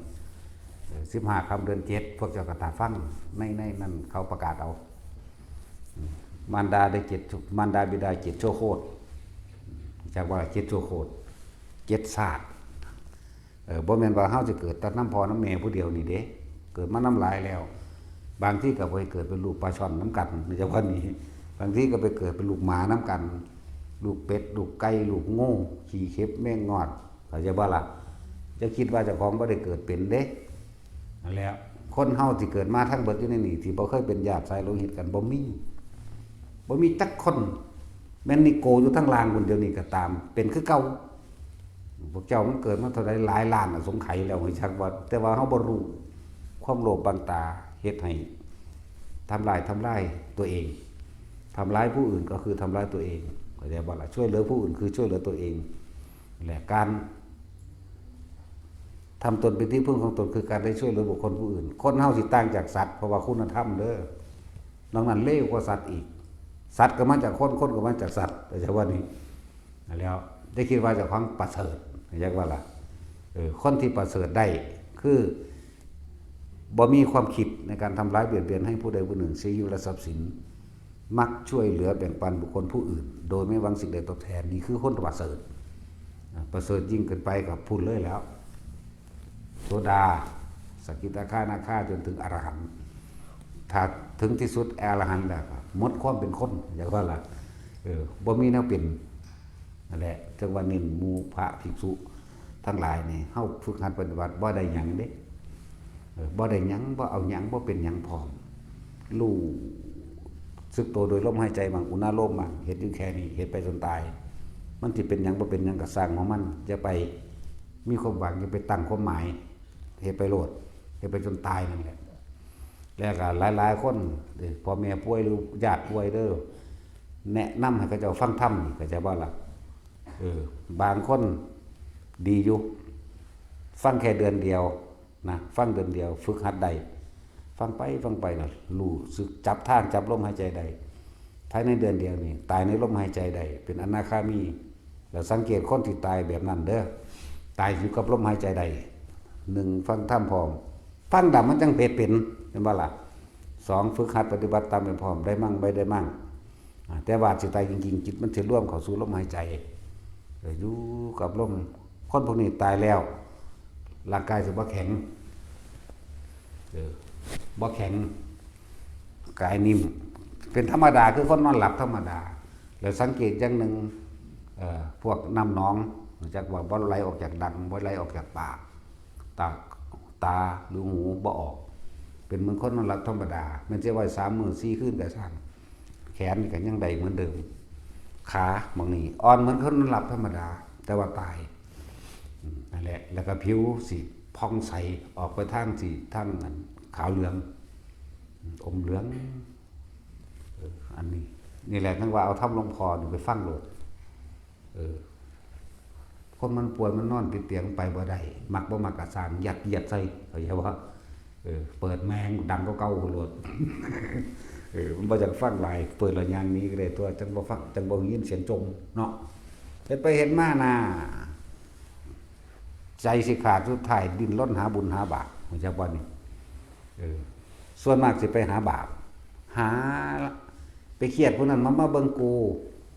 A: 15ค่ำเดือน7พวกเจ้าก็ตาฟังในนั่นเขาประกาศเอามารดาได้7มารดาบิดา7ชั่วโคตรจากว่า7ชั่วโคตร7ศาสตร์บ่แม่นว่าเฮาจะเกิดแต่น้ำพ่อน้ำแม่ผู้เดียวนี่เด้เกิดมาน้ำลายแล้วบางที่ก็ไปเกิดเป็นลูกปลาช่อนน้ำกันในจังหวัดนี้บางที่ก็ไปเกิดเป็นลูกหมาน้ำกันลูกเป็ดลูกไก่ลูกโง่ขี้เข็บแม่งงอดเข้าใจบ่ล่ะจะคิดว่าเจ้าของบ่ได้เกิดเป็นเด้นั่นแหละคนเฮาที่เกิดมาทั้งเบิดอยู่ในนี่ที่บ่เคยเป็นญาติสายโลหิตกันบ่มีจักคนแม่นนิโกอยู่ทั้งลางคนเดียวนี่ก็ตามเป็นคือเก่าพวกเจ้ามันเกิดมาเท่าใดหลายล้านสงไขแล้วให้ชักว่าแต่ว่าเฮาบ่รู้ความโลภบังตาเฮ็ดให้ทำลายตัวเองทำร้ายผู้อื่นก็คือทำร้ายตัวเองเข้าใจบ่ล่ะช่วยเหลือผู้อื่นคือช่วยเหลือตัวเองนั่นแหละการทำตนเป็นที่พึ่งของตนคือการได้ช่วยเหลือบุคคลผู้อื่นคนเฮาสิต่างจากสัตว์เพราะว่าคุณธรรมเด้อนอกนั้นเลวกว่าสัตว์อีกสัตว์ก็มาจากคนก็มาจากสัตว์แต่ว่านี่แล้วได้คิดว่าเจ้าของประเสริฐเรียกว่าล่ะคนที่ประเสริฐได้คือบ่มีความคิดในการทำร้ายเบียดเบียนให้ผู้ใดผู้หนึ่งเสียชีวิตและทรัพย์สินมักช่วยเหลือแบ่งปันบุคคลผู้อื่นโดยไม่หวังสิ่งใดตอบแทนนี่คือคนประเสริฐยิ่งเกินไปกับพูดเลยแล้วโสดาสกิทาคานาคาจนถึงอรหันต์ถ้าถึงที่สุดอรหันต์แล้วหมดความเป็นคนอย่างว่าล่ะบ่มีแนวเป็นนั่นแหละจังว่านินหมู่พระภิกษุทั้งหลายนี่เฮาฝึกหัดปฏิบัติบ่ได้หยังเด้บ่ได้หยังบ่เอาหยังบ่เป็นหยังพร้อมรู้สึกตัวโดยลมหายใจบางอุณาโลมบางเฮ็ดอยู่แค่นี้เฮ็ดไปจนตายมันสิเป็นหยังบ่เป็นหยังก็สร้างของมันจะไปมีความหวังจะไปตั้งความหมายเฮ็ดไปโลดเฮ็ดไปจนตายนั่นแหละแล้วก็หลายๆคนพ่อแม่ป่วยหรือญาติป่วยเด้อแนะนำให้เขาเจ้าฟังธรรมนี่ก็จะบ่ล่ะบางคนดีอยู่ฟังแค่เดือนเดียวนะฟังเดือนเดียวฝึกหัดได้ฟังไปน่ะรู้สึกจับทางจับลมหายใจได้ภายในเดือนเดียวนี่ตายในลมหายใจได้เป็นอนาคามีแล้วสังเกตคนที่ตายแบบนั้นเด้อตายอยู่กับลมหายใจได้1ฟังธรรมพร้อมฟังดำมันจังเป็นเห็นบ่ล่ะ2ฝึกหัดปฏิบัติตามเป็นพร้อมได้มั่งไม่ได้มั่งแต่ว่าสิตายจริงๆจิตมันสิร่วมเข้าสู่ลมหายใจอยู่กับลมคนพวกนี้ตายแล้วร่างกายสิบ่แข็ง บ่แข็งกายนิ่มเป็นธรรมดาคือคนนอนหลับธรรมดาแล้วสังเกตอย่างหนึ่งพวกน้ำหนองจากว่าบ่ไหลออกจากดังบ่ไหลออกจากปากตาหรือหูบ่ออกเป็นเหมือนคนนอนหลับธรรมดามันจะไว้3 มื้อ 4 คืนก็ช่างแขนก็ยังได้เหมือนเดิมขาบางนี้อ่อนเหมือนคนนอนหลับธรรมดาแต่ว่าตายนั่นแหละแล้วก็ผิวสีพองใสออกไปทางสีทางขาวเหลืองอมเหลืองอันนี้นี่แหละนั่งว่าเอาถ้ำหลวงพ่อไปฟังโลดคนมันป่วยมันนอนติดเตียงไปบ่ได้มักบ่มักกะสร้างยัดเยียดใส่เข้าใจว่าเปิดแมงดังก็เก่าโลดมันบ่อยากฟังหลายเปิดแล้วยางนี้ก็ได้ตัวจังบ่ฟังจังบ่ยินเสียงจมเนาะเฮ็ดไปเฮ็ดมาน่ะใจสิขาดสุดท้ายดิ้นรนหาบุญหาบาปเข้าใจบ่นี่ส่วนมากสิไปหาบาปหาไปเครียดผู้นั้นมาเบิ่งกู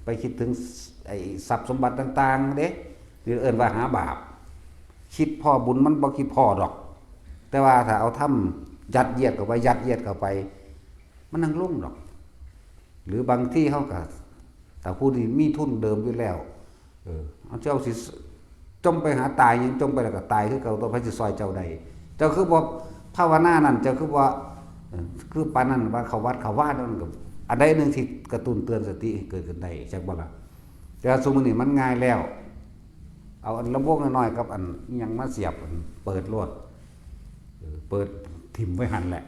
A: ไปคิดถึงไอ้ทรัพย์สมบัติต่างๆเด้หรือเอิ้นว่าหาบาปคิดพ่อบุญมันบ่คิดพ่อดอกแต่ว่าถ้าเอาทำยัดเยียดเข้าไปมันนั่งลุ่มดอกหรือบางที่เฮาก็แต่ผู้ที่มีทุนเดิมอยู่แล้วเอาเจ้าสิจมไปหาตายยังจมไปแล้วก็ตายคือเก่าตัวพระสิซอยเจ้าใดเจ้าคือบ่ภาวนานั่นเจ้าคือว่าคือปานนั้นว่าเขาวัดเขาว่านั่นก็อันใดนึงที่กระตุ้นเตือนสติให้เกิดขึ้นได้จักบ่ล่ะแต่สมมุตินี่มันง่ายแล้วเอาอันลำโพงน้อยๆกับอันอิหยังมาเสียบเปิดโลดเปิดถิ่มไว้หั่นแหละ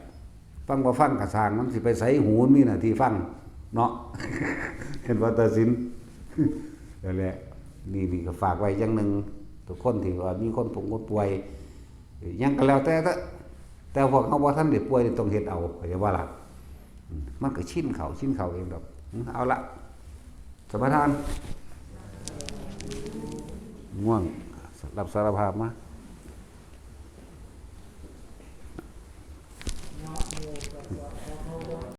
A: ฟังบ่ฟังกระสร้างมันสิไปใส่หูมีหน้าที่ฟังเนาะ เห็นว่าตัดสินนั่นแหละนี่ก็ฝากไว้อย่างนึงทุกคนที่ว่ามีคนป่วยยังก็แล้วแต่พวกเฮาบ่ทันได้ป่วยนี่ต้องเฮ็ดเอาเข้าใจบ่ล่ะมันก็ชินเขาเองดอกเอาละสมทานง่วงรับสารภาพมา